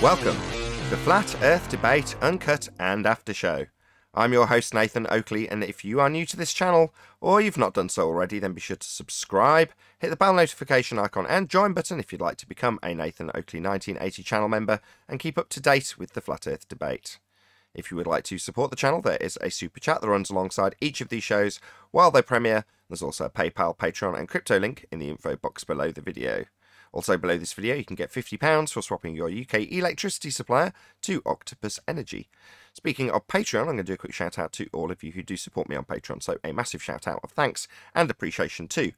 Welcome to the Flat Earth Debate Uncut and After Show. I'm your host Nathan Oakley, and if you are new to this channel, or you've not done so already, then be sure to subscribe, hit the bell notification icon and join button if you'd like to become a Nathan Oakley 1980 channel member and keep up to date with the Flat Earth Debate. If you would like to support the channel, there is a super chat that runs alongside each of these shows while they premiere. There's also a PayPal, Patreon and crypto link in the info box below the video. Also below this video you can get £50 for swapping your UK electricity supplier to Octopus Energy. Speaking of Patreon, I'm going to do a quick shout out to all of you who do support me on Patreon, so a massive shout out of thanks and appreciation to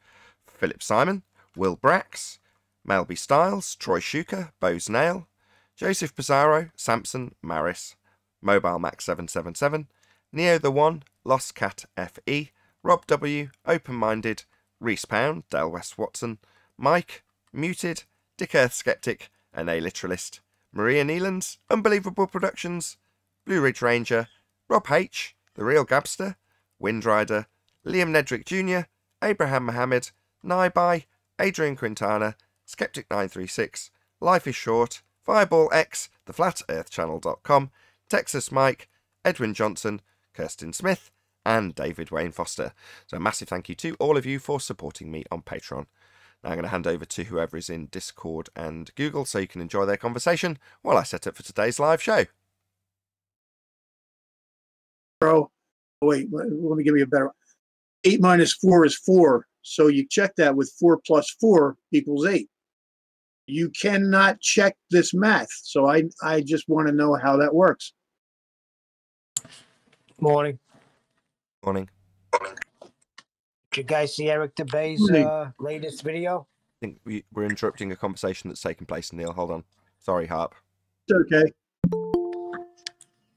Philip Simon, Will Brax, Melby Styles, Troy Shuker, Bose Nail, Joseph Pizarro, Samson, Maris, Mobile Max 777, Neo the One, Lost Cat FE, Rob W, Open Minded, Reese Pound, Dale West Watson, Mike, Muted, Dick Earth Skeptic, and A Literalist, Maria Neelands, Unbelievable Productions, Blue Ridge Ranger, Rob H, The Real Gabster, Windrider, Liam Nedrick Jr., Abraham Mohammed, Naibai, Adrian Quintana, Skeptic936, Life is Short, Fireball X, TheFlatEarthChannel.com, Texas Mike, Edwin Johnson, Kirsten Smith, and David Wayne Foster. So a massive thank you to all of you for supporting me on Patreon. Now I'm going to hand over to whoever is in Discord and Google so you can enjoy their conversation while I set up for today's live show. Bro, wait, let me give you a better one. 8 minus 4 is 4. So you check that with 4 plus 4 equals 8. You cannot check this math. So I just want to know how that works. Morning. Morning. Did you guys see Eric DeBay's latest video? I think we're interrupting a conversation that's taking place, Neil. Hold on. Sorry, Harp. It's okay.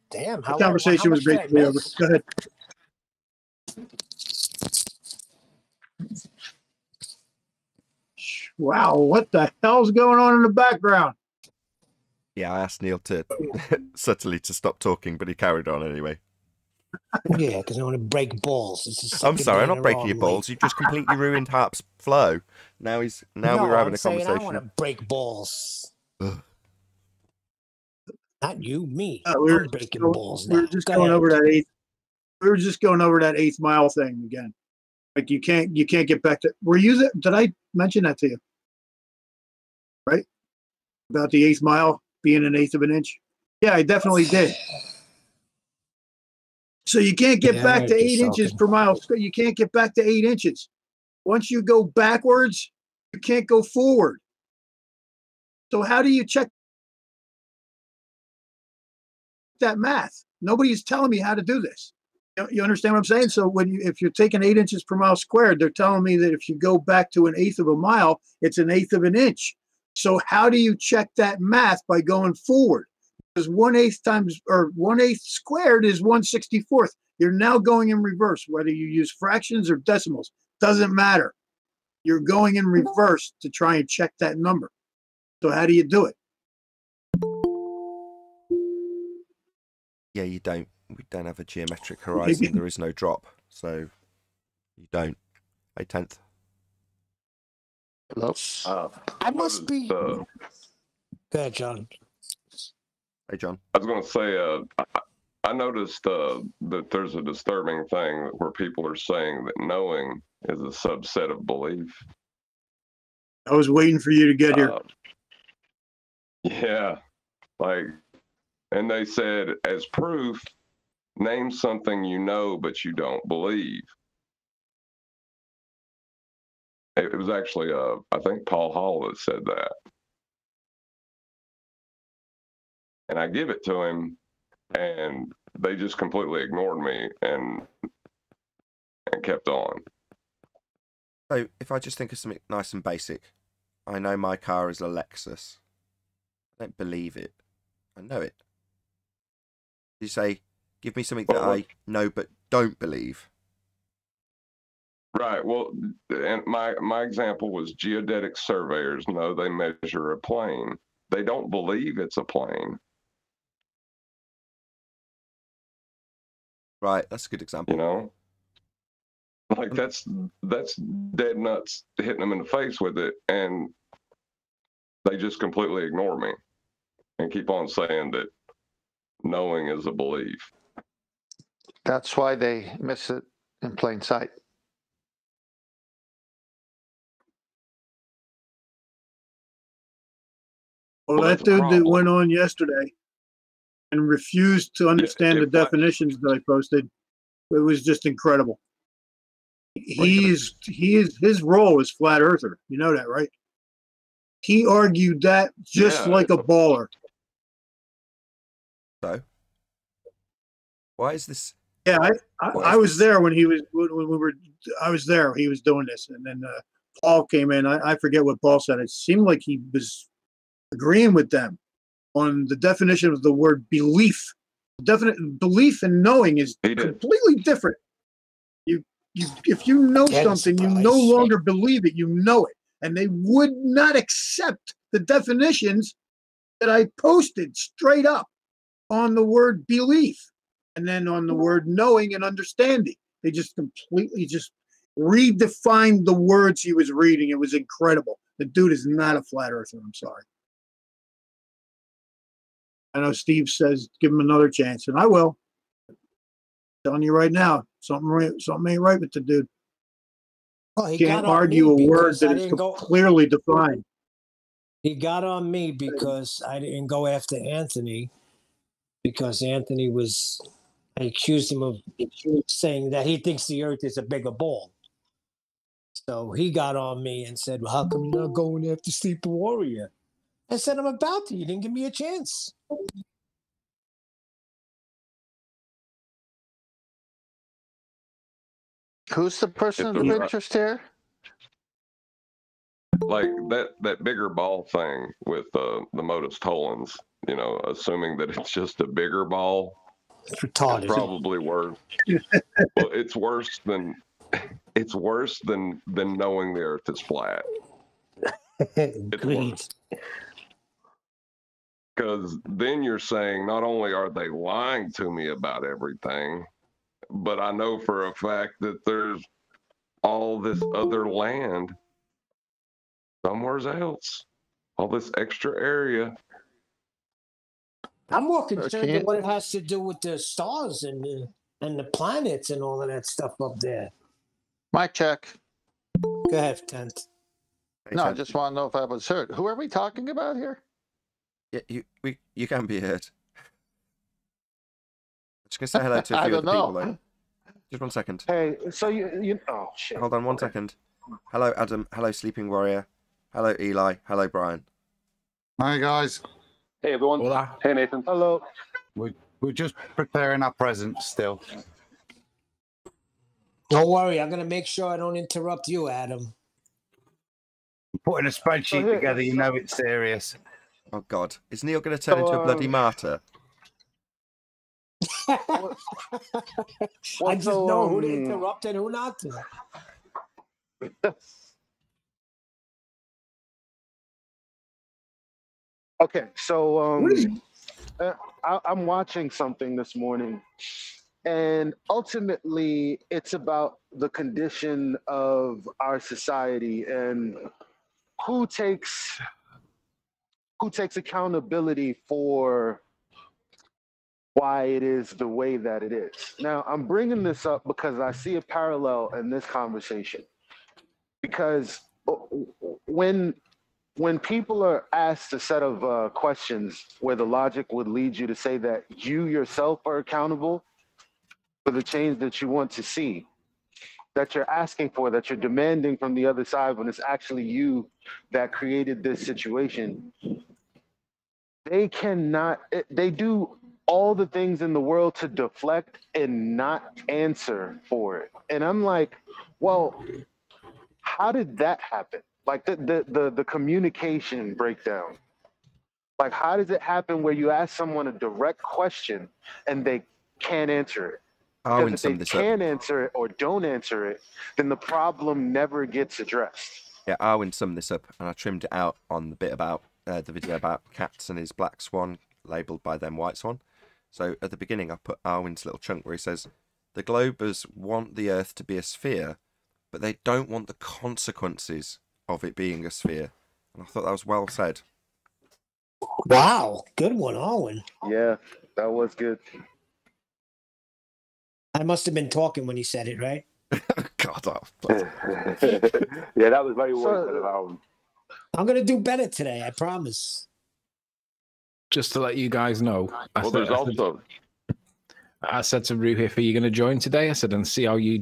Damn, The conversation was basically over. Go ahead. Wow, what the hell's going on in the background? Yeah, I asked Neil to subtly to stop talking, but he carried on anyway. Yeah, because I want to break balls. I'm sorry, I'm not breaking your balls. You've just completely ruined Harp's flow. Now we're having a conversation. I want to break balls. Ugh. Not you, me. I'm breaking balls. We were just going over that eighth. We were just going over that 8th mile thing again. Like you can't get back to. Were you there? Did I mention that to you? Right about the 8th mile being 1/8 of an inch. Yeah, I definitely did. So you can't get back to 8 inches per mile. You can't get back to 8 inches. Once you go backwards, you can't go forward. So how do you check that math? Nobody's telling me how to do this. You understand what I'm saying? So if you're taking 8 inches per mile squared, they're telling me that if you go back to 1/8 of a mile, it's 1/8 of an inch. So how do you check that math by going forward? Because 1/8 times or 1/8 squared is 1/64. You're now going in reverse, whether you use fractions or decimals, doesn't matter. You're going in reverse to try and check that number. So how do you do it? Yeah, you don't. We don't have a geometric horizon. There is no drop, so you don't. 1/10. Hello. I must be. Go ahead, John. Hey, John. I was going to say, I noticed that there's a disturbing thing where people are saying that knowing is a subset of belief. I was waiting for you to get here. Yeah, and they said, as proof, name something you know but you don't believe. It was actually, I think, Paul Hall that said that. And I give it to him, and they just completely ignored me and kept on. So if I just think of something nice and basic, I know my car is a Lexus. I don't believe it. I know it. You say, give me something that I know but don't believe. Right. Well, and my example was geodetic surveyors know they measure a plane. They don't believe it's a plane. Right, that's a good example. You know, like that's dead nuts hitting them in the face with it, and they just completely ignore me. and keep on saying that knowing is a belief. That's why they miss it in plain sight. Well, Well, that that's a dude that problem. went on yesterday and refused to understand the if I- definitions that I posted, it was just incredible. His role is flat earther. You know that, right? He argued that just Yeah, like a baller. So, why is this? Yeah, What I is was this? there when he was when we were. I was there. He was doing this, and then Paul came in. I forget what Paul said. It seemed like he was agreeing with them on the definition of the word belief. Definite belief and knowing is He did. completely different. If you know Yeah, something, you surprise. no longer believe it. You know it, and they would not accept the definitions that I posted straight up on the word belief, and then on the word knowing and understanding. They just completely just redefined the words he was reading. It was incredible. The dude is not a flat earther. I'm sorry. I know Steve says give him another chance, and I will. Telling you right now, something ain't right with the dude. Well, he Can't got on argue a me word because that I is didn't go. clearly defined. He got on me because I didn't go after Anthony, because Anthony was. I accused him of saying that he thinks the Earth is a bigger ball. So he got on me and said, "Well, how come you're not going after Sleep Warrior?" I said, "I'm about to. You didn't give me a chance." Who's the person It's of a- interest here? like that bigger ball thing with the modus tollens, you know, assuming that it's just a bigger ball, It's it's retarded. probably worse. Well, it's worse than knowing the Earth is flat. Agreed. Because then you're saying not only are they lying to me about everything, but I know for a fact that there's all this other land somewhere else, all this extra area. I'm more concerned Okay. with what it has to do with the stars and the planets and all of that stuff up there. Mic check. Go ahead, Tent. Hey, No, I Ted, just want to know if I was heard. Who are we talking about here? yeah, you can be heard. I'm just gonna say hello to a I few don't other people. know. Though. Just 1 second. Hey, so you oh shit. Hold on 1 second. Hello, Adam. Hello, Sleeping Warrior. Hello, Eli. Hello, Brian. Hi guys. Hey everyone. Hola. Hey Nathan. Hello. We're just preparing our presents still. Don't worry, I'm gonna make sure I don't interrupt you, Adam. Putting a spreadsheet here- together, you know it's serious. Oh God, is Neil gonna turn into a bloody martyr? I just know who to interrupt and who not to. Okay, so I'm watching something this morning, and ultimately it's about the condition of our society and who takes accountability for why it is the way that it is. Now, I'm bringing this up because I see a parallel in this conversation. Because when people are asked a set of questions where the logic would lead you to say that you yourself are accountable for the change that you want to see, that you're asking for, that you're demanding from the other side, when it's actually you that created this situation, they do all the things in the world to deflect and not answer for it. And I'm like, well, how did that happen? Like the communication breakdown. Like, how does it happen where you ask someone a direct question and they can't answer it? Because Arwen if they summed this up. can't answer it or don't answer it, then the problem never gets addressed. Yeah, Arwen summed this up, and I trimmed it out on the bit about the video about Catz and his black swan, labelled by them white swan. So at the beginning, I put Arwen's little chunk where he says, "The Globers want the Earth to be a sphere, but they don't want the consequences of it being a sphere." And I thought that was well said. Wow, good one, Owen. Yeah, that was good. I must have been talking when he said it, right? God, Yeah, that was very well So- said about. I'm gonna do better today, I promise. Just to let you guys know, Well, there's also I said to Ruhif, "Are you going to join today?" I said, "And see how you you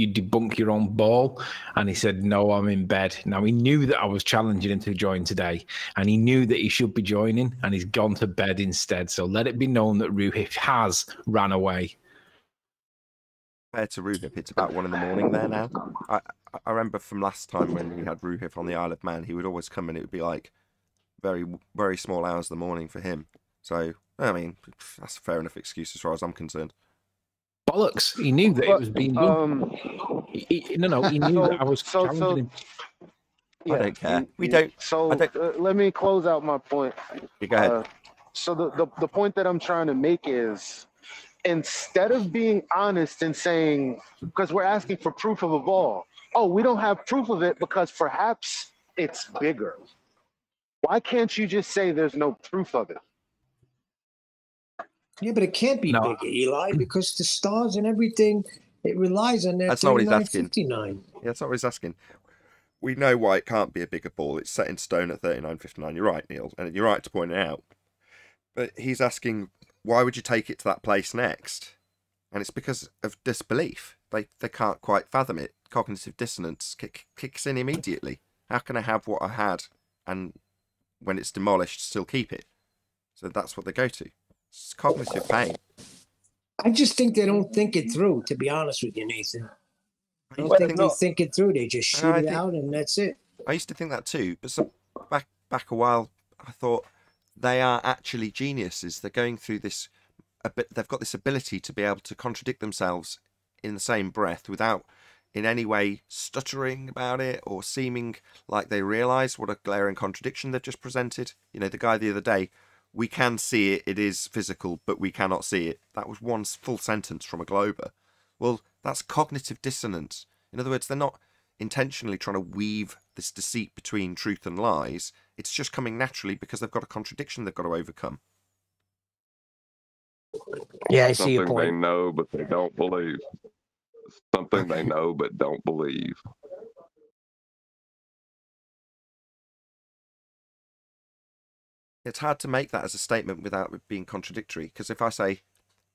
debunk your own ball." And he said, "No, I'm in bed." Now he knew that I was challenging him to join today, and he knew that he should be joining, and he's gone to bed instead. So let it be known that Ruhif has ran away. compared to Ruhip, it's about 1 a.m. there now. I remember from last time when we had Ruhip on the Isle of Man, he would always come and it would be like very, very small hours of the morning for him. So, I mean, that's a fair enough excuse as far as I'm concerned. Bollocks! He knew that it was being done. He knew that I was challenging him. I don't care. We don't. So I don't- let me close out my point. You go ahead. So the point that I'm trying to make is, instead of being honest and saying, because we're asking for proof of a ball, oh, we don't have proof of it because perhaps it's bigger. Why can't you just say there's no proof of it? Yeah, but it can't be bigger, Eli, because the stars and everything, it relies on that. That's not what he's asking. 39.59. Yeah, that's not what he's asking. We know why it can't be a bigger ball. It's set in stone at 39.59. You're right, Neil, and you're right to point it out. But he's asking, why would you take it to that place next? And it's because of disbelief. They can't quite fathom it. Cognitive dissonance kicks in immediately. How can I have what I had and when it's demolished still keep it? So that's what they go to. It's cognitive pain. I just think they don't think it through, to be honest with you, Nathan. I don't think they think it through. They just shoot it out and that's it. I used to think that too, but back a while, I thought they are actually geniuses. They're going through this, they've got this ability to be able to contradict themselves in the same breath without in any way stuttering about it or seeming like they realise what a glaring contradiction they've just presented. You know, the guy the other day, we can see it, it is physical, but we cannot see it. That was one full sentence from a Glober. Well, that's cognitive dissonance. In other words, they're not intentionally trying to weave this deceit between truth and lies. It's just coming naturally because they've got a contradiction they've got to overcome. Yeah, I see your something they point. know but they don't believe. Something they know but don't believe. It's hard to make that as a statement without it being contradictory, because if I say,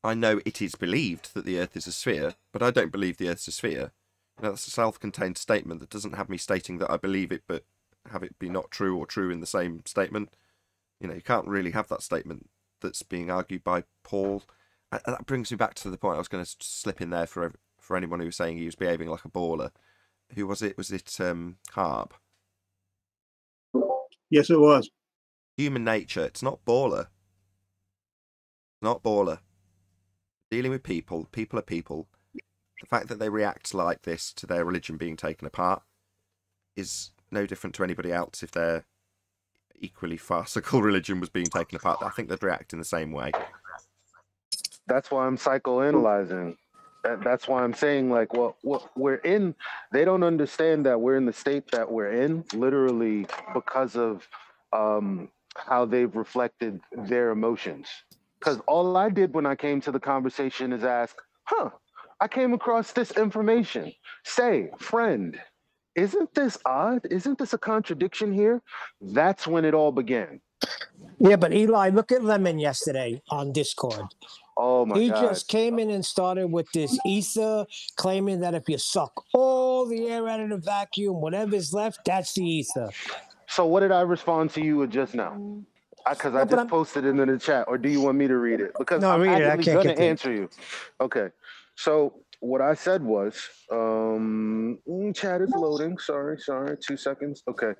I know it is believed that the Earth is a sphere, but I don't believe the Earth's a sphere, you know, that's a self-contained statement that doesn't have me stating that I believe it, but have it be not true or true in the same statement. You know, you can't really have that statement that's being argued by Paul. And that brings me back to the point I was going to slip in there for anyone who was saying he was behaving like a baller. Who was it? Was it Harb? Yes, it was. Human nature. It's not baller. Not baller. Dealing with people. People are people. The fact that they react like this to their religion being taken apart is no different to anybody else if their equally farcical religion was being taken apart. I think they'd react in the same way. That's why I'm psychoanalyzing. That's why I'm saying, like, what we're in, they don't understand that we're in the state that we're in, literally because of how they've reflected their emotions. Because all I did when I came to the conversation is ask, I came across this information. Say, friend, isn't this odd? Isn't this a contradiction here? That's when it all began. Yeah, but Eli, look at Lemon yesterday on Discord. Oh my God. He just came in and started with this ether, claiming that if you suck all the air out of the vacuum, whatever's left, that's the ether. So what did I respond to you with just now? Because I just posted it in the chat, or do you want me to read it? Because I'm actually going to answer you. Okay. So what I said was, chat is loading. Sorry. 2 seconds. Okay.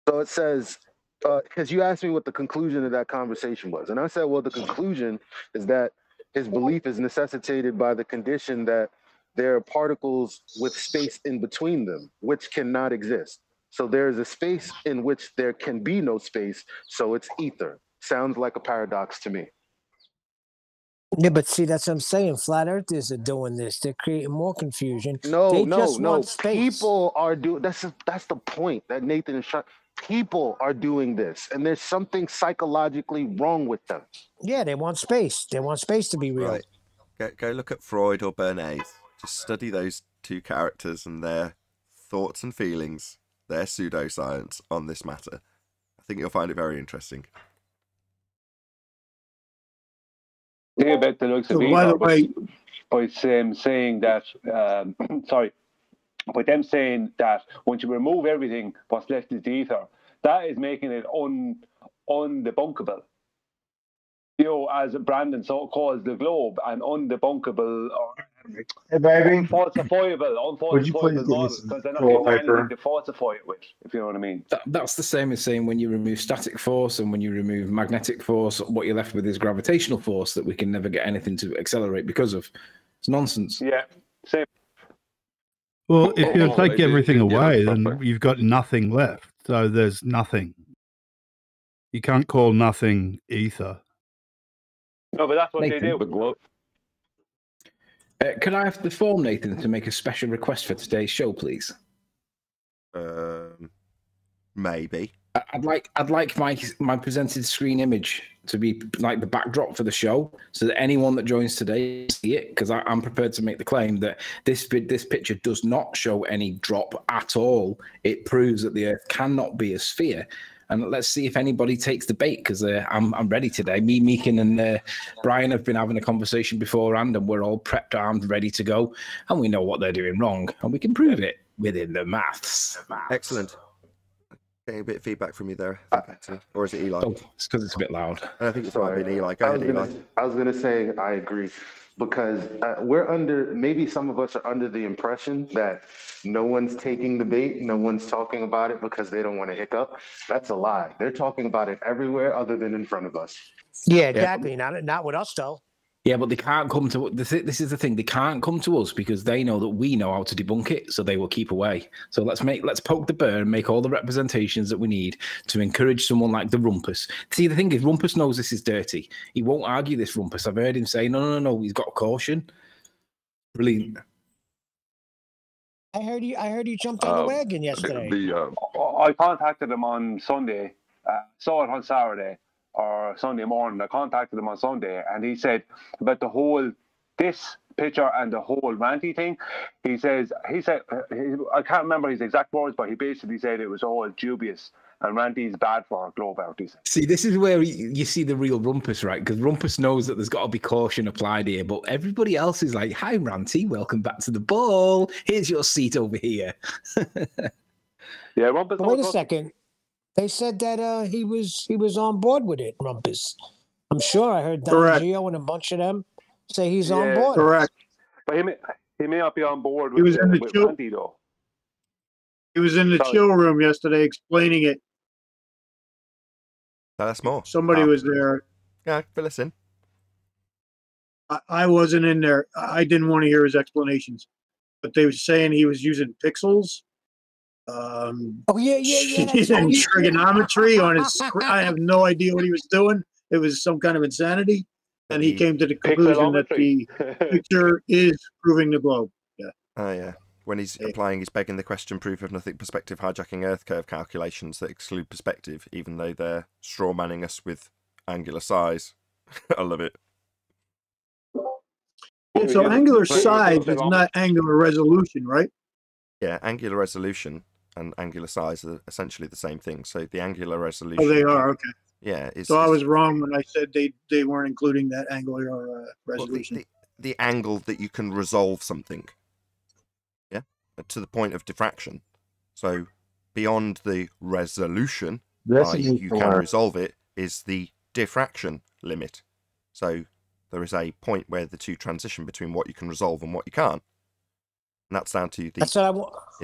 So it says, because you asked me what the conclusion of that conversation was. And I said, well, the conclusion is that his belief is necessitated by the condition that there are particles with space in between them, which cannot exist. So there is a space in which there can be no space, so it's ether. Sounds like a paradox to me. Yeah, but see, that's what I'm saying. Flat Earthers are doing this. They're creating more confusion. No. Want space. People are doing. That's the point that Nathan is trying. people are doing this, and there's something psychologically wrong with them. Yeah, they want space. They want space to be real. Right. Go look at Freud or Bernays. Just study those two characters and their thoughts and feelings, their pseudoscience on this matter. I think you'll find it very interesting. Yeah, about the looks of So by the way, by saying that, sorry, by them saying that once you remove everything, what's left is the ether, that is making it undebunkable. You know, as Brandon calls the globe, an undebunkable or unfalsifiable model, because they're not getting anything to falsify it with, if you know what I mean. That's the same as saying when you remove static force and when you remove magnetic force, what you're left with is gravitational force that we can never get anything to accelerate because of. It's nonsense. Yeah, same. Well, if you take everything away, then you've got nothing left. So there's nothing. You can't call nothing ether. No, but that's what Nathan, they do. Could I have the form, Nathan, to make a special request for today's show, please? Maybe. I'd like my presented screen image to be like the backdrop for the show, so that anyone that joins today see it. Because I'm prepared to make the claim that this picture does not show any drop at all. It proves that the Earth cannot be a sphere. And let's see if anybody takes the bait, because I'm ready today. Me, Meekin, and Brian have been having a conversation beforehand, and we're all prepped, armed, ready to go. And we know what they're doing wrong, and we can prove it within the maths. Excellent. Getting a bit of feedback from you there, or is it Eli? Oh, it's because it's a bit loud. I think it's might be Eli. Go ahead, Eli. I was gonna say I agree, because maybe some of us are under the impression that no one's taking the bait, no one's talking about it because they don't want to hiccup. That's a lie. They're talking about it everywhere other than in front of us. Yeah, exactly. Not with us though. Yeah, but they can't come to this is the thing. They can't come to us because they know that we know how to debunk it, so they will keep away. So let's poke the bear and make all the representations that we need to encourage someone like the Rumpus. See, the thing is, Rumpus knows this is dirty. He won't argue this, Rumpus. I've heard him say, no, he's got caution. Brilliant. I heard you jumped on the wagon yesterday. I contacted him on Sunday. Saw it on Saturday or Sunday morning. I contacted him on Sunday, and he said about this picture and the whole ranty thing. He said I can't remember his exact words, but he basically said it was all dubious and ranty's bad for globe out. See, this is where you see the real Rumpus, right? Because Rumpus knows that there's got to be caution applied here, but everybody else is like, "Hi, Ranty, welcome back to the ball. Here's your seat over here." Yeah, Rumpus. Wait a second. They said that he was on board with it, Rumpus. I'm sure I heard Don Gio and a bunch of them say he's on board. Correct. But he may not be on board with, he was in the chill, Randy, though. He was in the chill room yesterday explaining it. Tell us more. Somebody was there. Yeah, fill us in. I wasn't in there. I didn't want to hear his explanations. But they were saying he was using pixels. And trigonometry on his screen. I have no idea what he was doing. It was some kind of insanity. And he came to the conclusion that the picture is proving the globe. Yeah. Oh, yeah. When he's applying his begging the question proof of nothing perspective hijacking Earth curve calculations that exclude perspective, even though they're straw manning us with angular size. I love it. So angular size is not angular resolution, right? Yeah, angular resolution and angular size are essentially the same thing. So the angular resolution. Oh, they are, okay. Yeah. So I was wrong when I said they weren't including that angular resolution. Well, the angle that you can resolve something. Yeah. To the point of diffraction. So beyond the resolution, you can resolve it, is the diffraction limit. So there is a point where the two transition between what you can resolve and what you can't. And that's down to the. That's what I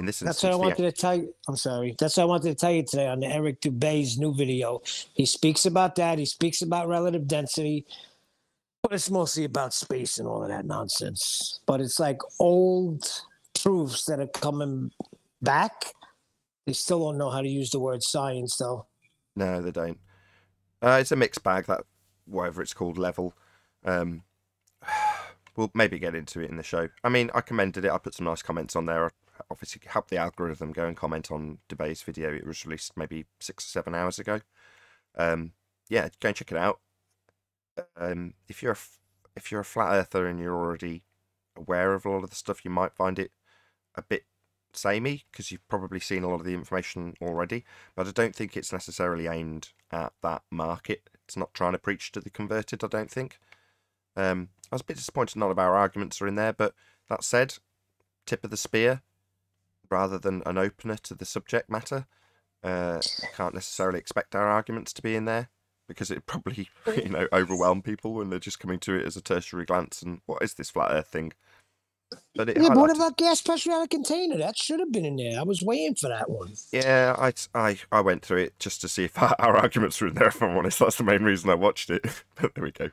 in this instance. That's what I wanted to tell you. I'm sorry. That's what I wanted to tell you today on the Eric Dubé's new video. He speaks about that. He speaks about relative density, but it's mostly about space and all of that nonsense. But it's like old proofs that are coming back. They still don't know how to use the word science, though. No, they don't. It's a mixed bag. That whatever it's called level. We'll maybe get into it in the show. I mean, I commended it. I put some nice comments on there. obviously help the algorithm go and comment on Debay's video. It was released maybe 6 or 7 hours ago. Yeah, go and check it out. If you're a flat earther and you're already aware of a lot of the stuff, you might find it a bit samey because you've probably seen a lot of the information already. But I don't think it's necessarily aimed at that market. It's not trying to preach to the converted, I don't think. I was a bit disappointed none of our arguments are in there, but that said, tip of the spear rather than an opener to the subject matter. Can't necessarily expect our arguments to be in there because it probably, you know, overwhelm people when they're just coming to it as a tertiary glance and what is this flat earth thing? But it but what about gas pressure out of container? That should have been in there. I was waiting for that one. Yeah, I went through it just to see if our arguments were in there, if I'm honest. That's the main reason I watched it. But there we go.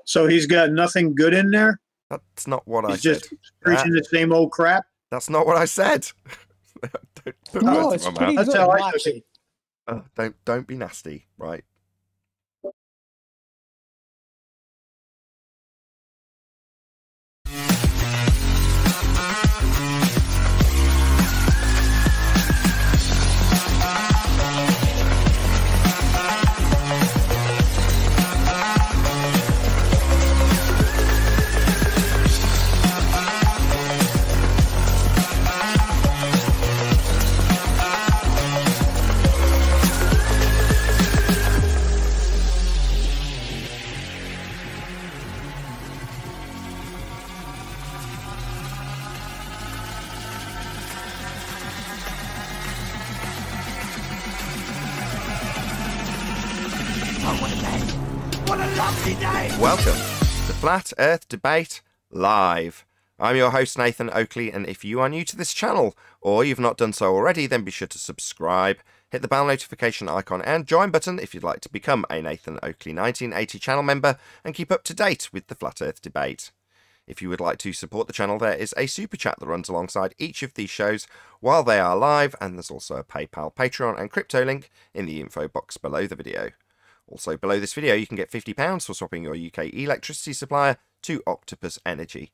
So he's got nothing good in there? That's not what I said. He's just preaching the same old crap? That's not what I said. No, it's pretty good. Watch it. Don't be nasty, right? Welcome to Flat Earth Debate Live. I'm your host Nathan Oakley, and if you are new to this channel or you've not done so already, then be sure to subscribe, hit the bell notification icon and join button if you'd like to become a Nathan Oakley 1980 channel member and keep up to date with the Flat Earth Debate. If you would like to support the channel, there is a super chat that runs alongside each of these shows while they are live, and there's also a PayPal, Patreon and crypto link in the info box below the video. Also, below this video, you can get £50 for swapping your UK electricity supplier to Octopus Energy.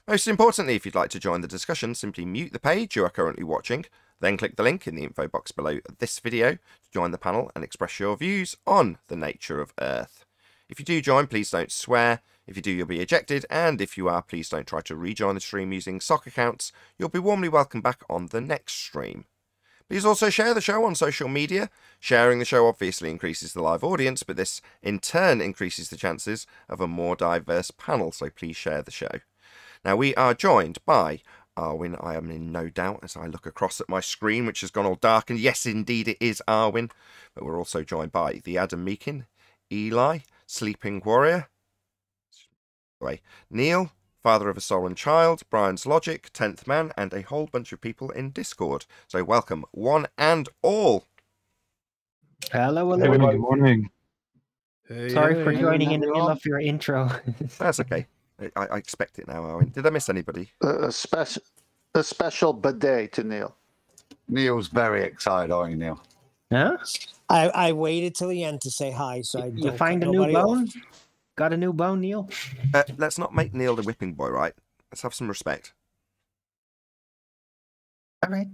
Most importantly, if you'd like to join the discussion, simply mute the page you are currently watching, then click the link in the info box below this video to join the panel and express your views on the nature of Earth. If you do join, please don't swear. If you do, you'll be ejected, and if you are, please don't try to rejoin the stream using sock accounts. You'll be warmly welcomed back on the next stream. Please also share the show on social media. Sharing the show obviously increases the live audience, but this in turn increases the chances of a more diverse panel, so please share the show. Now, we are joined by Arwin. I am in no doubt as I look across at my screen, which has gone all dark, and yes, indeed, it is Arwin. But we're also joined by the Adam Meakin, Eli, Sleeping Warrior, Neil, Father of a Soul and Child, Brian's Logic, 10th Man, and a whole bunch of people in Discord. So welcome, one and all. Hello, Hey, good morning. Sorry for joining in the middle of your intro. That's okay. I expect it now, Arwin. Did I miss anybody? A special bidet to Neil. Neil's very excited, aren't you, Neil? Huh? I waited till the end to say hi, so you find a new bone? Got a new bone, Neil? Let's not make Neil the whipping boy, right? Let's have some respect. All right.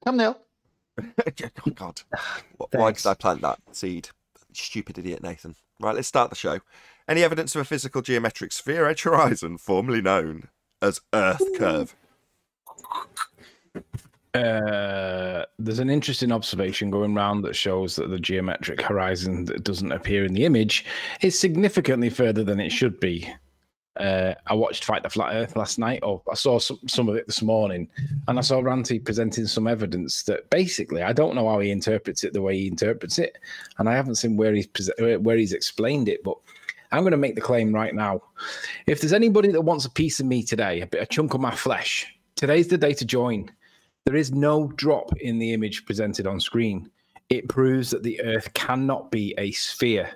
Come, Neil. Oh, God. Why did I plant that seed? Stupid idiot, Nathan. Right, let's start the show. Any evidence of a physical geometric sphere edge horizon, formerly known as Earth curve? There's an interesting observation going around that shows that the geometric horizon that doesn't appear in the image is significantly further than it should be. I watched Fight the Flat Earth last night, or I saw some of it this morning, and I saw Ranty presenting some evidence that basically I don't know how he interprets it the way he interprets it, and I haven't seen where he's explained it, but I'm going to make the claim right now. If there's anybody that wants a piece of me today, a chunk of my flesh, today's the day to join. There is no drop in the image presented on screen. It proves that the Earth cannot be a sphere.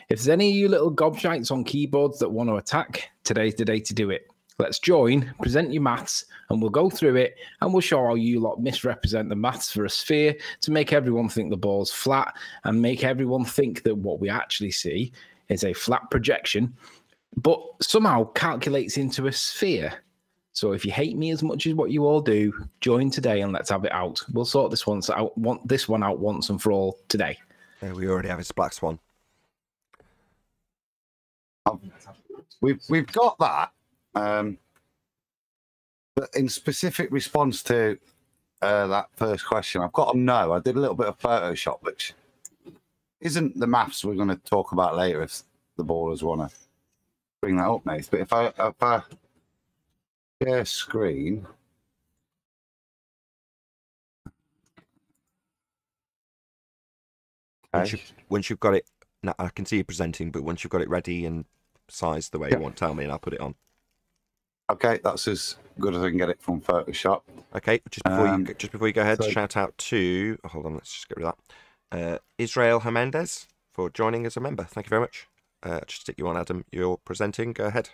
If there's any of you little gobshites on keyboards that want to attack, today's the day to do it. Let's join, present your maths, and we'll go through it, and we'll show how you lot misrepresent the maths for a sphere to make everyone think the ball's flat and make everyone think that what we actually see is a flat projection but somehow calculates into a sphere. So if you hate me as much as what you all do, join today and let's have it out. We'll sort this one out once and for all today. We already have his black swan. We've got that, but in specific response to that first question, I've got to know. I did a little bit of Photoshop, which isn't the maths we're going to talk about later if the ballers want to bring that up, Nate. But if I share screen. Okay. Once you've got it, now I can see you presenting, but once you've got it ready and sized the way you want, tell me and I'll put it on. Okay, that's as good as I can get it from Photoshop. Okay, just before you go ahead, shout out to hold on, let's just get rid of that. Israel Hernandez for joining as a member. Thank you very much. Just stick you on, Adam. You're presenting. Go ahead.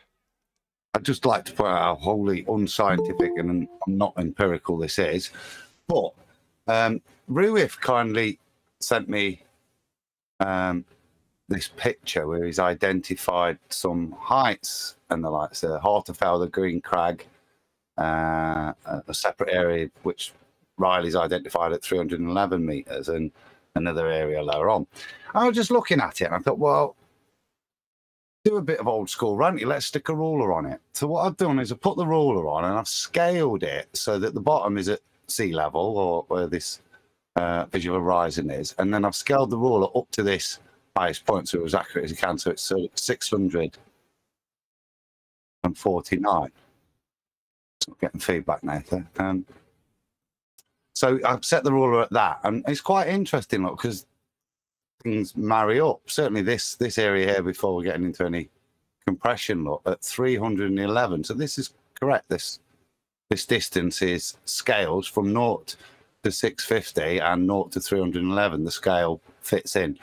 I'd just like to point out how wholly unscientific and not empirical this is. But Ruif kindly sent me this picture where he's identified some heights and the likes. The Hartefell, the Green Crag, a separate area which Riley's identified at 311 meters, and another area lower on. I was just looking at it and I thought, well, do a bit of old school ranty, let's stick a ruler on it. So what I've done is I've put the ruler on and I've scaled it so that the bottom is at sea level, or where this visual horizon is, and then I've scaled the ruler up to this highest point so it was accurate as you can. So it's 649. So getting feedback, Nathan. So I've set the ruler at that, and it's quite interesting, look, because things marry up. Certainly this area here, before we're getting into any compression, look, at 311. So this is correct. This distance is scaled from 0 to 650 and 0 to 311. The scale fits in.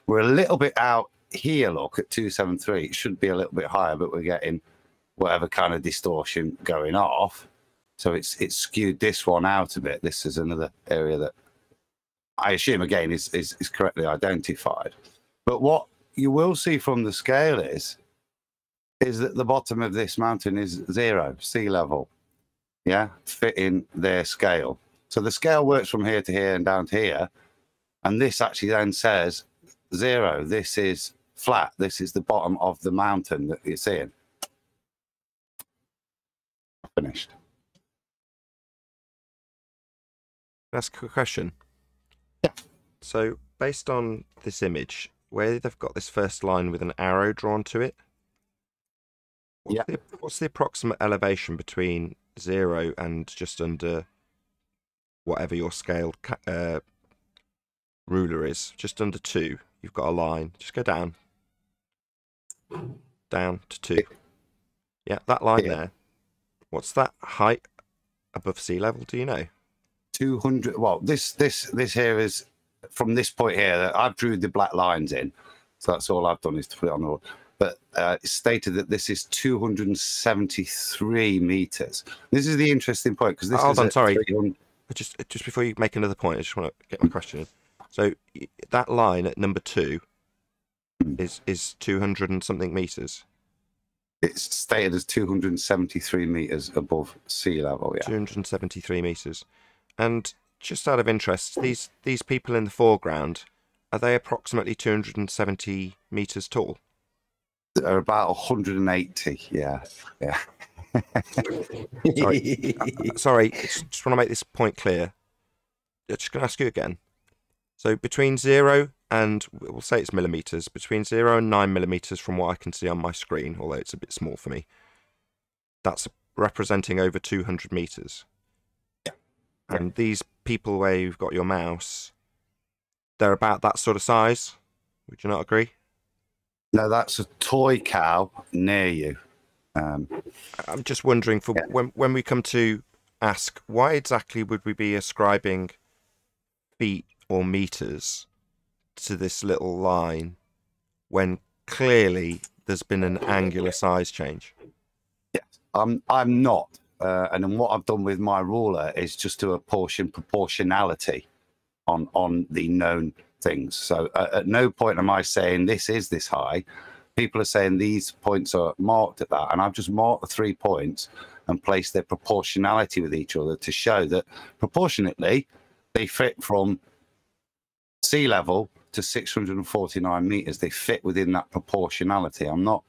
We're a little bit out here, look, at 273. It should be a little bit higher, but we're getting whatever kind of distortion going off. So it's skewed this one out a bit. This is another area that I assume, again, is correctly identified. But what you will see from the scale is that the bottom of this mountain is 0, sea level. Yeah, fitting their scale. So the scale works from here to here and down to here. And this actually then says 0. This is flat. This is the bottom of the mountain that you're seeing. Finished. That's a quick question. Yeah. So based on this image, where they've got this first line with an arrow drawn to it, what's the approximate elevation between 0 and just under whatever your scaled ruler is? Just under 2. You've got a line. Just go down. Down to 2. Yeah, that line there. What's that height above sea level? Do you know? 200. Well, this here is from this point here. I've drew the black lines in, so that's all I've done is to put it on the board. But it's stated that this is 273 meters. This is the interesting point, because this hold is on, sorry. Just before you make another point, I just want to get my question in. So that line at number 2 is 200 and something meters. It's stated as 273 meters above sea level. Yeah, 273 meters. And just out of interest, these people in the foreground, are they approximately 270 meters tall? They're about 180. Yeah. Sorry, just want to make this point clear. I'm just going to ask you again. So between 0 and, we'll say it's millimeters, between 0 and 9 millimeters from what I can see on my screen, although it's a bit small for me, that's representing over 200 meters. Yeah. And these people where you've got your mouse, they're about that sort of size. Would you not agree? No, that's a toy cow near you. I'm just wondering, for when we come to ask, why exactly would we be ascribing feet or meters to this little line when clearly there's been an angular size change? Yes, I'm not. And then what I've done with my ruler is just to apportion proportionality on the known things. So at no point am I saying this is this high. people are saying these points are marked at that, and I've just marked the 3 points and placed their proportionality with each other to show that proportionately they fit from sea level to 649 meters. They fit within that proportionality. I'm not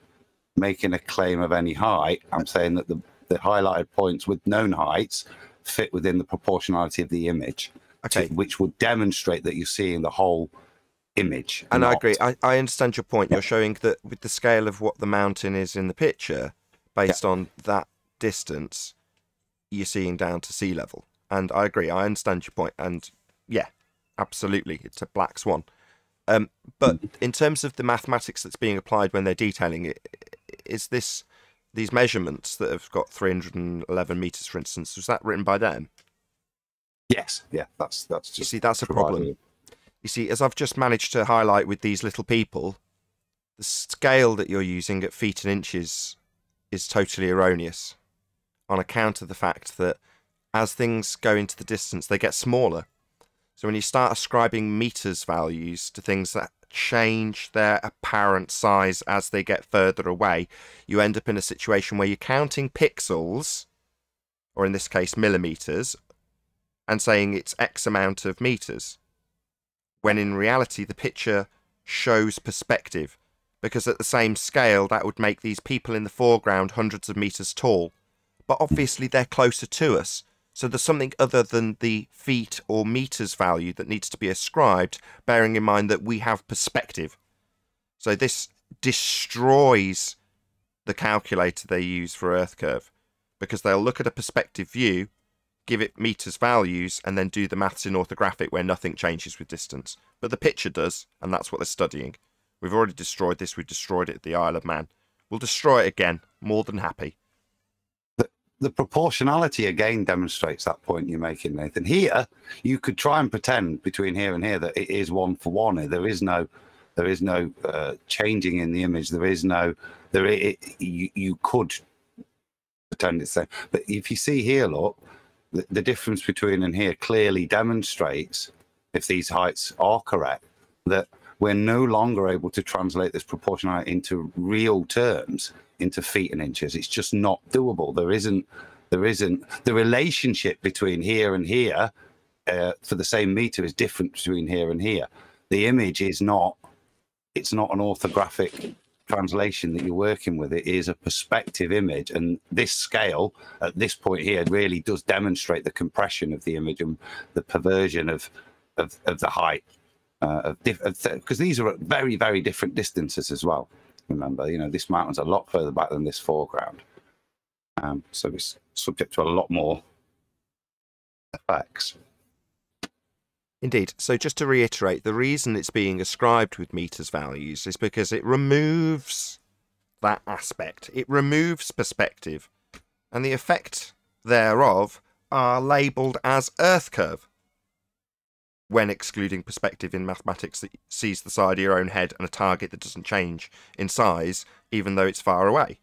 making a claim of any height. I'm saying that the highlighted points with known heights fit within the proportionality of the image, okay, which would demonstrate that you're seeing the whole image. And I agree. I understand your point. You're showing that with the scale of what the mountain is in the picture, based on that distance, you're seeing down to sea level. And I agree. I understand your point. And yeah, absolutely, it's a black swan. But in terms of the mathematics that's being applied when they're detailing it, is these measurements that have got 311 meters, for instance, was that written by them? Yes. Yeah, that's just. You see, that's a problem. You see, as I've just managed to highlight with these little people, the scale that you're using at feet and inches is totally erroneous on account of the fact that as things go into the distance, they get smaller. So when you start ascribing meters values to things that change their apparent size as they get further away, you end up in a situation where you're counting pixels, or in this case millimeters, and saying it's X amount of meters, when in reality the picture shows perspective, because at the same scale that would make these people in the foreground hundreds of meters tall, but obviously they're closer to us. So there's something other than the feet or meters value that needs to be ascribed, bearing in mind that we have perspective. So this destroys the calculator they use for Earth curve, because they'll look at a perspective view, give it meters values, and then do the maths in orthographic where nothing changes with distance. But the picture does, and that's what they're studying. We've already destroyed this. We destroyed it at the Isle of Man. We'll destroy it again. More than happy. The proportionality again demonstrates that point you're making, Nathan. Here, you could try and pretend between here and here that it is 1 for 1. There is no changing in the image. You could pretend it's there. But if you see here, look, the difference between and here clearly demonstrates, if these heights are correct, that we're no longer able to translate this proportionality into real terms, into feet and inches. It's just not doable. There isn't the relationship between here and here for the same meter is different between here and here. The image is not, it's not an orthographic translation that you're working with. It is a perspective image, and this scale at this point here really does demonstrate the compression of the image and the perversion of the height, because these are at very, very different distances as well. Remember, this mountain's a lot further back than this foreground, so it's subject to a lot more effects. Indeed. So just to reiterate, the reason it's being ascribed with meters values is because it removes that aspect. It removes perspective, and the effect thereof are labelled as Earth curve, when excluding perspective in mathematics that sees the side of your own head and a target that doesn't change in size even though it's far away.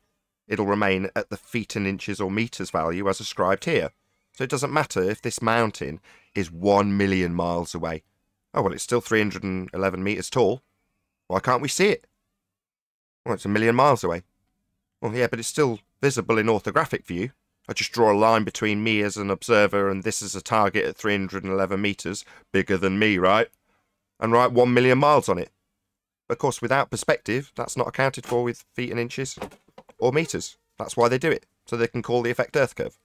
It'll remain at the feet and inches or meters value as ascribed here. So it doesn't matter if this mountain is 1 million miles away. Oh, well, it's still 311 meters tall. Why can't we see it? Well, it's 1 million miles away. Well, yeah, but it's still visible in orthographic view. I just draw a line between me as an observer and this is a target at 311 meters, bigger than me, right? And write 1 million miles on it. Of course, without perspective, that's not accounted for with feet and inches or meters. That's why they do it, so they can call the effect Earth curve.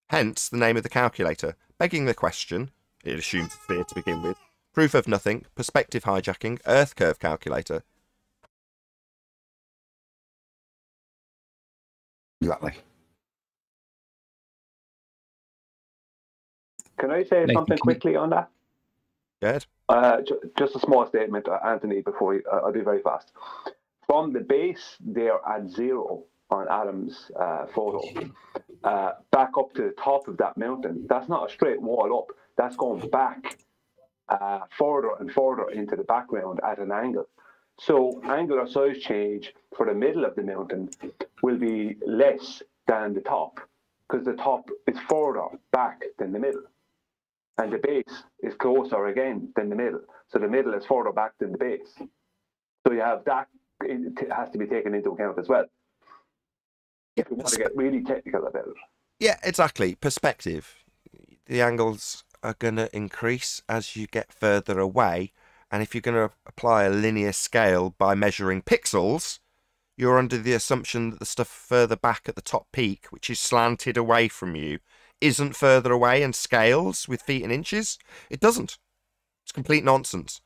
Hence the name of the calculator, begging the question, it assumes it's there to begin with, proof of nothing, perspective hijacking, Earth curve calculator. Exactly. Can I say something quickly on that? Good. Just a small statement, Anthony, before I'll be very fast. From the base there at 0 on Adam's photo, back up to the top of that mountain, that's not a straight wall up. That's going back further and further into the background at an angle. So angular size change for the middle of the mountain will be less than the top, because the top is further back than the middle. And the base is closer again than the middle. So the middle is further back than the base. So you have that it has to be taken into account as well. Yeah, If we want to get really technical about it. Yeah, exactly. Perspective. The angles are going to increase as you get further away. And if you're going to apply a linear scale by measuring pixels, you're under the assumption that the stuff further back at the top peak, which is slanted away from you, isn't further away and scales with feet and inches. It doesn't. It's complete nonsense.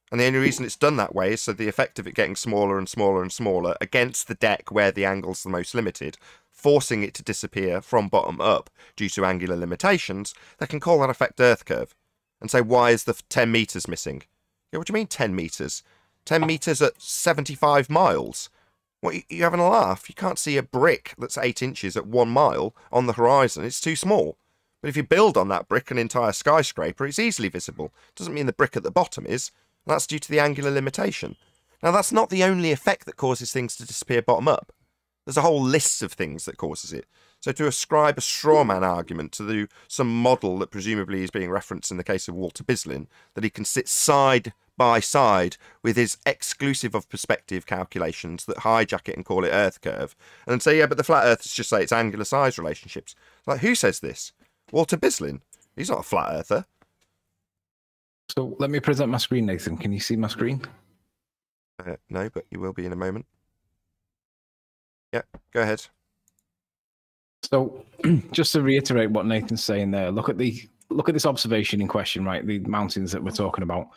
And the only reason it's done that way is so the effect of it getting smaller and smaller and smaller against the deck where the angle's the most limited, forcing it to disappear from bottom up due to angular limitations, they can call that effect Earth curve and say, why is the 10 meters missing? Yeah, what do you mean 10 meters? 10 meters at 75 miles? What, you having a laugh? You can't see a brick that's 8 inches at 1 mile on the horizon. It's too small. But if you build on that brick an entire skyscraper, it's easily visible. Doesn't mean the brick at the bottom is. That's due to the angular limitation. Now, that's not the only effect that causes things to disappear bottom up. There's a whole list of things that causes it. So to ascribe a straw man argument to some model that presumably is being referenced in the case of Walter Bislin, that he can sit side by side with his exclusive of perspective calculations that hijack it and call it Earth curve, and then say, yeah, but the flat Earthers just say it's angular size relationships. Like, who says this? Walter Bislin? He's not a flat earther. So let me present my screen, Nathan. Can you see my screen? No, but you will be in a moment. Yeah, go ahead. So just to reiterate what Nathan's saying there, look at this observation in question, right? The mountains that we're talking about.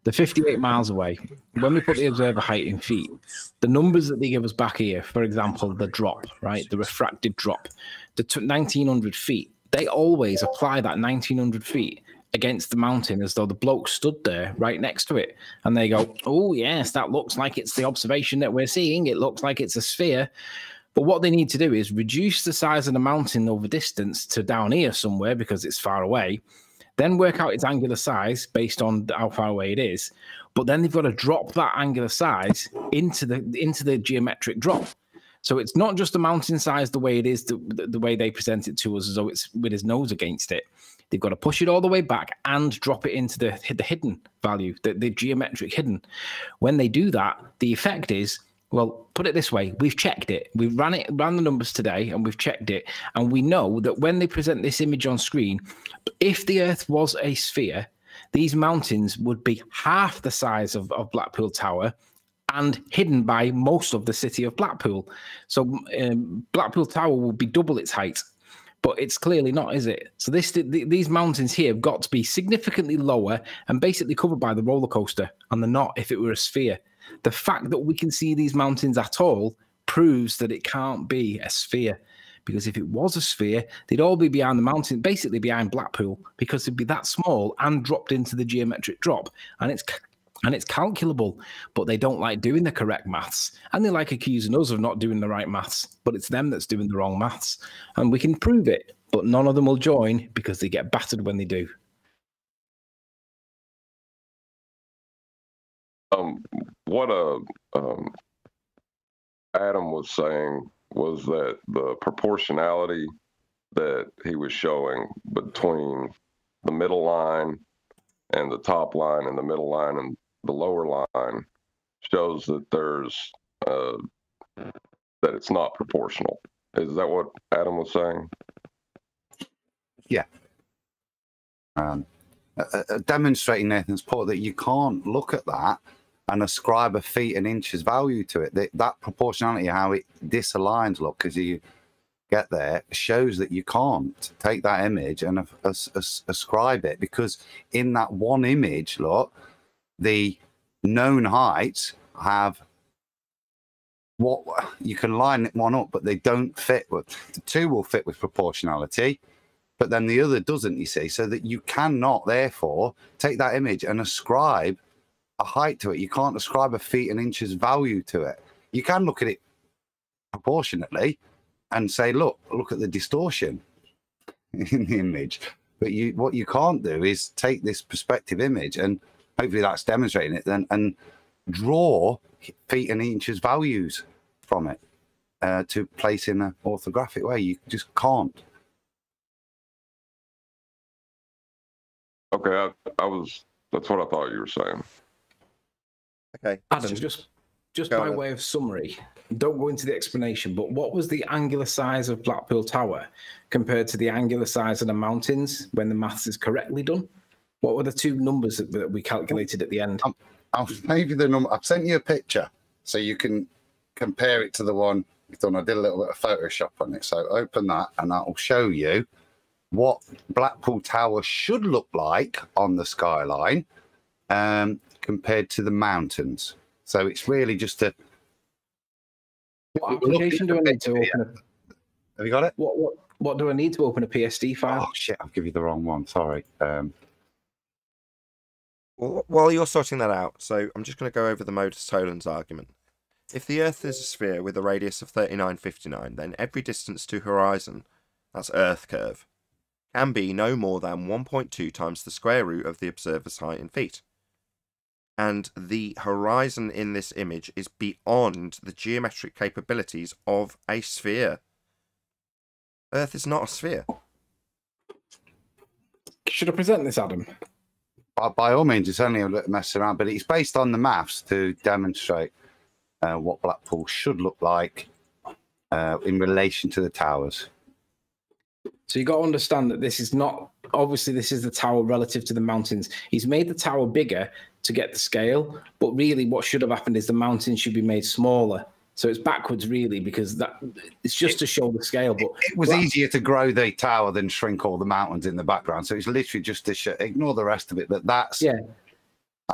They're 58 miles away. When we put the observer height in feet, the numbers that they give us back here, for example, the drop, right? The refracted drop, the 1900 feet, they always apply that 1900 feet against the mountain as though the bloke stood there right next to it. And they go, oh, yes, that looks like it's the observation that we're seeing. It looks like it's a sphere. But what they need to do is reduce the size of the mountain over distance to down here somewhere because it's far away, then work out its angular size based on how far away it is. But then they've got to drop that angular size into the geometric drop. So it's not just the mountain size the way it is, the way they present it to us as though it's with his nose against it. They've got to push it all the way back and drop it into the hidden value, the geometric hidden. When they do that, the effect is, well, put it this way, we've checked it. We ran the numbers today and we've checked it. And we know that when they present this image on screen, if the Earth was a sphere, these mountains would be half the size of Blackpool Tower and hidden by most of the city of Blackpool. So Blackpool Tower will be double its height. But it's clearly not, is it? So these mountains here have got to be significantly lower and basically covered by the roller coaster, and they're not if it were a sphere. The fact that we can see these mountains at all proves that it can't be a sphere, because if it was a sphere, they'd all be behind the mountain, basically behind Blackpool, because they'd be that small and dropped into the geometric drop, and it's calculable. But they don't like doing the correct maths, and they like accusing us of not doing the right maths, but it's them that's doing the wrong maths, and we can prove it, but none of them will join because they get battered when they do. What Adam was saying was that the proportionality that he was showing between the middle line and the top line and the middle line and the lower line shows that there's that it's not proportional. Is that what Adam was saying? Yeah. Demonstrating Nathan's point that you can't look at that and ascribe a feet and inches value to it. That proportionality, how it disaligns, look, as you get there, shows that you can't take that image and ascribe it, because in that one image, look, the known heights have what you can line one up, but they don't fit with the two will fit with proportionality, but then the other doesn't, you see, so that you cannot therefore take that image and ascribe a height to it. You can't ascribe a feet and inches value to it. You can look at it proportionately and say, look at the distortion in the image. But what you can't do is take this perspective image, and hopefully that's demonstrating it then, and draw feet and inches values from it to place in an orthographic way. You just can't. Okay, that's what I thought you were saying. Okay, Adam, just just by way of summary, don't go into the explanation, but what was the angular size of Blackpool Tower compared to the angular size of the mountains when the maths is correctly done? What were the two numbers that we calculated at the end? I'll maybe the number. I've sent you a picture so you can compare it to the one we've done. I did a little bit of Photoshop on it. So open that and that will show you what Blackpool Tower should look like on the skyline compared to the mountains. So it's really just a... What application do I need to open up? Have you got it? What do I need to open a PSD file? Oh, shit, I'll give you the wrong one. Sorry. Well, while you're sorting that out, so I'm just going to go over the modus tollens argument. If the Earth is a sphere with a radius of 3959, then every distance to horizon, that's Earth curve, can be no more than 1.2 times the square root of the observer's height in feet. And the horizon in this image is beyond the geometric capabilities of a sphere. Earth is not a sphere. Should I present this, Adam? By all means, it's only a little mess around, but it's based on the maths to demonstrate what Blackpool should look like in relation to the towers. So you got to understand that this is not, obviously this is the tower relative to the mountains. He's made the tower bigger to get the scale, but really what should have happened is the mountains should be made smaller. So it's backwards really, because it's just to show the scale. But it was easier to grow the tower than shrink all the mountains in the background. So it's literally just to ignore the rest of it. But that's... Yeah.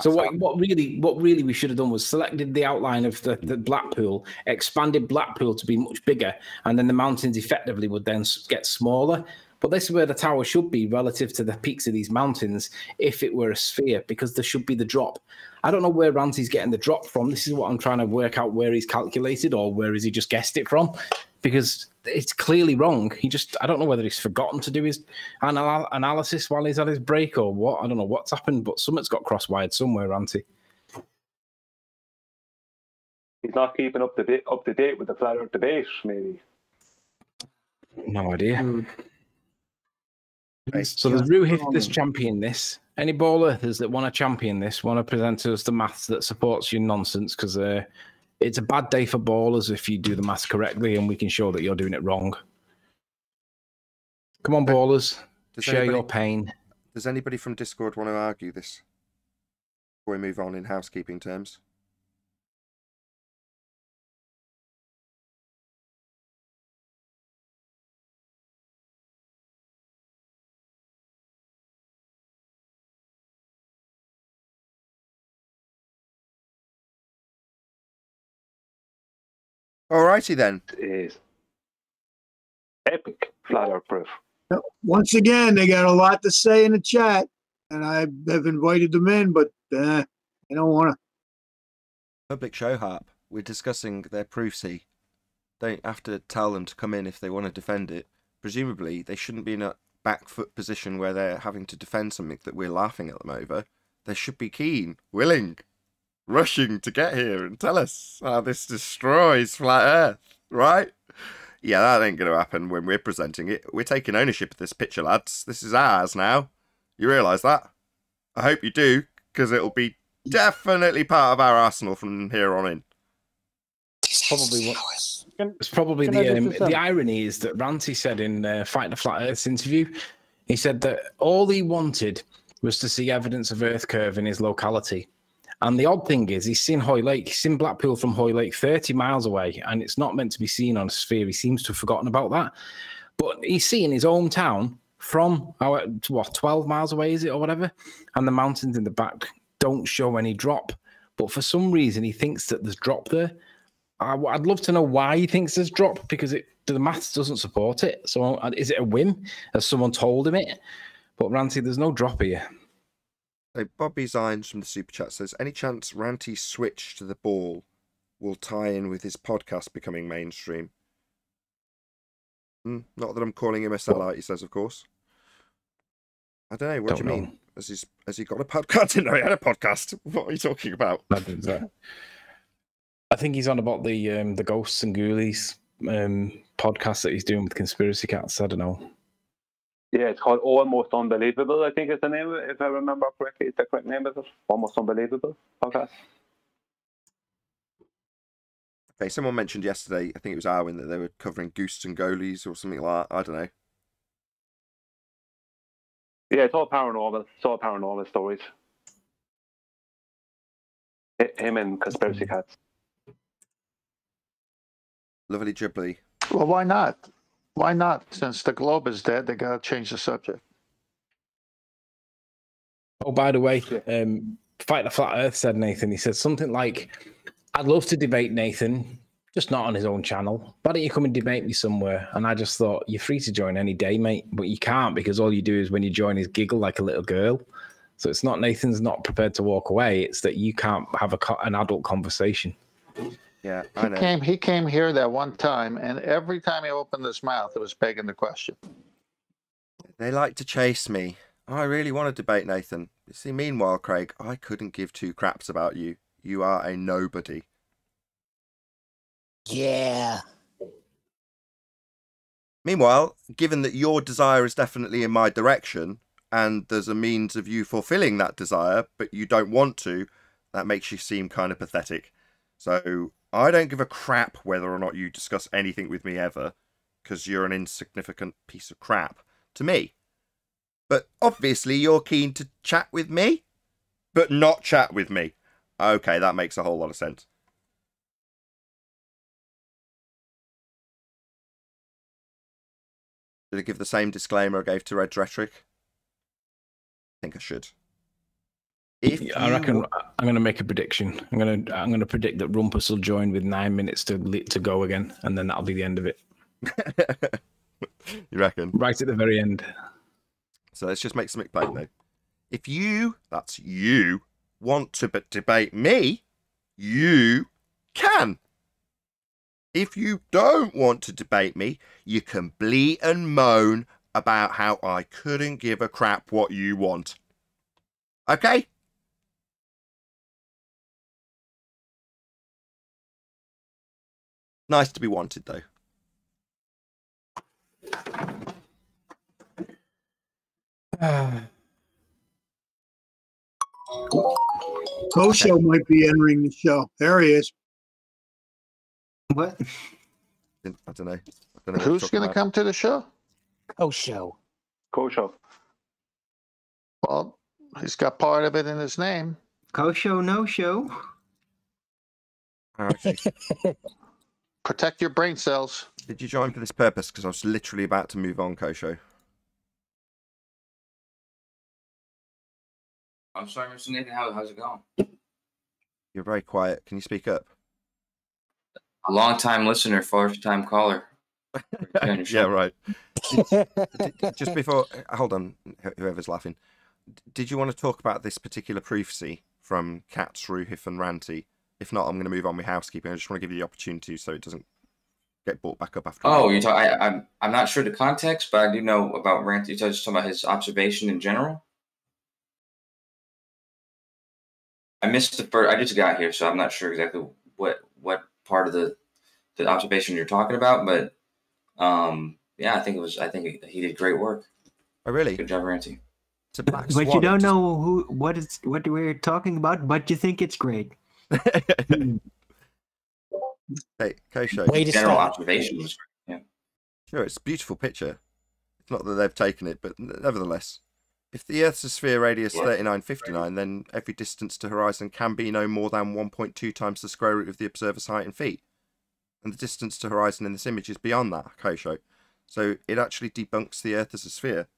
So what really we should have done was selected the outline of the Blackpool, expanded Blackpool to be much bigger, and then the mountains effectively would then get smaller. But this is where the tower should be relative to the peaks of these mountains if it were a sphere, because there should be the drop. I don't know where Ranty's getting the drop from. This is what I'm trying to work out, where he's calculated or where has he just guessed it from, because it's clearly wrong. I don't know whether he's forgotten to do his analysis while he's had his break or what. I don't know what's happened, but something's got cross-wired somewhere, Ranty. He's not keeping up to date with the flat Earth debate, maybe. No idea. So there's Ruhif that's champion this. Any ball earthers that want to champion this, want to present to us the maths that supports your nonsense, because it's a bad day for ballers if you do the maths correctly, and we can show that you're doing it wrong. Come on, ballers, share your pain. Does anybody from Discord want to argue this before we move on in housekeeping terms? Alrighty then. It is epic flat Earth proof. Once again, they got a lot to say in the chat, and I have invited them in, but they don't want to. Public show harp. We're discussing their proofs. Don't have to tell them to come in if they want to defend it. Presumably, they shouldn't be in a back foot position where they're having to defend something that we're laughing at them over. They should be keen, willing, rushing to get here and tell us how this destroys flat Earth, right? Yeah, that ain't going to happen when we're presenting it. We're taking ownership of this picture, lads. This is ours now. You realise that? I hope you do, because it'll be definitely part of our arsenal from here on in. It's probably the irony is that Ranty said in Fight the Flat Earth's interview, he said that all he wanted was to see evidence of Earth curve in his locality. And the odd thing is, he's seen Hoylake, he's seen Blackpool from Hoylake 30 miles away, and it's not meant to be seen on a sphere. He seems to have forgotten about that. But he's seen his hometown from, 12 miles away, is it, or whatever? And the mountains in the back don't show any drop. But for some reason, he thinks that there's drop there. I'd love to know why he thinks there's drop, because the maths doesn't support it. So is it a whim? Has someone told him it? But Ranty, there's no drop here. So Bobby Zines from the Super Chat says, any chance Ranty's switch to the ball will tie in with his podcast becoming mainstream? Not that I'm calling him a sellout, he says, of course. I don't know, what do you mean? Has he got a podcast? I didn't know he had a podcast. What are you talking about? I think he's on about the Ghosts and Ghoulies podcast that he's doing with Conspiracy Cats. I don't know. Yeah, it's called Almost Unbelievable, I think is the name of it, if I remember correctly. It's the correct name of it. Almost Unbelievable podcast. Okay, someone mentioned yesterday, I think it was Arwen, that they were covering ghosts and goalies or something like that. I don't know. Yeah, it's all paranormal. It's all paranormal stories. Him and conspiracy cats. Lovely jubbly. Well, why not? Why not? Since the globe is dead, they got to change the subject. Oh, by the way, Fight the Flat Earth said, Nathan, he said something like, I'd love to debate Nathan, just not on his own channel. Why don't you come and debate me somewhere? And I just thought, you're free to join any day, mate, but you can't, because all you do is when you join is giggle like a little girl. So it's not Nathan's not prepared to walk away. It's that you can't have an adult conversation. Yeah, I know. He came here that one time, and every time he opened his mouth, it was begging the question. They like to chase me. I really want to debate Nathan. You see, meanwhile, Craig, I couldn't give two craps about you. You are a nobody. Yeah. Meanwhile, given that your desire is definitely in my direction, and there's a means of you fulfilling that desire, but you don't want to, that makes you seem kind of pathetic. So I don't give a crap whether or not you discuss anything with me ever, because you're an insignificant piece of crap to me. But obviously you're keen to chat with me, but not chat with me. Okay, that makes a whole lot of sense. Should I give the same disclaimer I gave to Red's Rhetoric? I think I should. I reckon I'm going to make a prediction. I'm going to predict that Rumpus will join with 9 minutes to go again, and then that'll be the end of it. You reckon? Right at the very end. So let's just make something plain though. If you, that's you, want to debate me, you can. If you don't want to debate me, you can bleat and moan about how I couldn't give a crap what you want. Okay? Nice to be wanted though. Kosho might be entering the show. There he is. What? I don't know. Who's going to come to the show? Kosho. Kosho. Well, he's got part of it in his name. Kosho, no show. Okay. Protect your brain cells. Did you join for this purpose? Because I was literally about to move on, Kosho. I'm sorry, Mr. Nathan. How's it going? You're very quiet. Can you speak up? A long-time listener, first-time caller. Yeah, right. Just before, hold on, whoever's laughing. Did you want to talk about this particular prophecy from Catz, Ruhif, and Ranty? If not, I'm going to move on with housekeeping. I just want to give you the opportunity so it doesn't get brought back up after. Oh, you talk. I'm not sure the context, but I do know about Ranty. You're just talking about his observation in general. I missed the first. I just got here, so I'm not sure exactly what part of the observation you're talking about. But yeah, I think he did great work. Oh, really? Good job, Ranty. It's a black But you don't know what we're talking about, but you think it's great. Hey, Kosho. General observation was great. Yeah. Sure, it's a beautiful picture. It's not that they've taken it, but nevertheless. If the Earth's a sphere radius 3959, then every distance to horizon can be no more than 1.2 times the square root of the observer's height in feet. And the distance to horizon in this image is beyond that, Kosho. So it actually debunks the Earth as a sphere.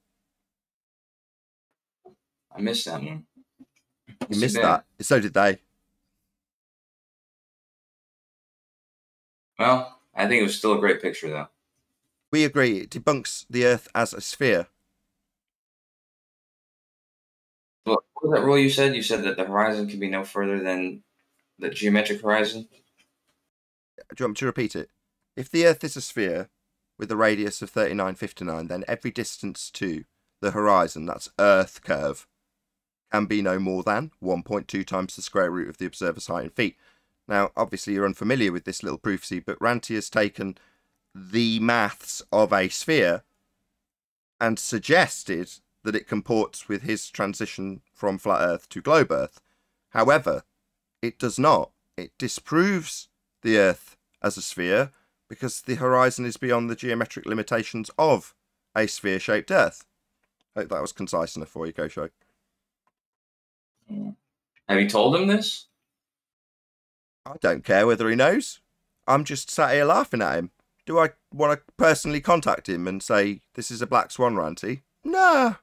I missed that one. You missed that. So did they. Well, I think it was still a great picture, though. We agree. It debunks the Earth as a sphere. What was that rule you said? You said that the horizon can be no further than the geometric horizon? Do you want me to repeat it? If the Earth is a sphere with a radius of 3959, then every distance to the horizon, that's Earth curve, can be no more than 1.2 times the square root of the observer's height in feet. Now, obviously, you're unfamiliar with this little prophecy, but Ranty has taken the maths of a sphere and suggested that it comports with his transition from flat Earth to globe Earth. However, it does not. It disproves the Earth as a sphere because the horizon is beyond the geometric limitations of a sphere-shaped Earth. Hope that was concise enough for you, Kosho. Have you told him this? I don't care whether he knows. I'm just sat here laughing at him. Do I want to personally contact him and say, this is a Black Swan ranty? Nah.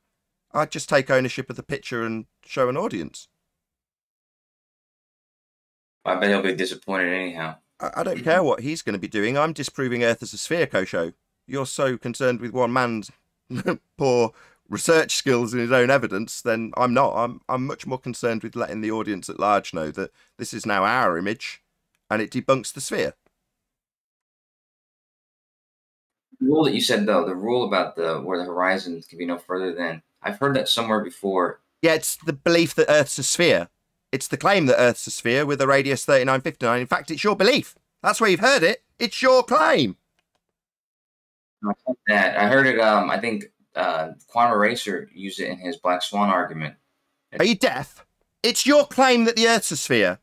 I'd just take ownership of the picture and show an audience. I bet he'll be disappointed anyhow. I don't care what he's going to be doing. I'm disproving Earth as a sphere, Kosho. You're so concerned with one man's poor research skills and his own evidence, then I'm not. I'm much more concerned with letting the audience at large know that this is now our image and it debunks the sphere. The rule that you said, though, the rule about where the horizon can be no further than, I've heard that somewhere before. Yeah, it's the belief that Earth's a sphere. It's the claim that Earth's a sphere with a radius 3959. In fact, it's your belief. That's where you've heard it. It's your claim. I heard it, I think Quantum Eraser used it in his Black Swan argument. Are you deaf? It's your claim that the Earth's a sphere.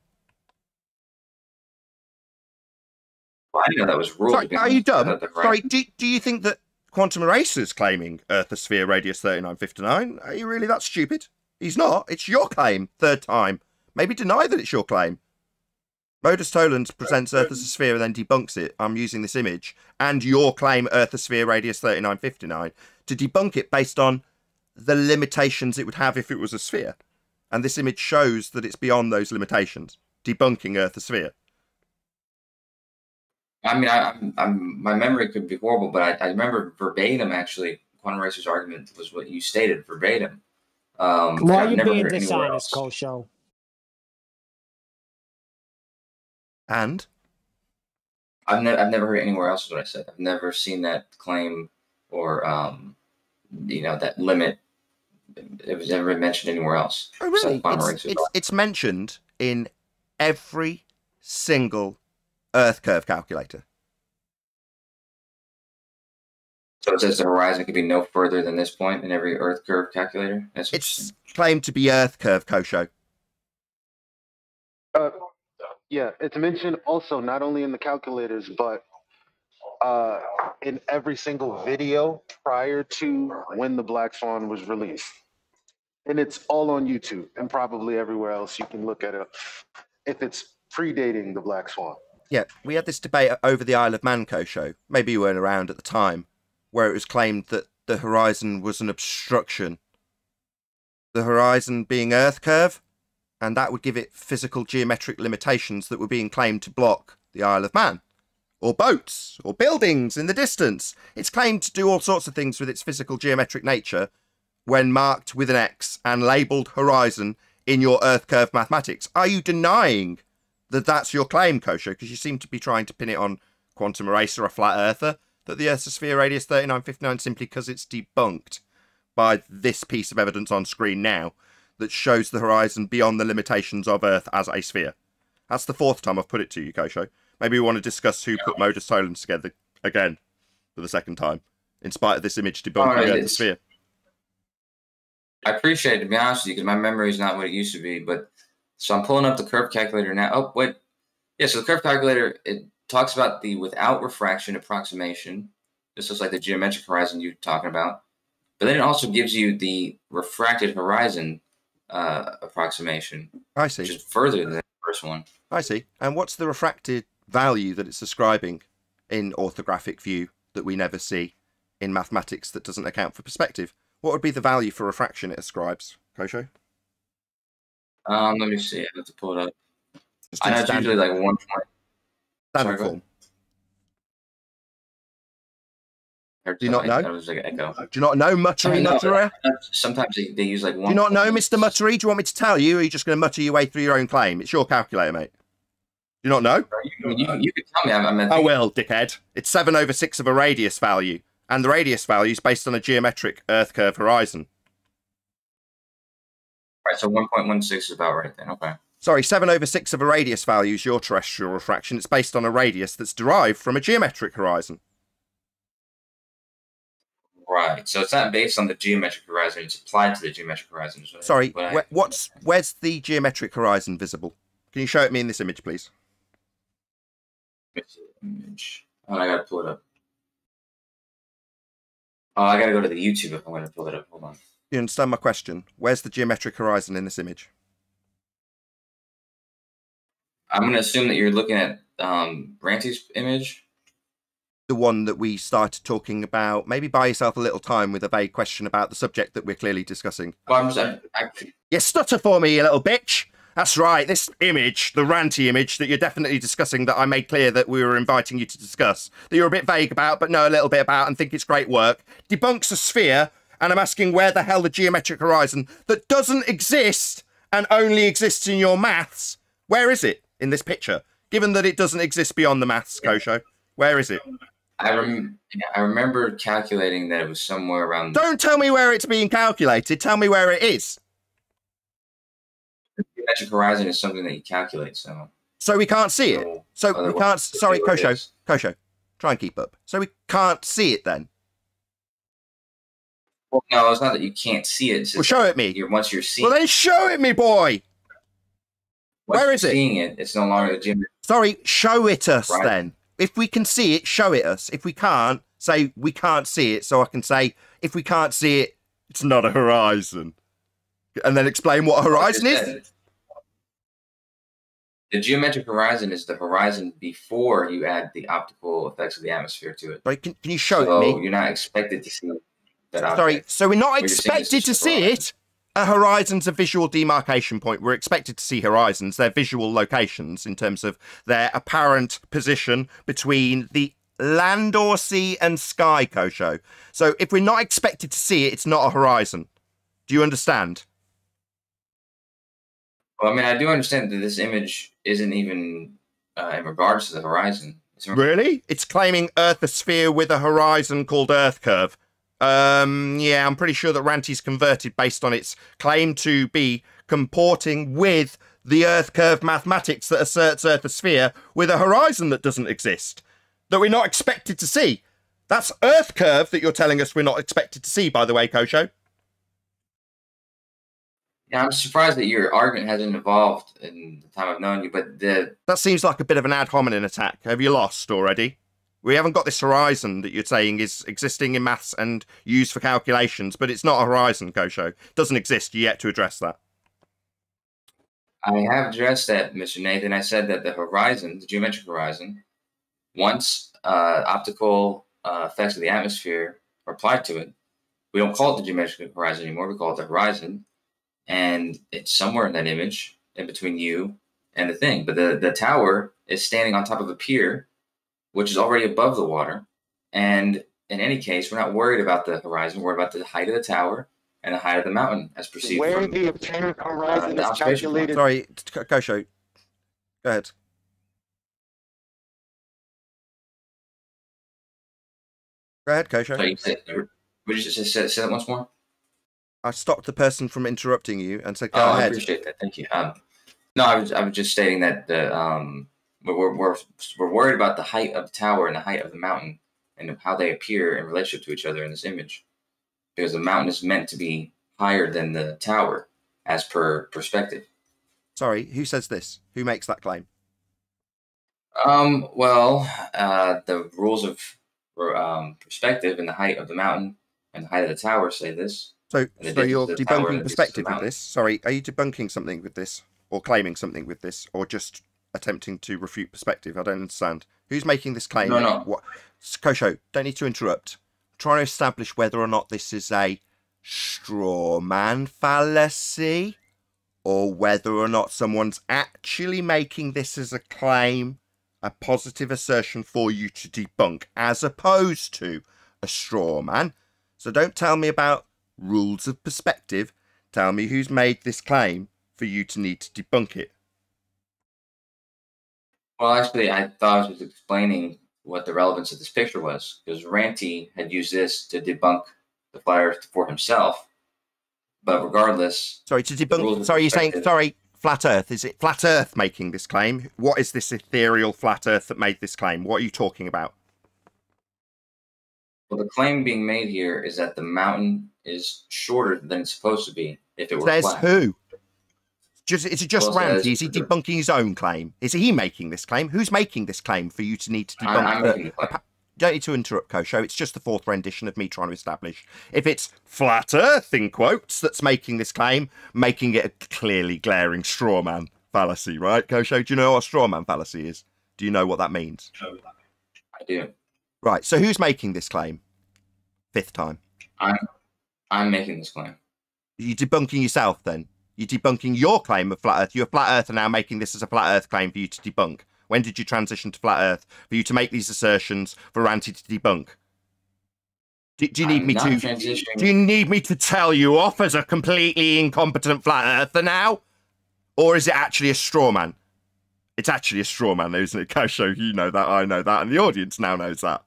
Well, I didn't know that was ruled. Sorry, are you dumb? Sorry, do you think that Quantum Eraser's claiming Earth a sphere radius 3959? Are you really that stupid? He's not. It's your claim. Third time. Maybe deny that it's your claim. Modus Toland presents Earth as a sphere and then debunks it. I'm using this image and your claim Earth a sphere radius 3959 to debunk it based on the limitations it would have if it was a sphere. And this image shows that it's beyond those limitations, debunking Earth a sphere. I mean, my memory could be horrible, but I remember verbatim, actually, Quantum Eraser's argument was what you stated verbatim. Why are you being dishonest, Kosho? And? I've never heard it anywhere else is what I said. I've never seen that claim or, that limit. It was never mentioned anywhere else. Oh, really? It's mentioned in every single Earth curve calculator. So it says the horizon could be no further than this point in every Earth curve calculator? It's claimed to be Earth curve, Kosho. Yeah, it's mentioned also not only in the calculators, but in every single video prior to when the Black Swan was released. And it's all on YouTube and probably everywhere else you can look at it if it's predating the Black Swan. Yeah, we had this debate over the Isle of Man, Kosho. Maybe you weren't around at the time, where it was claimed that the horizon was an obstruction. The horizon being Earth curve, and that would give it physical geometric limitations that were being claimed to block the Isle of Man. Or boats, or buildings in the distance. It's claimed to do all sorts of things with its physical geometric nature when marked with an X and labelled horizon in your Earth curve mathematics. Are you denying that that's your claim, Kosho? Because you seem to be trying to pin it on Quantum Eraser, a flat earther, that the Earth's a sphere radius 3959 simply because it's debunked by this piece of evidence on screen now that shows the horizon beyond the limitations of Earth as a sphere. That's the fourth time I've put it to you, Kosho. Maybe we want to discuss who put Modus Toland together again for the second time, in spite of this image debunking Earth as a sphere. I appreciate it, to be honest with you, because my memory is not what it used to be. But so I'm pulling up the curve calculator now. Oh, wait. Yeah, so the curve calculator, it talks about the without refraction approximation. This looks like the geometric horizon you're talking about. But then it also gives you the refracted horizon approximation. I see. Which is further than the first one. I see. And what's the refracted value that it's ascribing in orthographic view that we never see in mathematics that doesn't account for perspective? What would be the value for refraction it ascribes, Kosho? Let me see. I have to pull it up. I know it's usually like 1 point. Standard form. Do you not know? Do you not know, Muttery? Sometimes they use like 1. Do you not know, Mr. Muttery? Do you want me to tell you, or are you just going to mutter your way through your own claim? It's your calculator, mate. Do you not know? You could tell me. Oh, well, dickhead. It's 7/6 of a radius value, and the radius value is based on a geometric Earth curve horizon. Right, so 1.16 is about right then. Okay. Sorry, 7/6 of a radius value is your terrestrial refraction. It's based on a radius that's derived from a geometric horizon. Right, so it's not based on the geometric horizon, it's applied to the geometric horizon. Sorry, where's the geometric horizon visible? Can you show it me in this image, please? image. Oh, I gotta pull it up. Oh, I gotta go to the YouTube if I'm gonna pull it up. Hold on. You understand my question? Where's the geometric horizon in this image? I'm gonna assume that you're looking at Ranty's image. The one that we started talking about. Maybe buy yourself a little time with a vague question about the subject that we're clearly discussing. Well, You stutter for me, you little bitch. That's right, this image, the ranty image that you're definitely discussing, that I made clear that we were inviting you to discuss, that you're a bit vague about, but know a little bit about and think it's great work, debunks a sphere, and I'm asking where the hell the geometric horizon that doesn't exist and only exists in your maths, where is it in this picture? Given that it doesn't exist beyond the maths, Kosho, where is it? I remember calculating that it was somewhere around... Don't tell me where it's being calculated, tell me where it is. The geometric horizon is something that you calculate, so... So we can't see it. So we can't... Sorry, Kosho, try and keep up. So we can't see it then? Well, no, it's not that you can't see it. Well, show it me. Once you're seeing... Well, then show it me, boy! Where is it? Seeing it, it's no longer the geometric... Sorry, show it us then. If we can see it, show it us. If we can't, say we can't see it, so I can say, if we can't see it, it's not a horizon. And then explain what a horizon is. The geometric horizon is the horizon before you add the optical effects of the atmosphere to it. Sorry, can you show it me? You're not expected to see that object. Sorry, so we're not expected to see it? A horizon's a visual demarcation point. We're expected to see horizons. They're visual locations in terms of their apparent position between the land or sea and sky, Kosho. So if we're not expected to see it, it's not a horizon. Do you understand? Well, I mean, I do understand that this image isn't even in regards to the horizon. Really? It's claiming Earthosphere with a horizon called Earth Curve. Yeah, I'm pretty sure that Ranty's converted based on its claim to be comporting with the Earth Curve mathematics that asserts Earthosphere with a horizon that doesn't exist, that we're not expected to see. That's Earth Curve that you're telling us we're not expected to see, by the way, Kosho. Yeah, I'm surprised that your argument hasn't evolved in the time I've known you, but that seems like a bit of an ad hominem attack. Have you lost already? We haven't got this horizon that you're saying is existing in maths and used for calculations, but it's not a horizon, Kosho. It doesn't exist. You yet to address that. I have addressed that, Mr. Nathan. I said that the horizon, the geometric horizon, once optical effects of the atmosphere are applied to it, we don't call it the geometric horizon anymore. We call it the horizon. And it's somewhere in that image, in between you and the thing. But the tower is standing on top of a pier, which is already above the water. And in any case, we're not worried about the horizon. We're worried about the height of the tower and the height of the mountain as perceived. Where the apparent horizon is calculated. Sorry, Kosho. Go ahead. Go ahead, Kosho. Would you just say that once more? I stopped the person from interrupting you and said, "Go ahead." I appreciate that. Thank you. No, I was just stating that we're worried about the height of the tower and the height of the mountain and how they appear in relationship to each other in this image, because the mountain is meant to be higher than the tower as per perspective. Sorry, who says this? Who makes that claim? Well, the rules of perspective and the height of the mountain and the height of the tower say this. So you're debunking perspective with this? Sorry, are you debunking something with this? Or claiming something with this? Or just attempting to refute perspective? I don't understand. Who's making this claim? No. What? Kosho, don't need to interrupt. I'm trying to establish whether or not this is a straw man fallacy, or whether or not someone's actually making this as a claim, a positive assertion for you to debunk, as opposed to a straw man. So don't tell me about rules of perspective. Tell me who's made this claim for you to need to debunk it. Well, actually, I thought I was explaining what the relevance of this picture was, because Ranty had used this to debunk the flat Earth for himself. But regardless, sorry, to debunk. Sorry, you're saying flat Earth. Is it flat Earth making this claim? What is this ethereal flat Earth that made this claim? What are you talking about? Well, the claim being made here is that the mountain is shorter than it's supposed to be if it were Says flat. Who? Is it just Ranty? Is he debunking his own claim? Is he making this claim? Who's making this claim for you to need to debunk? I'm making the claim. Don't need to interrupt, Kosho. It's just the fourth rendition of me trying to establish if it's flat Earth, in quotes, that's making this claim, making it a clearly glaring straw man fallacy, right, Kosho? Do you know what a straw man fallacy is? Do you know what that means? I do. Right. So who's making this claim? Fifth time. I'm making this claim. You're debunking yourself then? You're debunking your claim of flat Earth. You're a flat Earther now making this as a flat Earth claim for you to debunk. When did you transition to flat Earth for you to make these assertions for Ranty to debunk? Do you need me to? Do you need me to tell you off as a completely incompetent flat Earther now, or is it actually a straw man? It's actually a straw man, isn't it, Kosho? You know that, I know that, and the audience now knows that.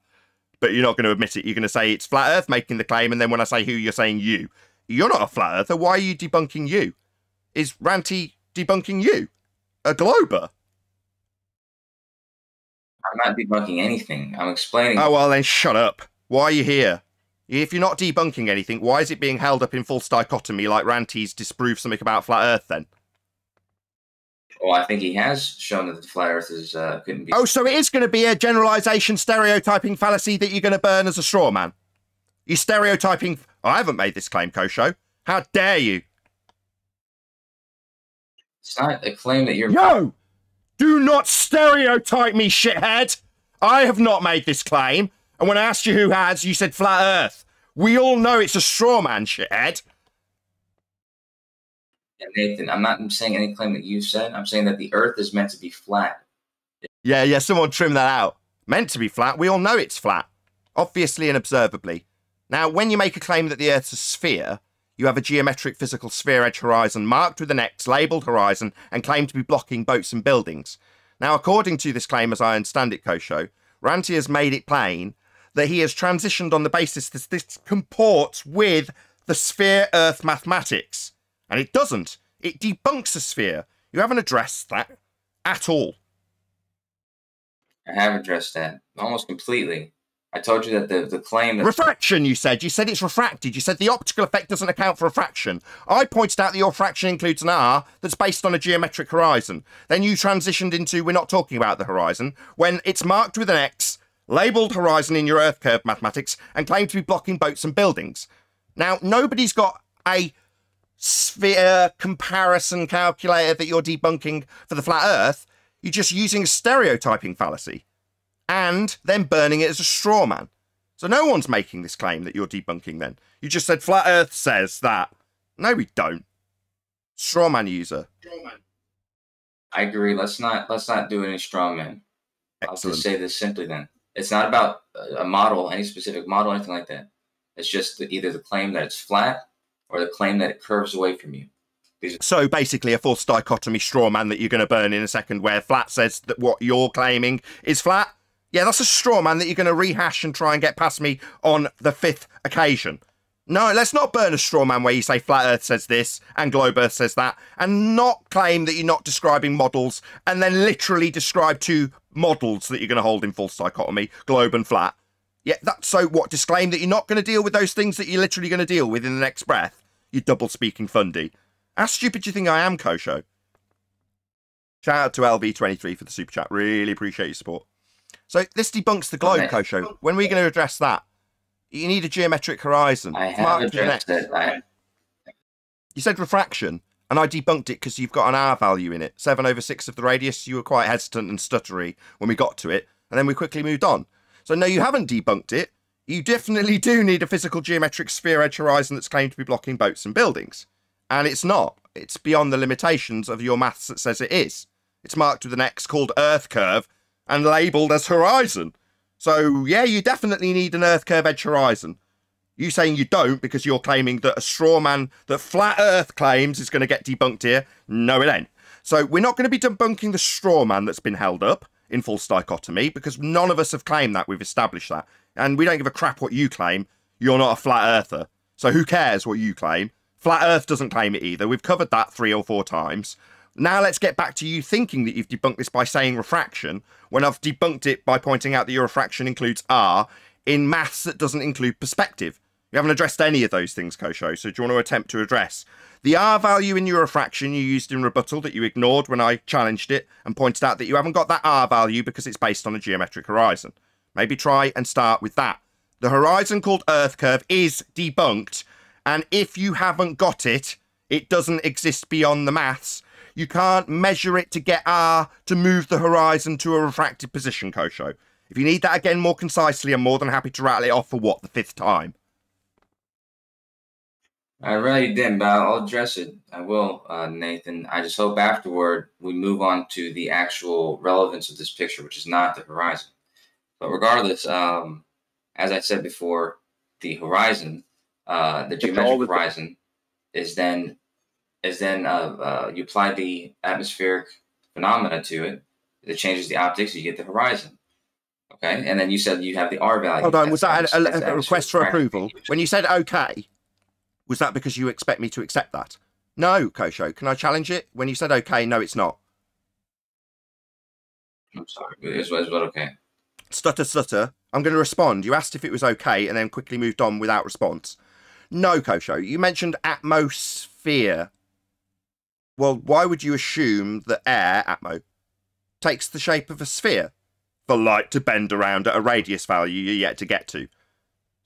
But you're not going to admit it. You're going to say it's flat Earth making the claim, and then when I say who, you're saying you. You're not a flat Earther. Why are you debunking you? Is Ranty debunking you? A glober? I'm not debunking anything. I'm explaining. Oh, well, then shut up. Why are you here? If you're not debunking anything, why is it being held up in false dichotomy like Ranty's disproved something about flat Earth then? Well, I think he has shown that the flat Earth is couldn't be. Oh, so it is going to be a generalization stereotyping fallacy that you're going to burn as a straw man? You're stereotyping... Oh, I haven't made this claim, Kosho. How dare you? It's not a claim that you're... Yo! Do not stereotype me, shithead! I have not made this claim, and when I asked you who has, you said flat Earth. We all know it's a straw man, shithead. Yeah, Nathan, I'm not saying any claim that you said. I'm saying that the Earth is meant to be flat. Yeah, someone trim that out. Meant to be flat, we all know it's flat. Obviously and observably. Now, when you make a claim that the Earth's a sphere, you have a geometric physical sphere edge horizon marked with an X, labelled horizon, and claim to be blocking boats and buildings. Now, according to this claim, as I understand it, Kosho, Ranty has made it plain that he has transitioned on the basis that this comports with the sphere Earth mathematics. And it doesn't. It debunks a sphere. You haven't addressed that at all. I have addressed that almost completely. I told you that the claim... Refraction, you said. You said it's refracted. You said the optical effect doesn't account for refraction. I pointed out that your refraction includes an R that's based on a geometric horizon. Then you transitioned into, we're not talking about the horizon, when it's marked with an X, labelled horizon in your Earth curve mathematics, and claimed to be blocking boats and buildings. Now, nobody's got a sphere comparison calculator that you're debunking for the flat Earth. You're just using a stereotyping fallacy and then burning it as a straw man. So no one's making this claim that you're debunking then. You just said flat Earth says that. No, we don't. Straw man user. I agree. Let's not do any straw man. I'll just say this simply then. It's not about a model, any specific model, anything like that. It's just either the claim that it's flat or the claim that it curves away from you. So basically a false dichotomy straw man that you're going to burn in a second where flat says that what you're claiming is flat. Yeah, that's a straw man that you're going to rehash and try and get past me on the fifth occasion. No, let's not burn a straw man where you say flat Earth says this and globe Earth says that and not claim that you're not describing models and then literally describe two models that you're going to hold in false dichotomy, globe and flat. Yeah, so what, disclaim that you're not going to deal with those things that you're literally going to deal with in the next breath? You double-speaking fundy. How stupid do you think I am, Kosho? Shout out to LV23 for the super chat. Really appreciate your support. So this debunks the globe, Kosho. When are we going to address that? You need a geometric horizon. I have addressed it. You said refraction, and I debunked it because you've got an R value in it. 7/6 of the radius. You were quite hesitant and stuttery when we got to it, and then we quickly moved on. So no, you haven't debunked it. You definitely do need a physical geometric sphere edge horizon that's claimed to be blocking boats and buildings. And it's not. It's beyond the limitations of your maths that says it is. It's marked with an X called Earth curve and labelled as horizon. So, yeah, you definitely need an Earth curve edge horizon. You saying you don't because you're claiming that a straw man that flat Earth claims is going to get debunked here. No, it ain't. So we're not going to be debunking the straw man that's been held up in false dichotomy because none of us have claimed that. We've established that. And we don't give a crap what you claim. You're not a flat earther. So who cares what you claim? Flat Earth doesn't claim it either. We've covered that 3 or 4 times. Now let's get back to you thinking that you've debunked this by saying refraction, when I've debunked it by pointing out that your refraction includes R in maths that doesn't include perspective. We haven't addressed any of those things, Kosho, so do you want to attempt to address the R value in your refraction you used in rebuttal that you ignored when I challenged it and pointed out that you haven't got that R value because it's based on a geometric horizon? Maybe try and start with that. The horizon called Earth curve is debunked, and if you haven't got it, it doesn't exist beyond the maths. You can't measure it to get R to move the horizon to a refracted position, Kosho. If you need that again more concisely, I'm more than happy to rattle it off for, what, the 5th time? I really didn't, but I'll address it. I will, Nathan. I just hope afterward we move on to the actual relevance of this picture, which is not the horizon. But regardless, as I said before, the horizon, the geometric horizon, is then you apply the atmospheric phenomena to it. It changes the optics. You get the horizon. Okay, and then you said you have the R value. Hold on, was that a request for approval? When you said okay, was that because you expect me to accept that? No, Kosho. Can I challenge it? When you said okay, no, it's not. I'm sorry, but it's okay. Stutter, stutter. I'm going to respond. You asked if it was okay and then quickly moved on without response. No, Kosho. You mentioned atmosphere. Well, why would you assume that air, atmo, takes the shape of a sphere for light to bend around at a radius value you're yet to get to?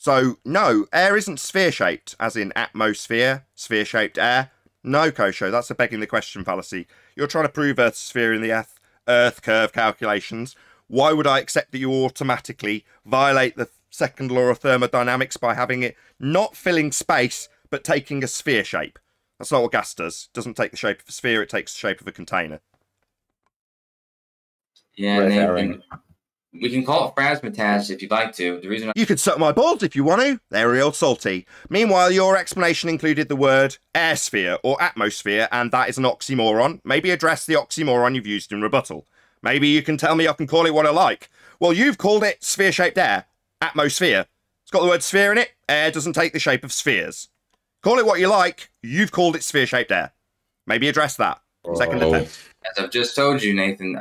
So, no, air isn't sphere-shaped, as in atmosphere, sphere-shaped air. No, Kosho, that's a begging the question fallacy. You're trying to prove Earth's sphere in the Earth curve calculations. Why would I accept that you automatically violate the second law of thermodynamics by having it not filling space, but taking a sphere shape? That's not what gas does. It doesn't take the shape of a sphere, it takes the shape of a container. Yeah, Nathan, we can call it razzmatazz if you'd like to. The reason you could suck my balls if you want to. They're real salty. Meanwhile, your explanation included the word air sphere or atmosphere, and that is an oxymoron. Maybe address the oxymoron you've used in rebuttal. Maybe you can tell me I can call it what I like. Well, you've called it sphere-shaped air, atmosphere. It's got the word sphere in it. Air doesn't take the shape of spheres. Call it what you like. You've called it sphere-shaped air. Maybe address that. Second attempt. As I've just told you, Nathan,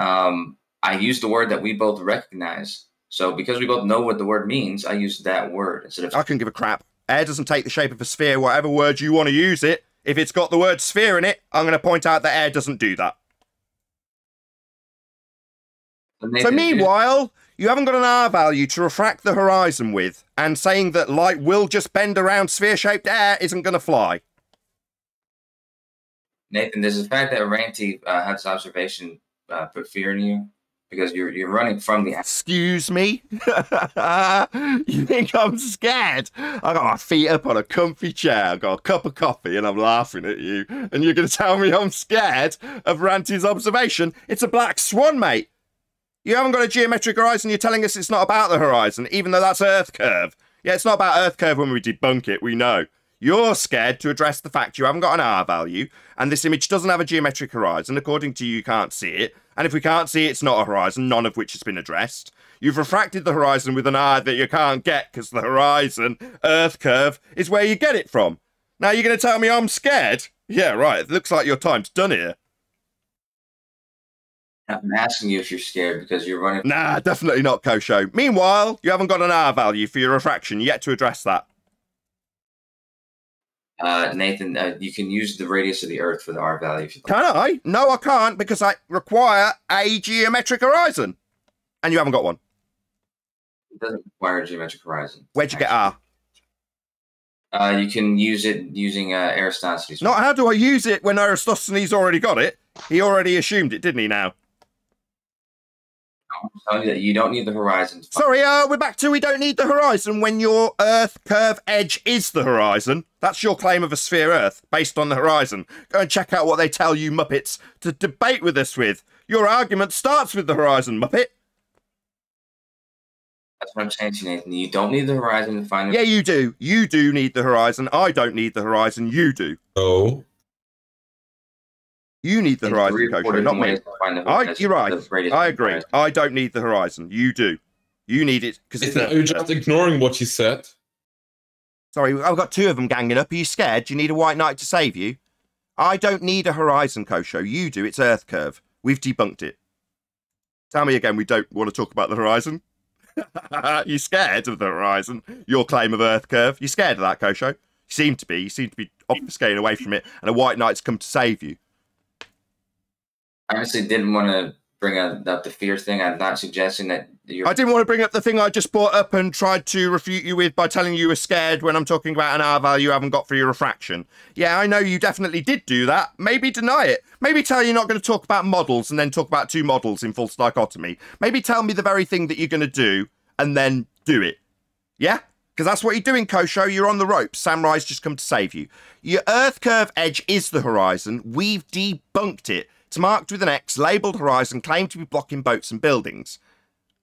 I used the word that we both recognize. So because we both know what the word means, I used that word instead of... I can give a crap. Air doesn't take the shape of a sphere, whatever word you want to use it. If it's got the word sphere in it, I'm going to point out that air doesn't do that. So meanwhile, you haven't got an R value to refract the horizon with, and saying that light will just bend around sphere-shaped air isn't going to fly. Nathan, does the fact that Ranty had this observation put fear in you? Because you're running from the... Excuse me? You think I'm scared? I got my feet up on a comfy chair, I got a cup of coffee, and I'm laughing at you. And you're going to tell me I'm scared of Ranty's observation? It's a black swan, mate. You haven't got a geometric horizon, you're telling us it's not about the horizon, even though that's Earth curve. Yeah, it's not about Earth curve when we debunk it, we know. You're scared to address the fact you haven't got an R value, and this image doesn't have a geometric horizon. According to you can't see it, and if we can't see it, it's not a horizon, none of which has been addressed. You've refracted the horizon with an R that you can't get, because the horizon, Earth curve, is where you get it from. Now you're going to tell me I'm scared? Yeah, right, it looks like your time's done here. I'm asking you if you're scared because you're running... Nah, definitely not, Kosho. Meanwhile, you haven't got an R value for your refraction yet to address that. Nathan, you can use the radius of the Earth for the R value. If you like. Can I? No, I can't, because I require a geometric horizon. And you haven't got one. It doesn't require a geometric horizon. Where'd you get R? You can use it using Aristotle's. Not how do I use it when Aristophanes already got it? He already assumed it, didn't he, now? I'm telling you that you don't need the horizon. Sorry, we're back to we don't need the horizon when your Earth curve edge is the horizon. That's your claim of a sphere Earth, based on the horizon. Go and check out what they tell you Muppets to debate with us with. Your argument starts with the horizon, Muppet. That's what I'm saying to you, Nathan. You don't need the horizon to find... Yeah, you do. You do need the horizon. I don't need the horizon. You do. Oh. You need the horizon, Kosho, not me. You're right. I agree. I don't need the horizon. You do. You need it because it's... You're just ignoring what you said. Sorry, I've got two of them ganging up. Are you scared? Do you need a white knight to save you? I don't need a horizon, Kosho. You do. It's Earth curve. We've debunked it. Tell me again we don't want to talk about the horizon. You scared of the horizon? Your claim of Earth curve? You scared of that, Kosho? You seem to be. You seem to be obfuscating away from it, and a white knight's come to save you. I honestly didn't want to bring up the fear thing. I'm not suggesting that you're... I didn't want to bring up the thing I just brought up and tried to refute you with by telling you were scared when I'm talking about an R value you haven't got for your refraction. Yeah, I know you definitely did do that. Maybe deny it. Maybe tell you're not going to talk about models and then talk about two models in false dichotomy. Maybe tell me the very thing that you're going to do and then do it. Yeah? Because that's what you're doing, Kosho. You're on the ropes. Samurai's just come to save you. Your Earth curve edge is the horizon. We've debunked it. It's marked with an X, labelled horizon, claimed to be blocking boats and buildings.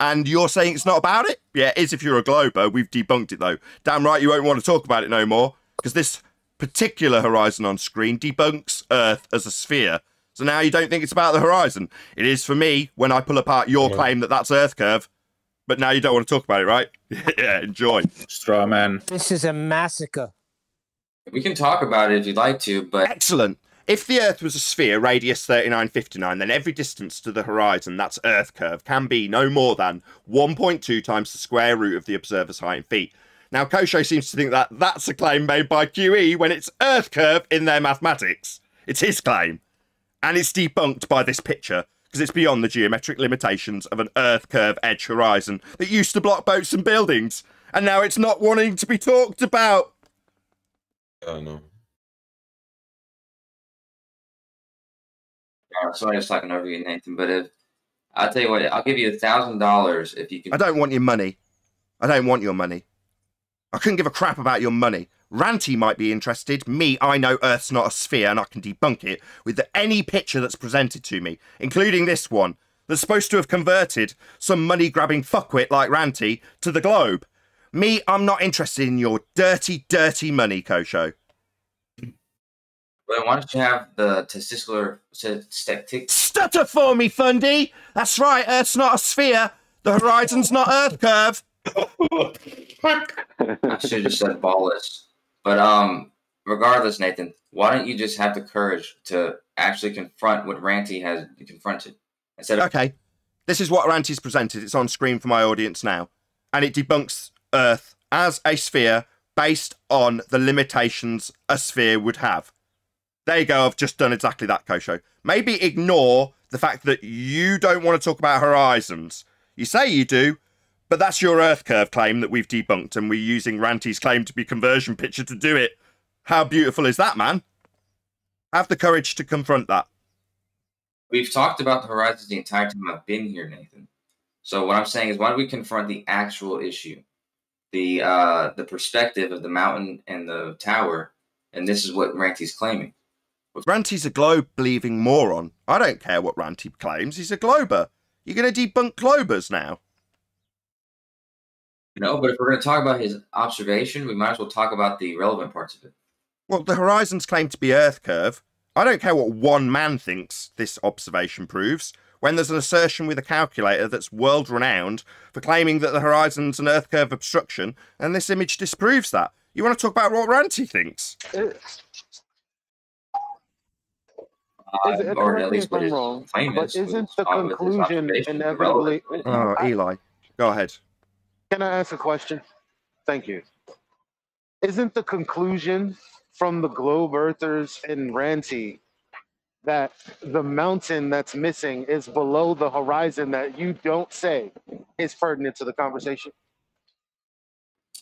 And you're saying it's not about it? Yeah, it is if you're a glober. We've debunked it, though. Damn right you won't want to talk about it no more, because this particular horizon on screen debunks Earth as a sphere. So now you don't think it's about the horizon. It is for me when I pull apart your claim that that's Earth curve. But now you don't want to talk about it, right? Yeah, enjoy. Straw man. This is a massacre. We can talk about it if you'd like to, but... Excellent. If the Earth was a sphere, radius 3959, then every distance to the horizon, that's Earth curve, can be no more than 1.2 times the square root of the observer's height in feet. Now, Kosho seems to think that that's a claim made by QE when it's Earth curve in their mathematics. It's his claim. And it's debunked by this picture, because it's beyond the geometric limitations of an Earth curve edge horizon that used to block boats and buildings. And now it's not wanting to be talked about. Oh, no. Sorry I was talking over you, Nathan, but I'll tell you what, I'll give you $1,000 if you can... I don't want your money. I don't want your money. I couldn't give a crap about your money. Ranty might be interested. Me, I know Earth's not a sphere and I can debunk it with any picture that's presented to me, including this one, that's supposed to have converted some money-grabbing fuckwit like Ranty to the globe. Me, I'm not interested in your dirty, dirty money, Kosho. Well, why don't you have the testicular static... Stutter for me, Fundy! That's right, Earth's not a sphere. The horizon's not Earth curve. I should have just said ballless. But regardless, Nathan, why don't you just have the courage to actually confront what Ranty has confronted? Instead of... Okay, this is what Ranty's presented. It's on screen for my audience now. And it debunks Earth as a sphere based on the limitations a sphere would have. There you go, I've just done exactly that, Kosho. Maybe ignore the fact that you don't want to talk about horizons. You say you do, but that's your Earth curve claim that we've debunked, and we're using Ranty's claim to be conversion picture to do it. How beautiful is that, man? Have the courage to confront that. We've talked about the horizons the entire time I've been here, Nathan. So what I'm saying is, why don't we confront the actual issue? The perspective of the mountain and the tower, and this is what Ranty's claiming. Ranty's a globe-believing moron. I don't care what Ranty claims. He's a glober. You're going to debunk globers now. No, but if we're going to talk about his observation, we might as well talk about the relevant parts of it. Well, the horizons claim to be Earth curve. I don't care what one man thinks this observation proves, when there's an assertion with a calculator that's world-renowned for claiming that the horizon's an Earth curve obstruction, and this image disproves that. You want to talk about what Ranty thinks? Or at least if I'm wrong, but isn't the conclusion inevitably... Oh, Eli, go ahead. Can I ask a question? Thank you. Isn't the conclusion from the globe earthers in Ranty that the mountain that's missing is below the horizon that you don't say is pertinent to the conversation?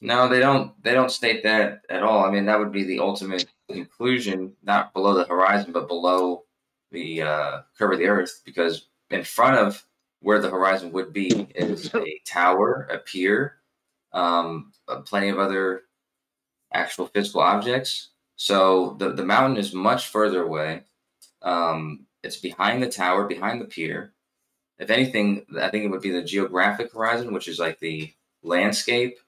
No, they don't state that at all. I mean, that would be the ultimate conclusion, not below the horizon, but below the curve of the Earth, because in front of where the horizon would be is a tower, a pier, plenty of other actual physical objects. So the mountain is much further away. It's behind the tower, behind the pier. If anything, I think it would be the geographic horizon, which is like the landscape,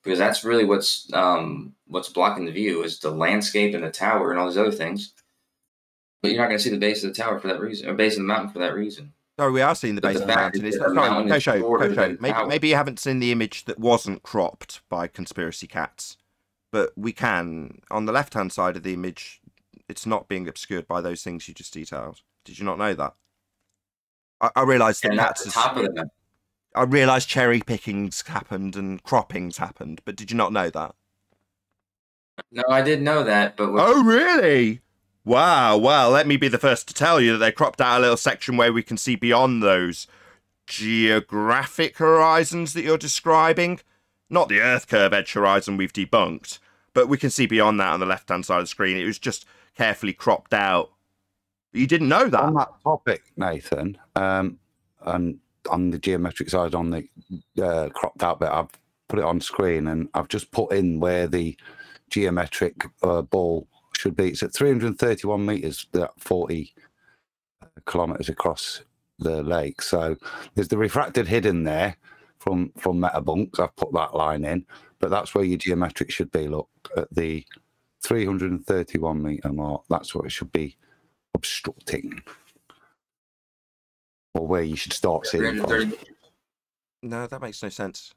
because that's really what's blocking the view is the landscape and the tower and all these other things. But you're not going to see the base of the tower for that reason, or base of the mountain for that reason. Sorry, we are seeing the base of the mountain. It's not, Kosho, maybe you haven't seen the image that wasn't cropped by Conspiracy Catz, but we can. On the left-hand side of the image, it's not being obscured by those things you just detailed. Did you not know that? I realise that Catz is... I realised cherry pickings happened and croppings happened, but did you not know that? No, I did know that, but oh, really? Wow. Well, let me be the first to tell you that they cropped out a little section where we can see beyond those geographic horizons that you're describing. Not the Earth curve edge horizon we've debunked, but we can see beyond that on the left-hand side of the screen. It was just carefully cropped out. You didn't know that? On that topic, Nathan, and on the geometric side, on the cropped out bit, I've put it on screen and I've just put in where the geometric ball should be. It's at 331 meters, that 40 kilometers across the lake. So there's the refracted hidden there from Debunks. I've put that line in, but that's where your geometric should be. Look at the 331 meter mark. That's what it should be obstructing, or where you should start seeing. No, that makes no sense.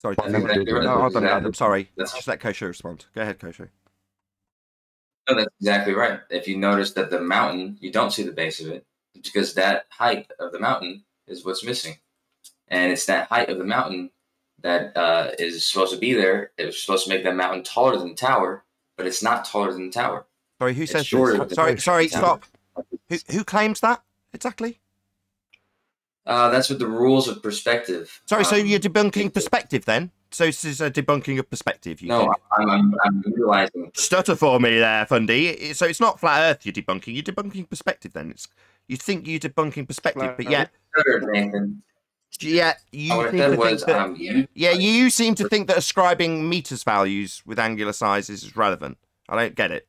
Sorry, I'm sorry. Let's just let Kosho respond. Go ahead, Kosho. No, that's exactly right. If you notice that the mountain, you don't see the base of it, because that height of the mountain is what's missing. And it's that height of the mountain that is supposed to be there. It was supposed to make that mountain taller than the tower, but it's not taller than the tower. Sorry, who says this? Sorry, stop. Who claims that exactly? That's what the rules of perspective. Sorry, so you're debunking perspective then? So this is a debunking of perspective. No, I'm realizing. Stutter for me there, Fundy. So it's not flat Earth you're debunking. You're debunking perspective then. You think you're debunking perspective, but yet. Yeah, you seem to think that ascribing meters values with angular sizes is relevant. I don't get it.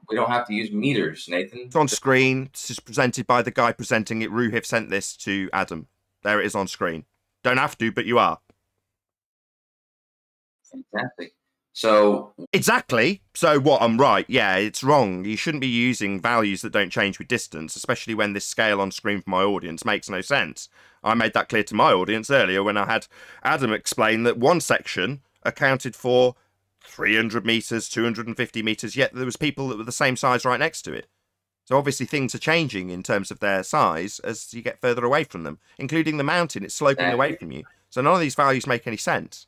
We don't have to use meters, Nathan. It's on screen. This is presented by the guy presenting it. Ruhiv sent this to Adam. There it is on screen. Don't have to, but you are. Fantastic. So exactly. So what? I'm right. Yeah, it's wrong. You shouldn't be using values that don't change with distance, especially when this scale on screen for my audience makes no sense. I made that clear to my audience earlier when I had Adam explain that one section accounted for 300 meters, 250 meters, yet there was people that were the same size right next to it. So obviously things are changing in terms of their size as you get further away from them, including the mountain. It's sloping away from you. So none of these values make any sense.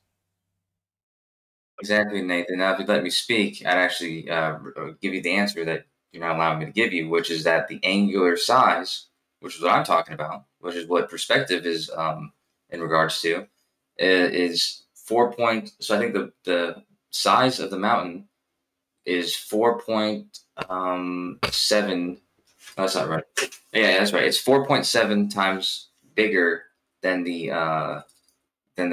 Exactly, Nathan. Now, if you'd let me speak, I'd actually give you the answer that you're not allowing me to give you, which is that the angular size, which is what I'm talking about, which is what perspective is in regards to, is 4 point. So I think the size of the mountain is 4.7. That's not right. Yeah, that's right. It's 4.7 times bigger than the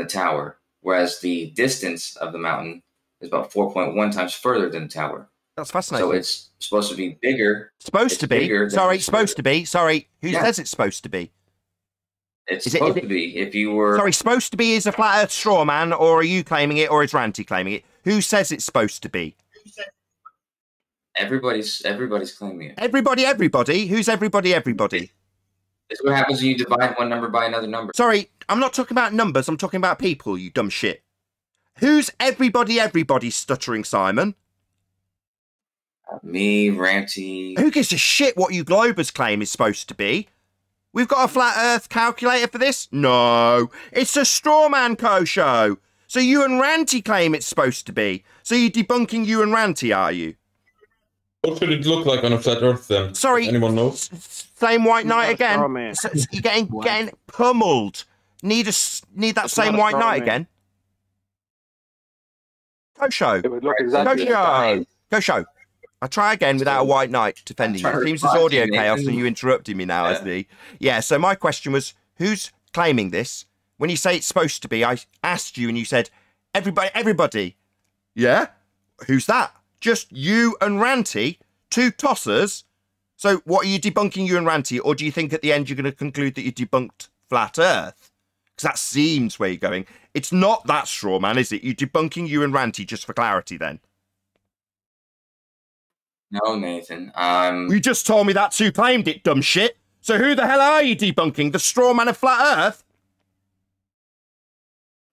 tower, whereas the distance of the mountain is about 4.1 times further than the tower. That's fascinating. So it's supposed to be bigger. Supposed to be. Sorry, supposed to be. Sorry, who says it's supposed to be? It's supposed to be. If you were supposed to be is a flat Earth straw man, or are you claiming it, or is Ranty claiming it? Who says it's supposed to be? Everybody's claiming it. Everybody? Who's everybody? It's what happens when you divide one number by another number. Sorry, I'm not talking about numbers. I'm talking about people, you dumb shit. Who's everybody stuttering, Simon? Me, Ranty. Who gives a shit what you Globers claim is supposed to be? We've got a flat Earth calculator for this? No. It's a straw man show. So you and Ranty claim it's supposed to be. So you're debunking you and Ranty, are you? What should it look like on a flat Earth then? Sorry. Anyone know? Same white knight again. So you're getting pummeled. Need that same white knight again. Go show. Go show. I try again without a white knight defending you. It seems there's audio chaos and you interrupting me now, SD. Yeah, so my question was, who's claiming this? When you say it's supposed to be, I asked you and you said, everybody. Yeah? Who's that? Just you and Ranty? Two tossers? So what, are you debunking you and Ranty, or do you think at the end you're going to conclude that you debunked flat Earth? Because that seems where you're going. It's not that straw man, is it? You're debunking you and Ranty just for clarity then? No, Nathan. You just told me that's who claimed it, dumb shit. So who the hell are you debunking? The straw man of flat Earth?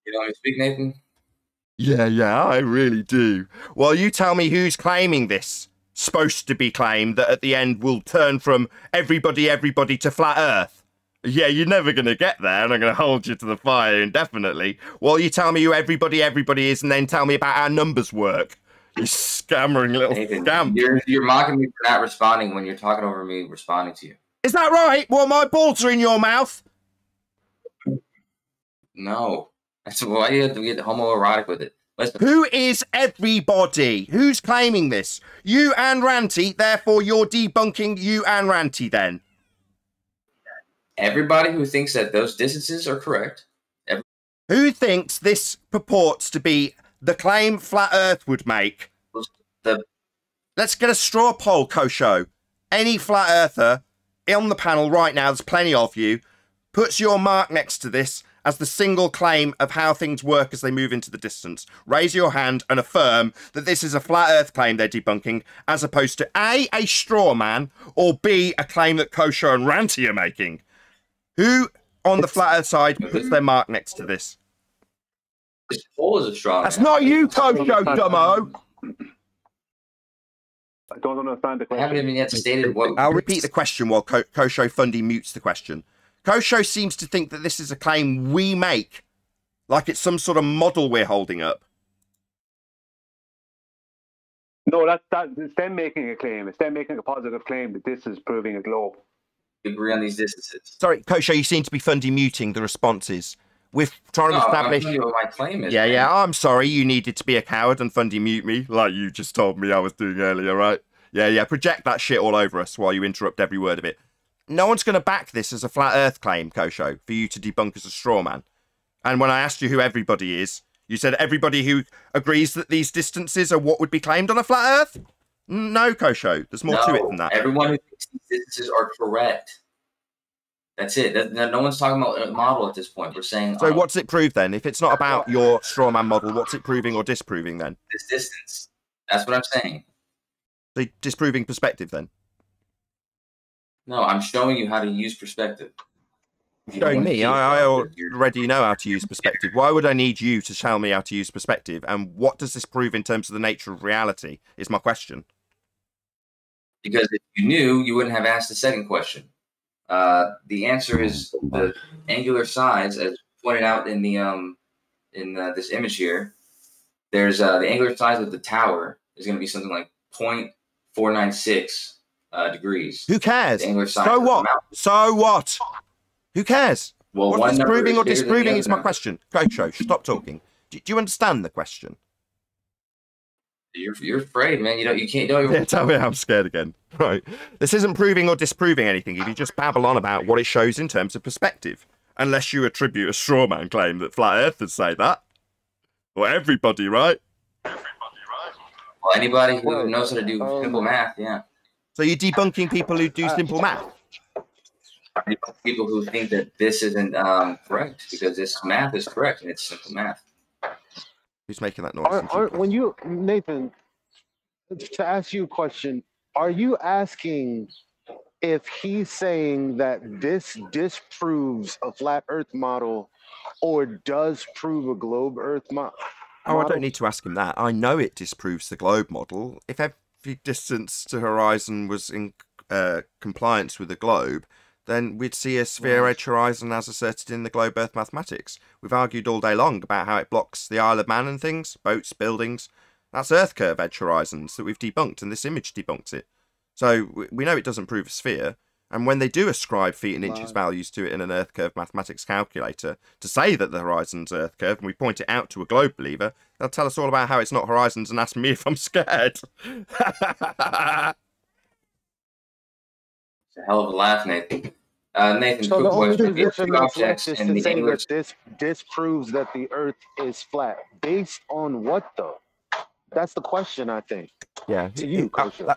You want me to speak, Nathan? Yeah, I really do. Well, you tell me who's claiming this. Supposed to be claimed that at the end will turn from everybody to flat Earth. Yeah, you're never going to get there, and I'm going to hold you to the fire indefinitely. Well, you tell me who everybody is, and then tell me about how numbers work. You scammering little Nathan, scamp. You're mocking me for not responding when you're talking over me responding to you. Is that right? Well, my balls are in your mouth. No. That's why you have to get homoerotic with it. Listen. Who is everybody? Who's claiming this? You and Ranty, therefore you're debunking you and Ranty then. Everybody who thinks that those distances are correct. Who thinks this purports to be the claim Flat Earth would make? Let's get a straw poll, Kosho. Any Flat Earther on the panel right now, there's plenty of you, puts your mark next to this as the single claim of how things work as they move into the distance. Raise your hand and affirm that this is a Flat Earth claim they're debunking, as opposed to A, a straw man, or B, a claim that Kosho and Ranty are making. Who on the Flat Earth side puts their mark next to this? This poll is a straw man. That's not you, Kosho, dumbo. I don't understand the question. I haven't even yet stated what... I'll repeat the question while Kosho Fundy mutes the question. Kosho seems to think that this is a claim we make, like it's some sort of model we're holding up. No, it's them making a claim. It's them making a positive claim that this is proving a globe. Agree on these distances. Sorry, Kosho, you seem to be Fundy muting the responses. We're trying to establish... I'm telling you what my claim is. Yeah, I'm sorry. You needed to be a coward and Fundy mute me, like you just told me I was doing earlier, right? Yeah, project that shit all over us while you interrupt every word of it. No one's going to back this as a Flat Earth claim, Kosho, for you to debunk as a straw man. And when I asked you who everybody is, you said everybody who agrees that these distances are what would be claimed on a Flat Earth? No, Kosho. There's more to it than that. Everyone who thinks these distances are correct. That's it. No one's talking about a model at this point. We're saying... So what's it prove then? If it's not about your straw man model, what's it proving or disproving then? This distance. That's what I'm saying. So disproving perspective then? No, I'm showing you how to use perspective. Showing me? I already know how to use perspective. Why would I need you to tell me how to use perspective? And what does this prove in terms of the nature of reality, is my question. Because if you knew, you wouldn't have asked the second question. The answer is the angular size, as pointed out in the this image here. There's the angular size of the tower is going to be something like 0.496 degrees. Who cares? So what? So what? Who cares? Well, what's this proving or disproving is my question. Kosho, stop talking. Do you understand the question? You're afraid, man. You can't. Yeah, tell me I'm scared again. Right. This isn't proving or disproving anything. If you just babble on about what it shows in terms of perspective, unless you attribute a straw man claim that flat earthers say that, or everybody, right? Well, anybody who knows how to do simple math, yeah. So you're debunking people who do simple math? People who think that this isn't correct, because this math is correct and it's simple math. Who's making that noise? When you, Nathan, to ask you a question, are you asking if he's saying that this disproves a flat Earth model or does prove a globe Earth model? Oh, I don't need to ask him that. I know it disproves the globe model. If every distance to horizon was in compliance with the globe, then we'd see a sphere edge horizon as asserted in the globe Earth mathematics. We've argued all day long about how it blocks the Isle of Man and things, boats, buildings. That's Earth curve edge horizons that we've debunked, and this image debunks it. So we know it doesn't prove a sphere. And when they do ascribe feet and inches values to it in an Earth curve mathematics calculator to say that the horizon's Earth curve, and we point it out to a globe believer, they'll tell us all about how it's not horizons and ask me if I'm scared. It's a hell of a laugh, Nathan. Nathan, so the only position that's left is to say that this disproves that the Earth is flat. Based on what, though? That's the question, I think. Yeah, to you,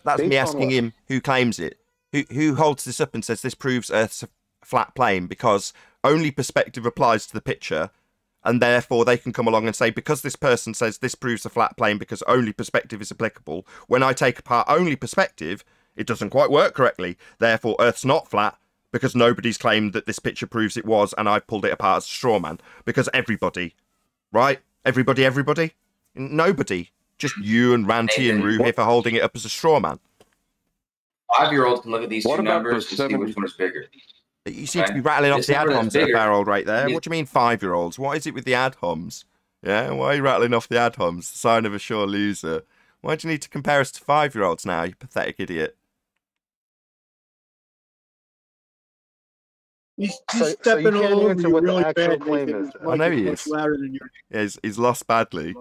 that's me asking him who claims it. Who holds this up and says this proves Earth's a flat plane because only perspective applies to the picture, and therefore they can come along and say, because this person says this proves a flat plane because only perspective is applicable, when I take apart only perspective, it doesn't quite work correctly. Therefore, Earth's not flat because nobody's claimed that this picture proves it was, and I pulled it apart as a straw man. Because everybody, right? Everybody? Nobody. Just you and Ranty and Rue here for holding it up as a straw man. 5-year-old can look at these two numbers and see which one is bigger. You seem to be rattling off the ad homs at a fair old rate there. What do you mean 5-year-olds? What is it with the ad homs? Yeah, why are you rattling off the ad homs? Sign of a sure loser. Why do you need to compare us to 5-year-olds now, you pathetic idiot? He's stepping all over you really bad. I know he is. Yeah, he's lost badly.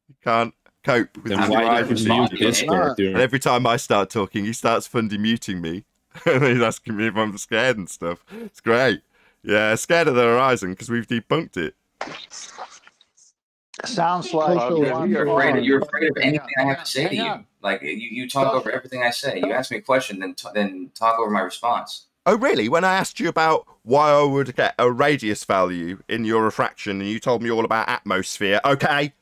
He can't cope with Then why did you mute Discord? And every time I start talking, he starts fundy muting me. And he's asking me if I'm scared and stuff. It's great. Yeah, scared of the horizon because we've debunked it. Sounds like you're afraid of anything I have to say to you. Like you talk over everything I say. You ask me a question, then talk over my response. Oh, really? When I asked you about why I would get a radius value in your refraction, and you told me all about atmosphere, okay.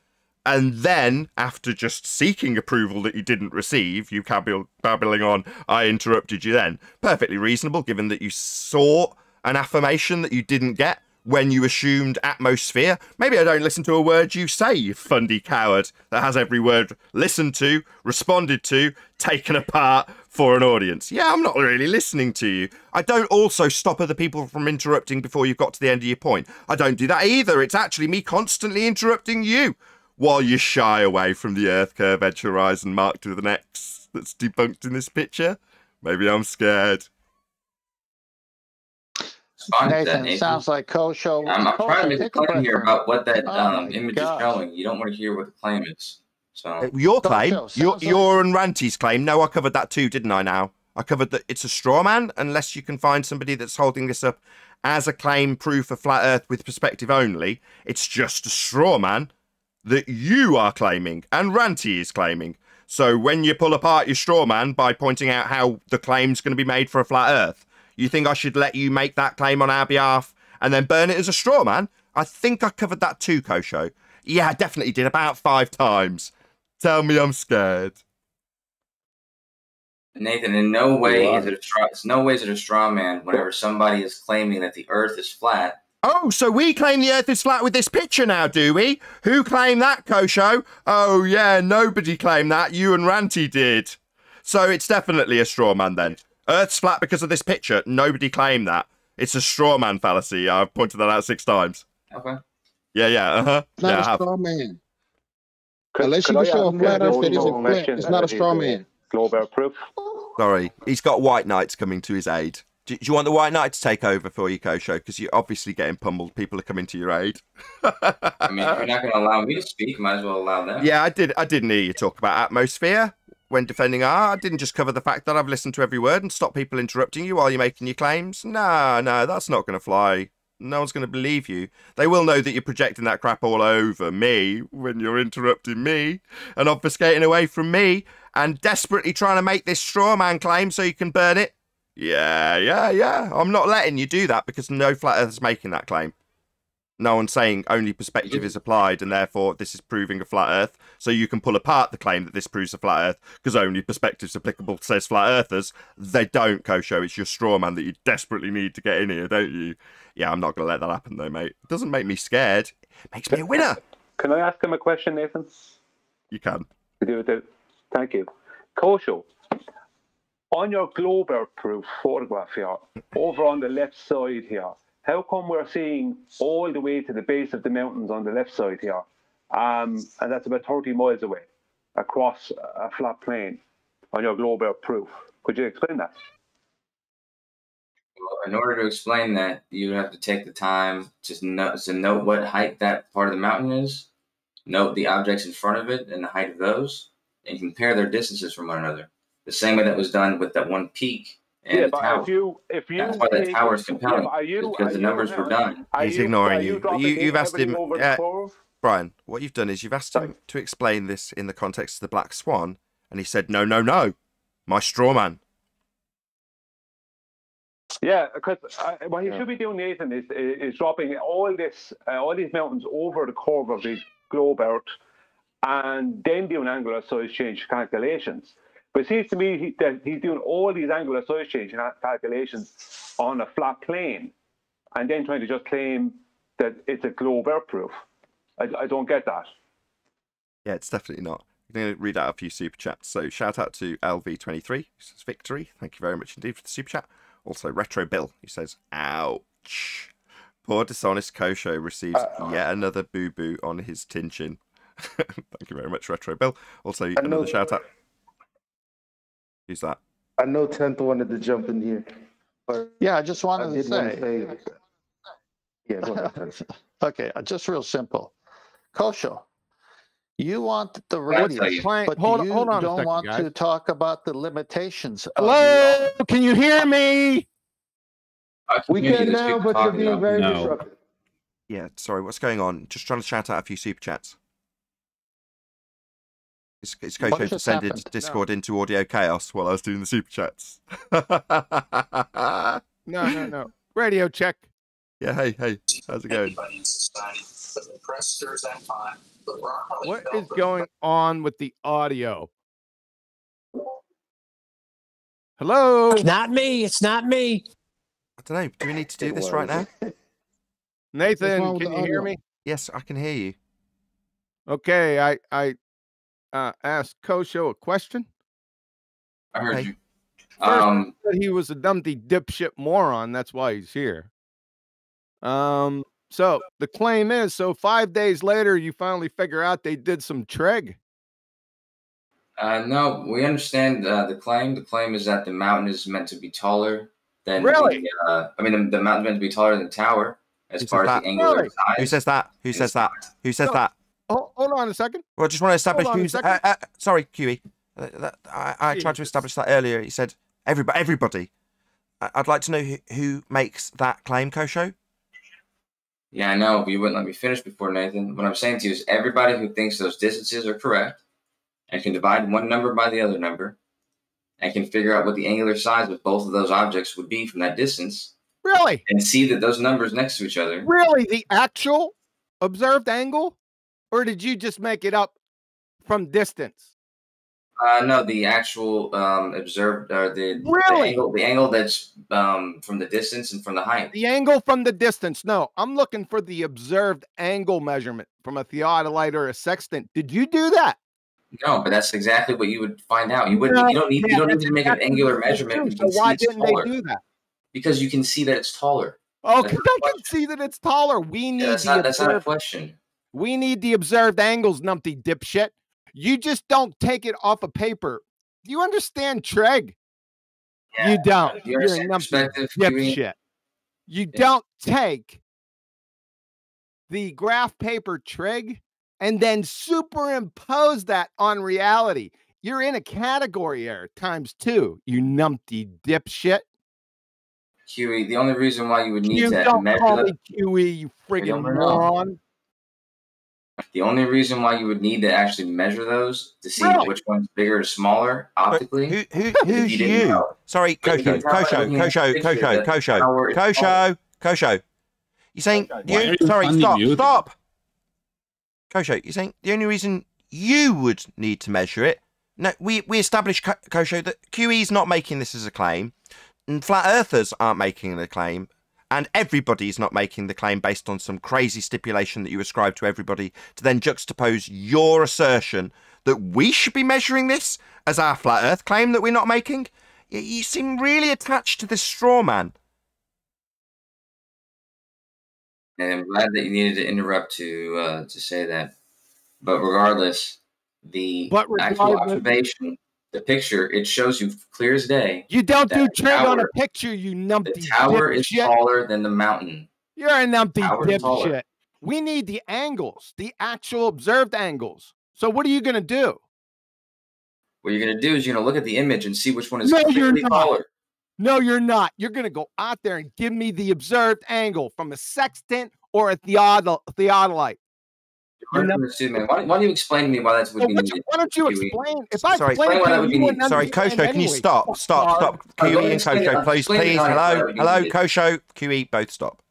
And then, after just seeking approval that you didn't receive, you babbling on, I interrupted you then. Perfectly reasonable, given that you sought an affirmation that you didn't get when you assumed atmosphere. Maybe I don't listen to a word you say, you fundy coward that has every word listened to, responded to, taken apart for an audience. Yeah, I'm not really listening to you. I don't also stop other people from interrupting before you've got to the end of your point. I don't do that either. It's actually me constantly interrupting you while you shy away from the Earth curve edge horizon marked with an X that's debunked in this picture. Maybe I'm scared. Nathan, sounds like Kosho. I'm trying to make a claim here about what that image is showing. You don't want to hear what the claim is. So your claim, your and Ranty's claim. No, I covered that too, didn't I? Now I covered that it's a straw man, unless you can find somebody that's holding this up as a claim proof of flat Earth with perspective only. It's just a straw man that you are claiming and Ranty is claiming. So when you pull apart your straw man by pointing out how the claim's going to be made for a flat Earth, you think I should let you make that claim on our behalf and then burn it as a straw man? I think I covered that too, Kosho. Yeah, I definitely did, about 5 times. Tell me I'm scared. Nathan, in no way is it a straw man whenever somebody is claiming that the Earth is flat. Oh, so we claim the Earth is flat with this picture now, do we? Who claimed that, Kosho? Oh, yeah, nobody claimed that. You and Ranty did. So it's definitely a straw man then. Earth's flat because of this picture. Nobody claimed that. It's a straw man fallacy. I've pointed that out 6 times. Okay. Yeah, uh-huh. It's not a straw man. Unless you can show a flat Earth that isn't flat, it's not a straw man. Global proof. Sorry, he's got white knights coming to his aid. Do you want the white knight to take over for you, Kosho? Because you're obviously getting pummeled. People are coming to your aid. I mean, if you're not going to allow me to speak, might as well allow them. Yeah, I didn't hear you talk about atmosphere when defending R. I didn't just cover the fact that I've listened to every word and stop people interrupting you while you're making your claims. No, that's not going to fly. No one's going to believe you. They will know that you're projecting that crap all over me when you're interrupting me and obfuscating away from me and desperately trying to make this straw man claim so you can burn it. Yeah. I'm not letting you do that because no flat earther's making that claim. No one's saying only perspective is applied and therefore this is proving a flat earth. So you can pull apart the claim that this proves a flat earth because only perspective's applicable says flat earthers. They don't, Kosho. It's your straw man that you desperately need to get in here, don't you? Yeah, I'm not going to let that happen though, mate. It doesn't make me scared. It makes me a winner. Can I ask him a question, Nathan? You can. Thank you. Kosho, on your globe earth proof photograph here, over on the left side here, how come we're seeing all the way to the base of the mountains on the left side here? And that's about 30 miles away across a flat plain on your globe earth proof. Could you explain that? Well, in order to explain that, you have to take the time to note what height that part of the mountain is, note the objects in front of it and the height of those, and compare their distances from one another. The same way that was done with that one peak. And but tower. if you That's why that tower is compelling, because the numbers were done. He's ignoring you. You've asked him, Brian, what you've done is you've asked him to explain this in the context of the Black Swan, and he said, no, my straw man. Yeah, because what he should be doing, Nathan, is dropping all these mountains over the curve of the globe Earth, and then doing angular size change calculations. But it seems to me that he's doing all these angular size change calculations on a flat plane, and then trying to just claim that it's a globe Earth proof. I don't get that. Yeah, it's definitely not. I'm going to read out a few super chats. So shout out to LV23, this is Victory. Thank you very much indeed for the super chat. Also, Retro Bill, he says, ouch. Poor dishonest Kosho receives yet another boo-boo on his tin-chin. Thank you very much, Retro Bill. Also, another shout-out. Who's that? I know 10th wanted to jump in here. But yeah, I just wanted to say. Yeah, go ahead. Okay, just real simple. Kosho, you want the radio, but hold you on don't want guys. to talk about the limitations. Hello, can you hear me? We can now, but you're being very disruptive. Yeah, sorry, what's going on? Just trying to shout out a few super chats. It's Kosho descended Discord into audio chaos while I was doing the super chats. No. Radio check. Yeah, hey, how's it going? What is going on with the audio? Hello? It's not me. It's not me. I don't know. Do we need to do this right now? Nathan, can you hear me? Yes, I can hear you. Okay, I asked Kosho a question. I heard you. First, said he was a dumpty dipshit moron. That's why he's here. So the claim is, 5 days later, you finally figure out they did some trig. No, we understand the claim. The claim is that the mountain is meant to be taller than really. The mountain is meant to be taller than the tower as far as the angular size. Who says that? Who says that? Who says that? Hold on a second. Well, I just want to establish who's. Sorry, QE. I tried to establish that earlier. He said everybody. I'd like to know who makes that claim, Kosho. Yeah, I know, but you wouldn't let me finish before, Nathan. What I'm saying to you is everybody who thinks those distances are correct and can divide one number by the other number and can figure out what the angular size of both of those objects would be from that distance. Really? And see that those numbers next to each other. Really? The actual observed angle? Or did you just make it up from distance? No, the actual observed, or the angle that's from the distance and from the height. The angle from the distance. No, I'm looking for the observed angle measurement from a theodolite or a sextant. Did you do that? No, but that's exactly what you would find out. You wouldn't. You don't need to make an angular measurement. So why didn't they do that? Because you can see that it's taller. Oh, because I can see that it's taller. We need that's not a question. We need the observed angles, numpty dipshit. You just don't take it off of paper. Do you understand trig? Yeah, you don't. You're a numpty dipshit. You don't take the graph paper trig and then superimpose that on reality. You're in a category error ×2, you numpty dipshit. QE, the only reason why you would need to measure me QE, you friggin' moron. The only reason why you would need to actually measure those to see which one's bigger or smaller optically. Who's you? Sorry, Kosho. You're saying stop. Kosho, you're saying the only reason you would need to measure it. No, we established, Kosho, that QE's not making this as a claim, and flat earthers aren't making the claim. And everybody's not making the claim based on some crazy stipulation that you ascribe to everybody to then juxtapose your assertion that we should be measuring this as our flat earth claim that we're not making. You seem really attached to this straw man. And I'm glad that you needed to interrupt to say that. But regardless, the actual observation, the picture, it shows you clear as day. You don't do trig on a picture, you numpty The tower dipshit. is taller than the mountain. You're a numpty dipshit. We need the angles, the actual observed angles. So what are you going to do? What you're going to do is you're going to look at the image and see which one is clearly taller. No, you're not. You're going to go out there and give me the observed angle from a sextant or a theodolite. Why don't you explain to me why that would be needed? Why don't you explain? If I sorry, explain why that would be needed. Sorry, Kosho, can you stop? QE and Kosho, please. Hello, Kosho, QE, both stop.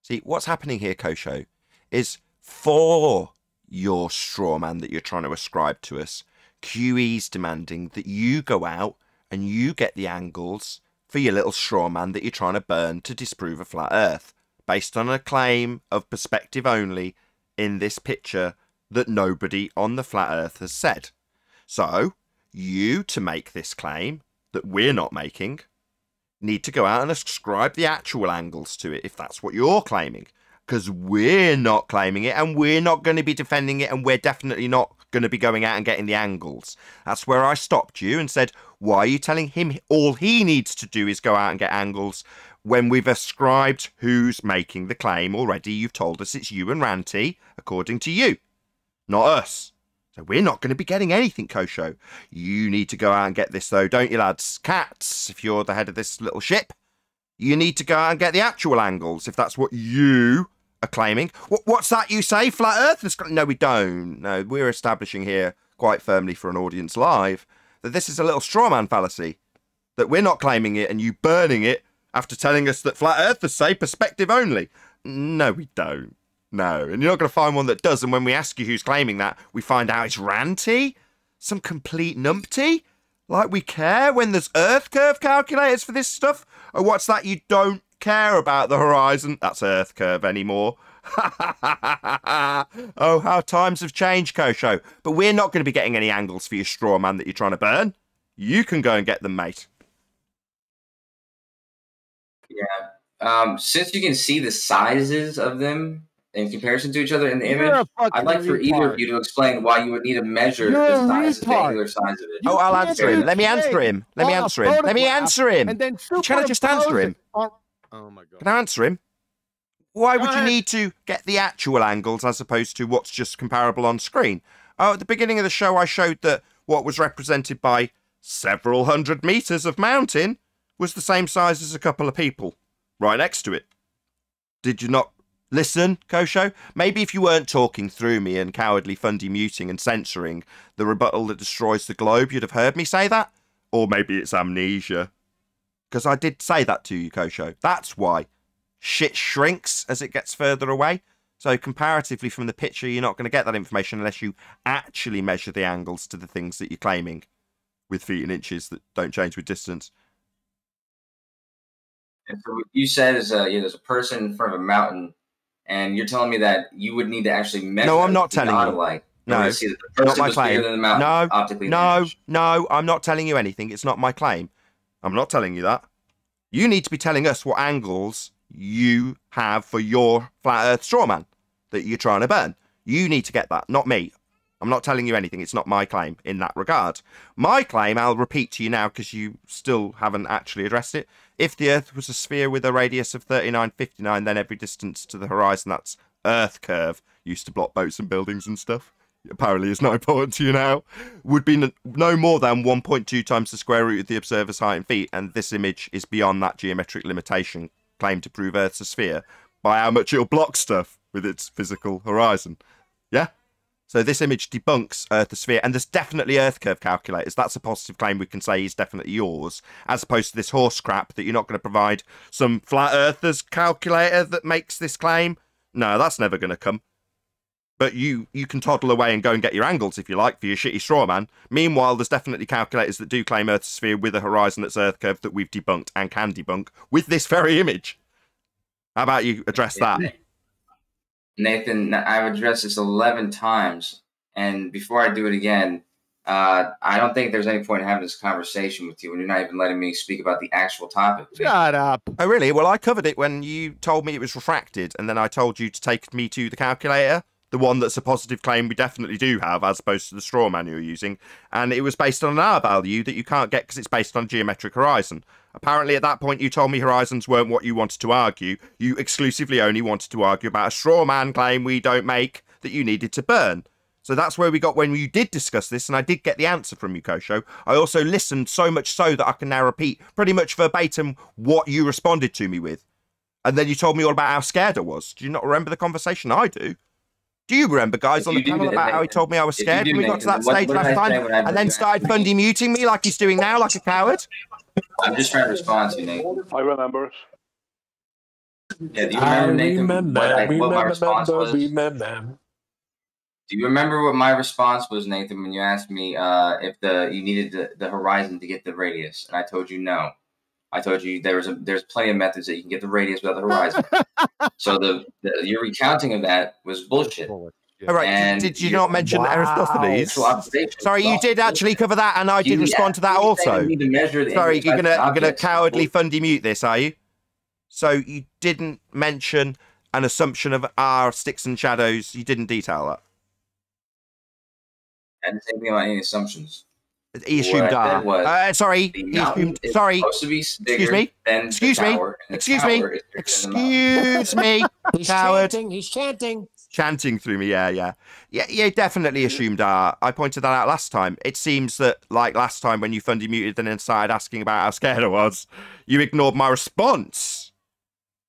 See, what's happening here, Kosho, is for your straw man that you're trying to ascribe to us, QE's demanding that you go out and you get the angles for your little straw man that you're trying to burn to disprove a flat earth, based on a claim of perspective only in this picture that nobody on the flat earth has said. So, you, to make this claim that we're not making, need to go out and ascribe the actual angles to it if that's what you're claiming. Because we're not claiming it, and we're not going to be defending it, and we're definitely not going to be going out and getting the angles. That's where I stopped you and said, why are you telling him all he needs to do is go out and get angles when we've ascribed who's making the claim already? You've told us it's you and Ranty, according to you, not us. So we're not going to be getting anything, Kosho. You need to go out and get this, though, don't you, lads? Catz, if you're the head of this little ship, you need to go out and get the actual angles, if that's what you are claiming. What's that you say? Flat Earth? No, we don't. No, we're establishing here quite firmly for an audience live that this is a little straw man fallacy. That we're not claiming it and you burning it after telling us that flat earthers say perspective only. No, we don't. No, and you're not going to find one that does. And when we ask you who's claiming that, we find out it's Ranty, some complete numpty. Like we care when there's Earth curve calculators for this stuff. Or what's that? You don't care about the horizon. That's Earth curve anymore. Oh, how times have changed, Kosho. But we're not going to be getting any angles for your straw man that you're trying to burn. You can go and get them, mate. Yeah. Since you can see the sizes of them in comparison to each other in the image, I'd like for either of you to explain why you would need to measure the size, the angular size of it. Oh, I'll answer him. Let me answer him. Let me answer him. Let me answer him. Can I just answer him? Oh my God. Can I answer him? Why would you need to get the actual angles as opposed to what's just comparable on screen? Oh, at the beginning of the show, I showed that what was represented by several hundred meters of mountain was the same size as a couple of people right next to it. Did you not listen, Kosho? Maybe if you weren't talking through me and cowardly fundy muting and censoring the rebuttal that destroys the globe, you'd have heard me say that. Or maybe it's amnesia. Because I did say that to you, Kosho. That's why. Shit shrinks as it gets further away. So comparatively from the picture, you're not going to get that information unless you actually measure the angles to the things that you're claiming with feet and inches that don't change with distance. And so what you said is there's a person in front of a mountain, and you're telling me that you would need to actually measure. No, I'm not telling you. No, see that the not my claim. No, I'm not telling you anything. It's not my claim. I'm not telling you that. You need to be telling us what angles you have for your flat earth straw man that you're trying to burn. You need to get that, not me. I'm not telling you anything. It's not my claim in that regard. My claim, I'll repeat to you now because you still haven't actually addressed it. If the Earth was a sphere with a radius of 3959, then every distance to the horizon, that's Earth curve, used to block boats and buildings and stuff. Apparently it's not important to you now. Would be no more than 1.2 times the square root of the observer's height in feet, and this image is beyond that geometric limitation claimed to prove Earth's a sphere by how much it'll block stuff with its physical horizon. Yeah? So this image debunks Earth a sphere, and there's definitely Earth curve calculators. That's a positive claim we can say is definitely yours, as opposed to this horse crap that you're not going to provide some flat earthers calculator that makes this claim. No, that's never going to come. But you can toddle away and go and get your angles if you like for your shitty straw man. Meanwhile, there's definitely calculators that do claim Earth's a sphere with a horizon that's Earth curve that we've debunked and can debunk with this very image. How about you address that? Nathan, I've addressed this 11 times, and before I do it again, I don't think there's any point in having this conversation with you when you're not even letting me speak about the actual topic. Shut up. Oh, really? Well, I covered it when you told me it was refracted, and then I told you to take me to the calculator, the one that's a positive claim we definitely do have, as opposed to the straw man you're using, and it was based on an R value that you can't get because it's based on a geometric horizon. Apparently, at that point, you told me horizons weren't what you wanted to argue. You exclusively only wanted to argue about a straw man claim we don't make that you needed to burn. So that's where we got when you did discuss this, and I did get the answer from you, Kosho. I also listened so much so that I can now repeat pretty much verbatim what you responded to me with. And then you told me all about how scared I was. Do you not remember the conversation? I do. Do you remember, guys, on the panel about how he told me I was scared when we got to that stage last time, and then started fundy muting me like he's doing now, like a coward? I'm just trying to respond to you, Nathan. I remember it. Yeah, do you remember, Nathan, what my response was? Do you remember what my response was, Nathan, when you asked me if you needed the horizon to get the radius? And I told you no. I told you there's plenty of methods that you can get the radius without the horizon. So your recounting of that was bullshit. All right. Did you not mention Aristophanes? Sorry, you did actually cover that, and I did respond to that also. Sorry, you're gonna cowardly fundy mute this, are you? So you didn't mention an assumption of R sticks and shadows. You didn't detail that. I didn't say anything about any assumptions. He assumed R. Sorry. He assumed. Sorry. Excuse me. Excuse me. Excuse me. Excuse me. Coward. He's chanting. Chanting through me. Yeah. You definitely assumed R. I pointed that out last time. It seems that, like last time when you fundy muted and then started asking about how scared I was, you ignored my response.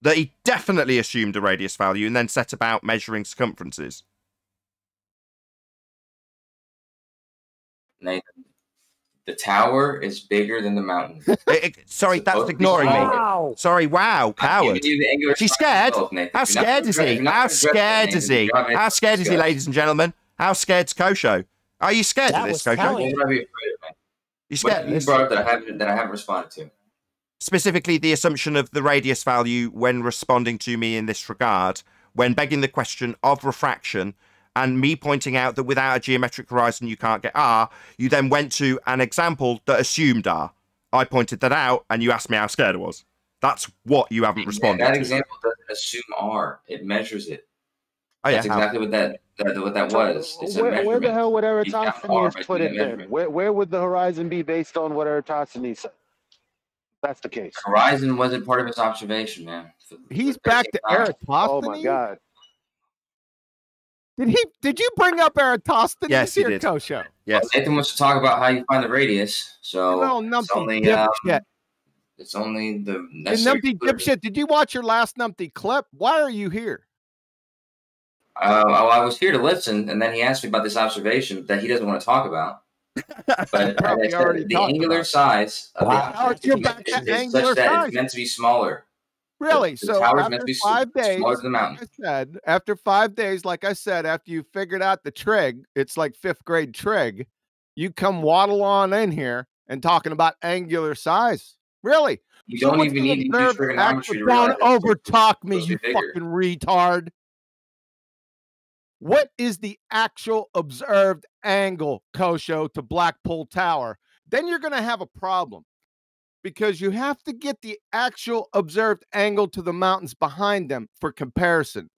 That he definitely assumed a radius value and then set about measuring circumferences. Nathan, the tower is bigger than the mountain. Sorry, that's ignoring me. Wow. Sorry, wow, coward. She's scared? How scared is he? How scared is he? How scared is he, ladies and gentlemen? How scared's Kosho? Are you scared of this, Kosho? You scared of this? Brought up that I haven't responded to. Specifically, the assumption of the radius value when responding to me in this regard, when begging the question of refraction, and me pointing out that without a geometric horizon you can't get R, you then went to an example that assumed R. I pointed that out, and you asked me how scared I was. That's what you haven't responded to. That example doesn't assume R. It measures it. Oh, yeah. That's exactly what that was. It's where the hell would Eratosthenes put it then? Where would the horizon be based on what Eratosthenes said? That's the case. Horizon wasn't part of his observation, man. He's back to Eratosthenes? Oh, my God. Did you bring up Eratosthenes here, Kosho? Yes. Well, Nathan wants to talk about how you find the radius. So it's only the numpty dipshit. Did you watch your last numpty clip? Why are you here? I was here to listen, and then he asked me about this observation that he doesn't want to talk about. But the angular size of the observation is such that it's meant to be smaller. Really? So after 5 days, smaller than the mountain. After 5 days, like I said, after you figured out the trig, it's like 5th grade trig, you come waddle on in here and talking about angular size. Really? You don't even need to do trigonometry to realize don't overtalk me, you fucking retard. What is the actual observed angle, Kosho, to Blackpool Tower? Then you're going to have a problem. Because you have to get the actual observed angle to the mountains behind them for comparison.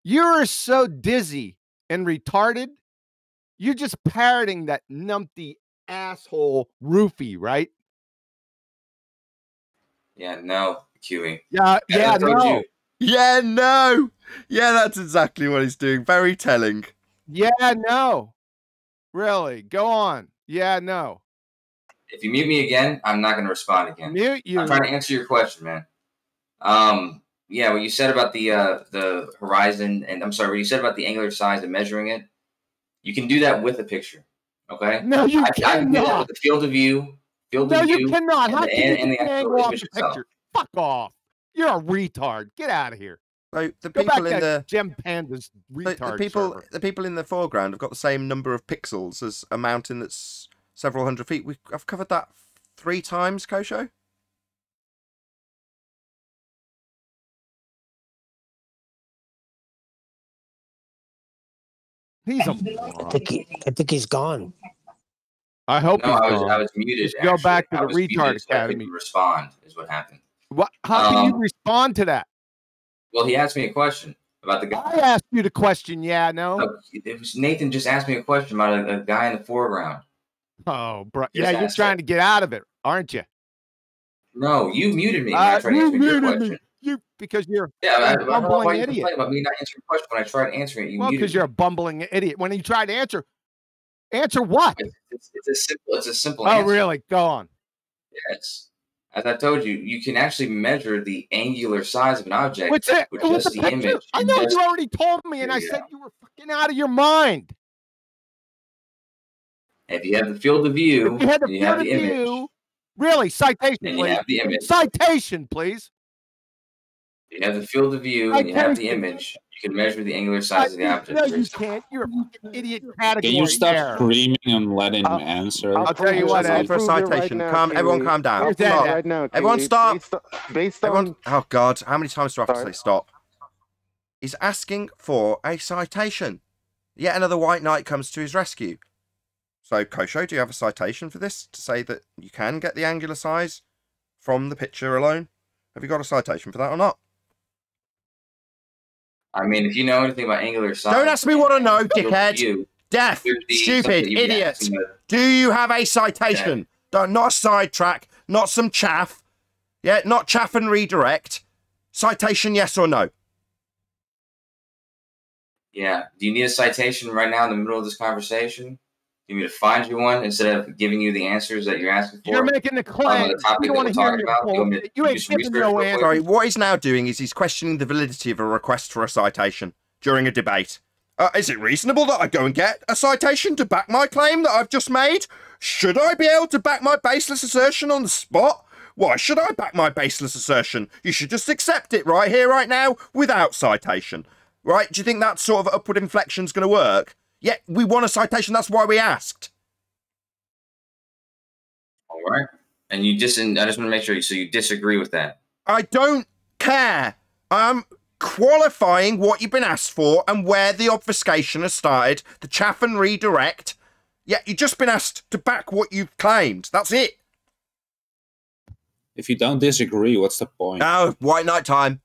You're so dizzy and retarded, you're just parroting that numpty asshole roofie, right? Yeah, no, QE. No. Yeah, no. Yeah, that's exactly what he's doing. Very telling. Yeah, no. Really, go on. Yeah, no. If you mute me again, I'm not going to respond again. Mute you. I'm trying to answer your question, man. Yeah, what you said about the horizon, and I'm sorry, what you said about the angular size and measuring it, you can do that with a picture. Okay? No, you cannot. I can do that with the field of view. You cannot. How can you angle off the picture? Fuck off. You're a retard. Get out of here. So the people in the Gem Pandas retard. The people in the foreground have got the same number of pixels as a mountain that's several hundred feet. I've covered that 3 times, Kosho. He's I think he's gone. I hope no, I was muted. Just go back to the retard academy. Respond is what happened. What? How can you respond to that? Well, he asked me a question about the guy. I asked you the question. Yeah, no. It was Nathan just asked me a question about a guy in the foreground. Oh, bro. Yeah, you're trying to get out of it, aren't you? No, you muted me. I tried answering your question. Because you're a bumbling idiot. About me not answering your question when I tried answering it. You because you're a bumbling idiot. When you try to answer what? It's a simple. Oh, answer. really? Go on. Yes. As I told you, you can actually measure the angular size of an object with just the image. I know you already told me, and I said you were fucking out of your mind. If you have the field of view, you have the image. Really, citation, and please. You have the image. Citation, please. You have the field of view, and you have the image. You can measure the angular size of the object. No, you can't. You're a fucking idiot category. Can you stop screaming and let him answer? I'll tell you what. For a citation, everyone calm down. Stop. Right now, everyone stop. Everyone, oh God, how many times do I have to say stop? He's asking for a citation. Yet another white knight comes to his rescue. So, Kosho, do you have a citation for this to say that you can get the angular size from the picture alone? Have you got a citation for that or not? I mean, if you know anything about angular size... Don't ask me what I know, dickhead. Deaf, stupid, idiot. Do you have a citation? Okay. Not a sidetrack, not some chaff. Yeah, not chaff and redirect. Citation, yes or no? Yeah. Do you need a citation right now in the middle of this conversation? Do you need me to find you one instead of giving you the answers that you're asking for? You're making the claim. The topic that we're talking about. You ain't giving no answer. Sorry, what he's now doing is he's questioning the validity of a request for a citation during a debate. Is it reasonable that I go and get a citation to back my claim that I've just made? Should I be able to back my baseless assertion on the spot? Why should I back my baseless assertion? You should just accept it right here, right now, without citation. Right? Do you think that sort of upward inflection's going to work? Yeah, we want a citation. That's why we asked. All right. And you just, I just want to make sure, so you disagree with that? I don't care. I'm qualifying what you've been asked for and where the obfuscation has started, the chaff and redirect. Yeah, you've just been asked to back what you've claimed. That's it. If you don't disagree, what's the point? Oh, white knight time.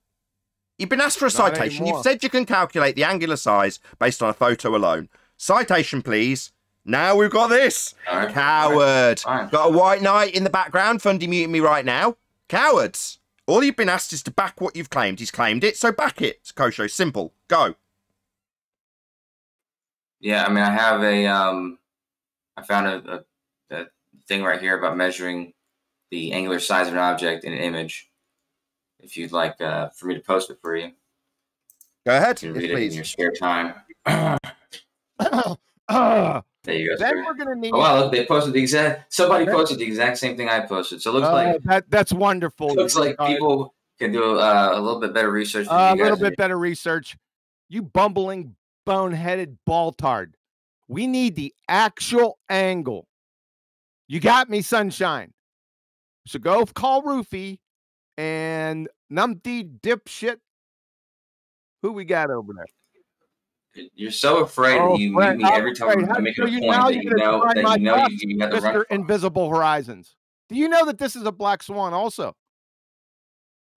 You've been asked for a citation. You've said you can calculate the angular size based on a photo alone. Citation, please. Now we've got this. Right. Coward. Right. Got a white knight in the background funding muting me right now. Cowards. All you've been asked is to back what you've claimed. He's claimed it, so back it. It's Kosho. Simple. Go. Yeah, I mean, I have I found a thing right here about measuring the angular size of an object in an image. If you'd like for me to post it for you. Go ahead. You can read it in your spare time. There you go. Then we're gonna need. Oh, wow, look, they posted the exact. Somebody posted the exact same thing I posted. So it looks like that's wonderful. It looks like people can do a little bit better research. A little bit better research. You bumbling, boneheaded baltard. We need the actual angle. You got me, sunshine. So go call Roofy and numpty dipshit. Who we got over there? You're so afraid that you meet me every time I make a point that you know you have the Mr. Invisible Horizons. Do you know that this is a black swan also?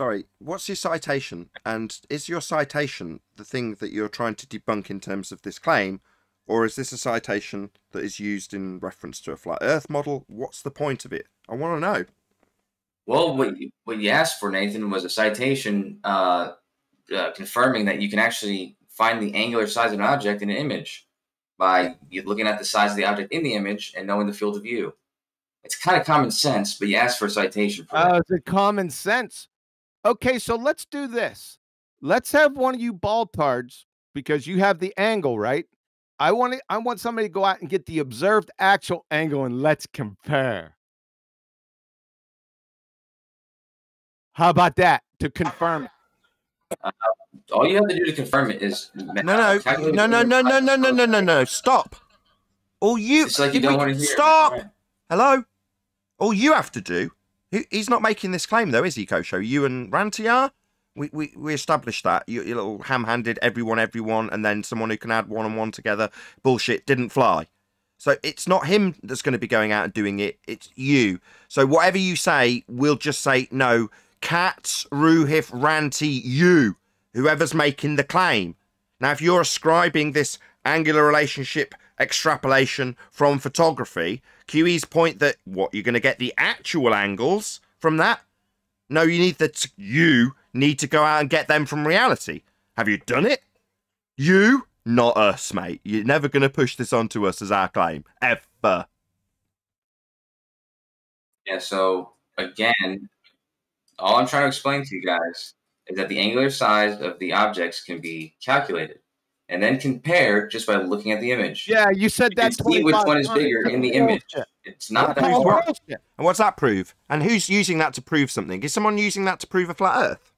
Sorry, what's your citation? And is your citation the thing that you're trying to debunk in terms of this claim? Or is this a citation that is used in reference to a flat Earth model? What's the point of it? I want to know. Well, what you asked for, Nathan, was a citation confirming that you can actually find the angular size of an object in an image by looking at the size of the object in the image and knowing the field of view. It's kind of common sense, but you asked for a citation for that. Is it common sense? Okay, so let's do this. Let's have one of you baltards, because you have the angle, right? I want somebody to go out and get the observed actual angle and let's compare. How about that to confirm? All you have to do to confirm it is no. Stop. All you it's like you don't want to hear. Stop. Right. Hello. All you have to do. He's not making this claim though, is he, Kosho? You and Ranty are. We established that. You little ham-handed everyone, and then someone who can add one and one together. Bullshit didn't fly. So it's not him that's going to be going out and doing it. It's you. So whatever you say, we'll just say no. Catz, Ruhif, Ranty, you. Whoever's making the claim. Now, if you're ascribing this angular relationship extrapolation from photography, QE's point that what you're going to get the actual angles from that. No, you need to go out and get them from reality. Have you done it? You, not us, mate. You're never going to push this onto us as our claim, ever. Yeah. So again, all I'm trying to explain to you guys is that the angular size of the objects can be calculated and then compared just by looking at the image. Yeah, you said that. See which one is bigger in the image. It's not that hard. And what's that prove? And who's using that to prove something? Is someone using that to prove a flat Earth?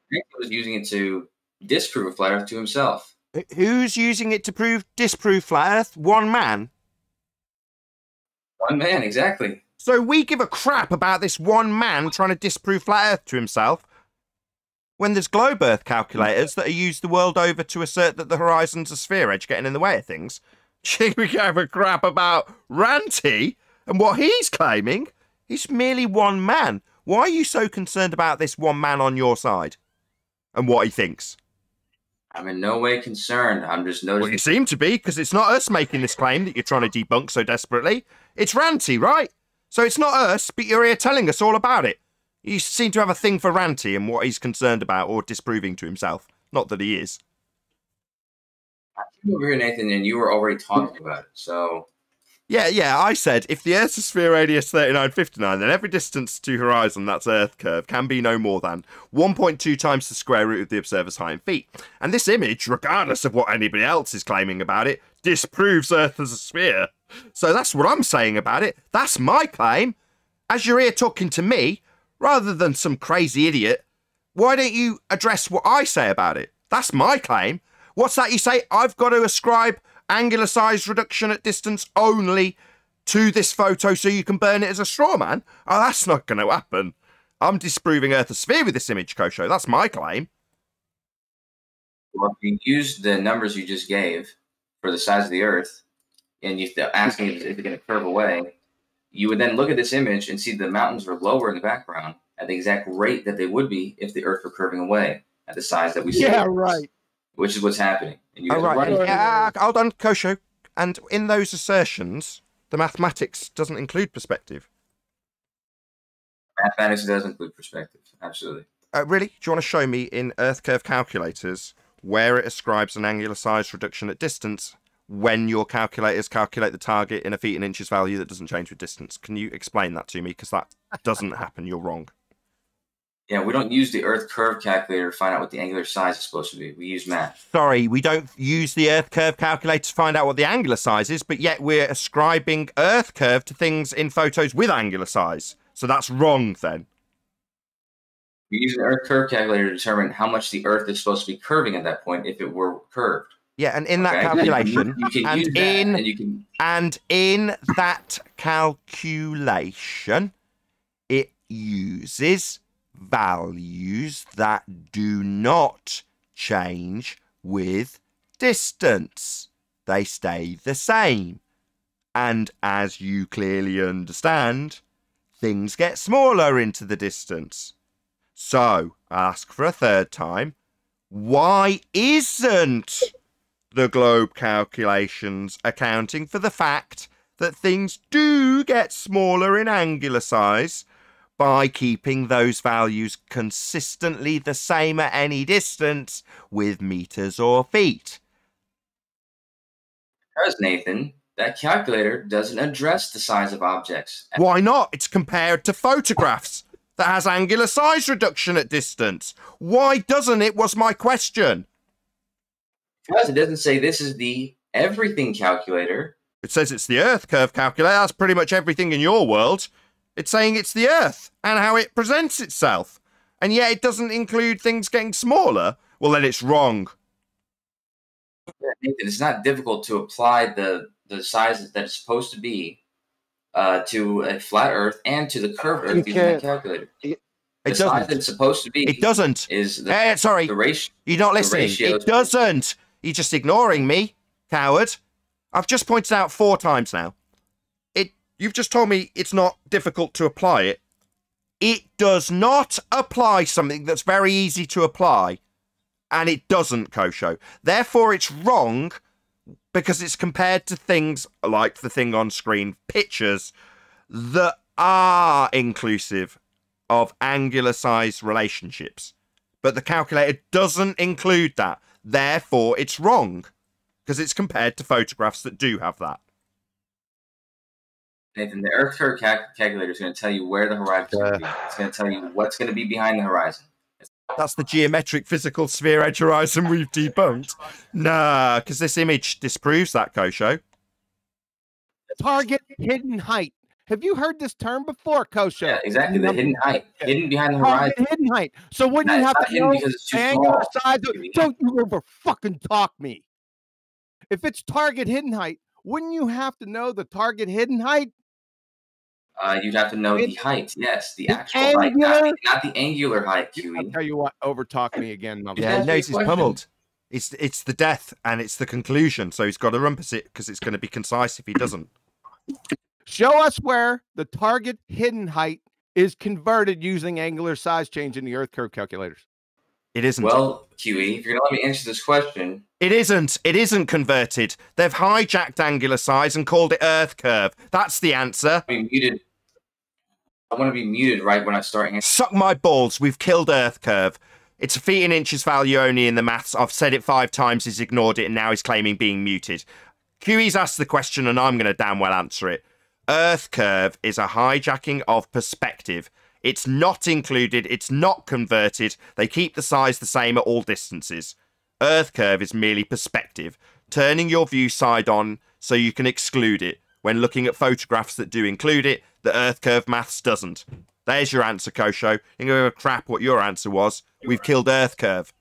He was using it to disprove a flat Earth to himself. Who's using it to disprove flat Earth? One man? One man, exactly. So we give a crap about this one man trying to disprove flat Earth to himself. when there's globe Earth calculators that are used the world over to assert that the horizon's a sphere edge getting in the way of things? We gave a crap about Ranty and what he's claiming. He's merely one man. Why are you so concerned about this one man on your side and what he thinks? I'm in no way concerned. I'm just noticing. Well, you seem to be, because it's not us making this claim that you're trying to debunk so desperately. It's Ranty, right? So it's not us, but you're here telling us all about it. You seem to have a thing for Ranty and what he's concerned about or disproving to himself. Not that he is. I came over here, Nathan, and you were already talking about it, so... Yeah, I said, if the Earth's a sphere radius 3959, then every distance to horizon, that's Earth curve, can be no more than 1.2 times the square root of the observer's height in feet. And this image, regardless of what anybody else is claiming about it, disproves Earth as a sphere. So that's what I'm saying about it. That's my claim. As you're here talking to me, rather than some crazy idiot, why don't you address what I say about it? That's my claim. What's that you say? I've got to ascribe angular size reduction at distance only to this photo so you can burn it as a straw man? Oh, that's not going to happen. I'm disproving Earth a sphere with this image, Kosho. That's my claim. Well, if you use the numbers you just gave for the size of the Earth, and you're asking if it's going to curve away, you would then look at this image and see the mountains are lower in the background at the exact rate that they would be if the Earth were curving away at the size that we see. Yeah, right. Which is what's happening. And you Oh, right. Yeah, hold on, Kosho. And in those assertions, the mathematics doesn't include perspective. Mathematics does include perspective. Absolutely. Really? Do you want to show me in Earth curve calculators where it ascribes an angular size reduction at distance when your calculators calculate the target in a feet and inches value that doesn't change with distance? Can you explain that to me? Because that doesn't happen. You're wrong. Yeah, we don't use the Earth curve calculator to find out what the angular size is supposed to be. We use math. Sorry, we don't use the Earth curve calculator to find out what the angular size is, but yet we're ascribing Earth curve to things in photos with angular size. So that's wrong then. We use an Earth curve calculator to determine how much the Earth is supposed to be curving at that point if it were curved. Yeah, and in that calculation, and in that calculation, it uses values that do not change with distance. They stay the same. And as you clearly understand, things get smaller into the distance. So, I'll ask for a third time, why isn't the globe calculations accounting for the fact that things do get smaller in angular size by keeping those values consistently the same at any distance with meters or feet? Because, Nathan, that calculator doesn't address the size of objects. Why not? It's compared to photographs that has angular size reduction at distance. Why doesn't it, was my question. Because it doesn't say this is the everything calculator. It says it's the Earth curve calculator. That's pretty much everything in your world. It's saying it's the Earth and how it presents itself. And yet it doesn't include things getting smaller. Well, then it's wrong. Yeah, Nathan, it's not difficult to apply the sizes that it's supposed to be to a flat Earth and to the curved Earth using that calculator. The size it's supposed to be. It doesn't. Is the, sorry. The ratio. You're not listening. It doesn't. You're just ignoring me, coward. I've just pointed out 4 times now. You've just told me it's not difficult to apply it. It does not apply something that's very easy to apply. And it doesn't, Kosho. Therefore, it's wrong because it's compared to things like the thing on screen, pictures, that are inclusive of angular size relationships. But the calculator doesn't include that. Therefore, it's wrong because it's compared to photographs that do have that. Nathan, the Earth curve calculator is going to tell you where the horizon is going to be. It's going to tell you what's going to be behind the horizon. That's the geometric physical sphere edge horizon we've debunked. Nah, because this image disproves that, Kosho. Target hidden height. Have you heard this term before, Kosho? Yeah, exactly. The hidden height. Hidden behind the horizon. Target hidden height. So when you have to know the angular size, don't you ever fucking talk me. If it's target hidden height, wouldn't you have to know the target hidden height? You'd have to know the height. Yes, the actual height, angular? not the angular height, I'll QE. tell you what, overtalk me again. Yeah, he Answer your knows he's question. pummeled. It's the death and it's the conclusion. So he's got to rumpus it because it's going to be concise if he doesn't. Show us where the target hidden height is converted using angular size change in the Earth curve calculators. It isn't. Well, QE, if you're going to let me answer this question. It isn't. It isn't converted. They've hijacked angular size and called it Earth curve. That's the answer. I want to be muted right when I start answering. Suck my balls. We've killed Earth curve. It's a feet in inches value only in the maths. I've said it 5 times. He's ignored it, and now he's claiming being muted. QE's asked the question, and I'm going to damn well answer it. Earth curve is a hijacking of perspective. It's not included. It's not converted. They keep the size the same at all distances. Earth curve is merely perspective, turning your view side on so you can exclude it. When looking at photographs that do include it, the Earth curve maths doesn't. There's your answer, Kosho. You can give a crap what your answer was. We've killed Earth curve.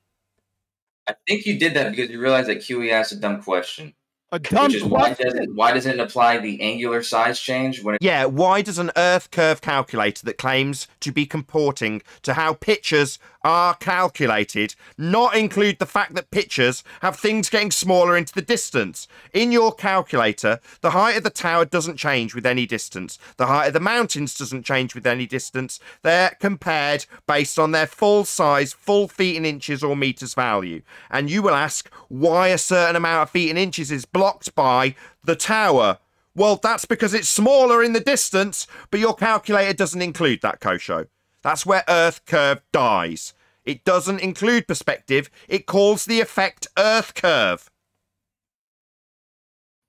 I think you did that because you realized that QE asked a dumb question. A dumb question? Why doesn't it apply the angular size change? Yeah, why does an Earth curve calculator that claims to be comporting to how pictures are calculated not include the fact that pictures have things getting smaller into the distance? In your calculator, the height of the tower doesn't change with any distance. The height of the mountains doesn't change with any distance. They're compared based on their full size, full feet in inches or meters value. And you will ask why a certain amount of feet in inches is blocked by the tower. Well, that's because it's smaller in the distance, but your calculator doesn't include that, Kosho. That's where Earth curve dies. It doesn't include perspective. It calls the effect Earth curve.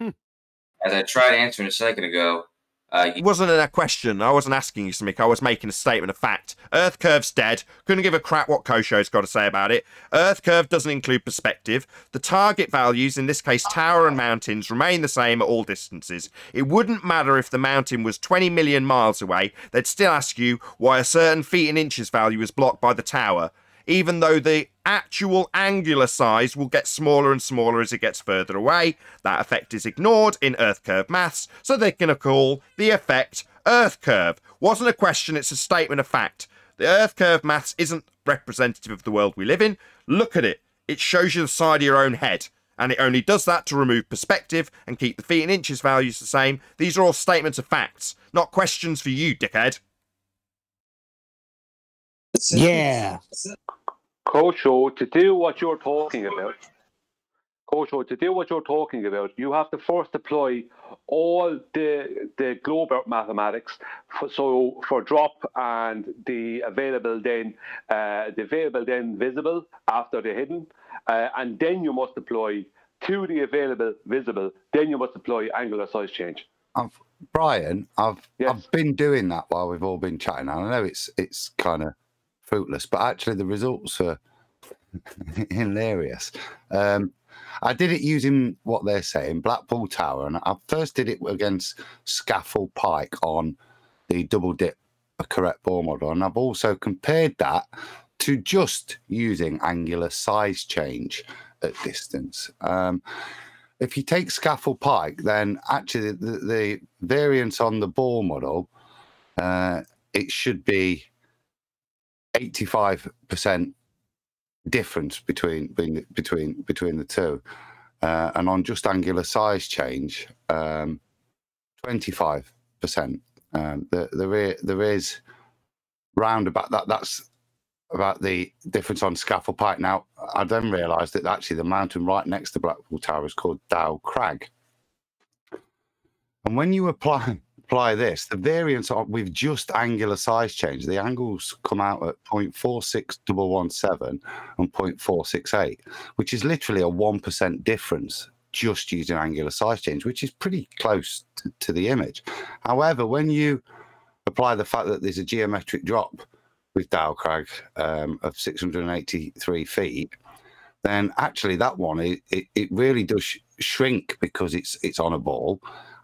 As I tried answering a second ago, It wasn't a question. I wasn't asking you something. I was making a statement of fact. Earth curve's dead. Couldn't give a crap what Kosho's got to say about it. Earth curve doesn't include perspective. The target values, in this case tower and mountains, remain the same at all distances. It wouldn't matter if the mountain was 20 million miles away. They'd still ask you why a certain feet in inches value is blocked by the tower, even though the actual angular size will get smaller and smaller as it gets further away. That effect is ignored in Earth curve maths, so they're going to call the effect Earth curve. Wasn't a question, it's a statement of fact. The Earth curve maths isn't representative of the world we live in. Look at it. It shows you the side of your own head, and it only does that to remove perspective and keep the feet in inches values the same. These are all statements of facts, not questions for you, dickhead. Yeah. Kosho, to do what you're talking about, you have to first deploy all the global mathematics for drop and the available then visible after the hidden, and then you must deploy to the available visible. Then you must deploy angular size change. Brian, I've been doing that while we've all been chatting. I know it's kind of fruitless, but actually the results are hilarious. I did it using what they're saying, Blackpool Tower, and I first did it against Scaffold Pike on the double dip correct ball model, and I've also compared that to just using angular size change at distance. If you take Scaffold Pike, then actually the variance on the ball model, it should be 85% difference between the two, and on just angular size change, 25%. There is round about that. That's about the difference on Scaffold Pike. Now, I then realised that actually the mountain right next to Blackpool Tower is called Dow Crag, and when you apply this, the variance with just angular size change, the angles come out at 0.46117 and 0.468, which is literally a 1% difference just using angular size change, which is pretty close to the image. However, when you apply the fact that there's a geometric drop with Dow Crag of 683 feet, then actually that one, it really does shrink because it's on a ball,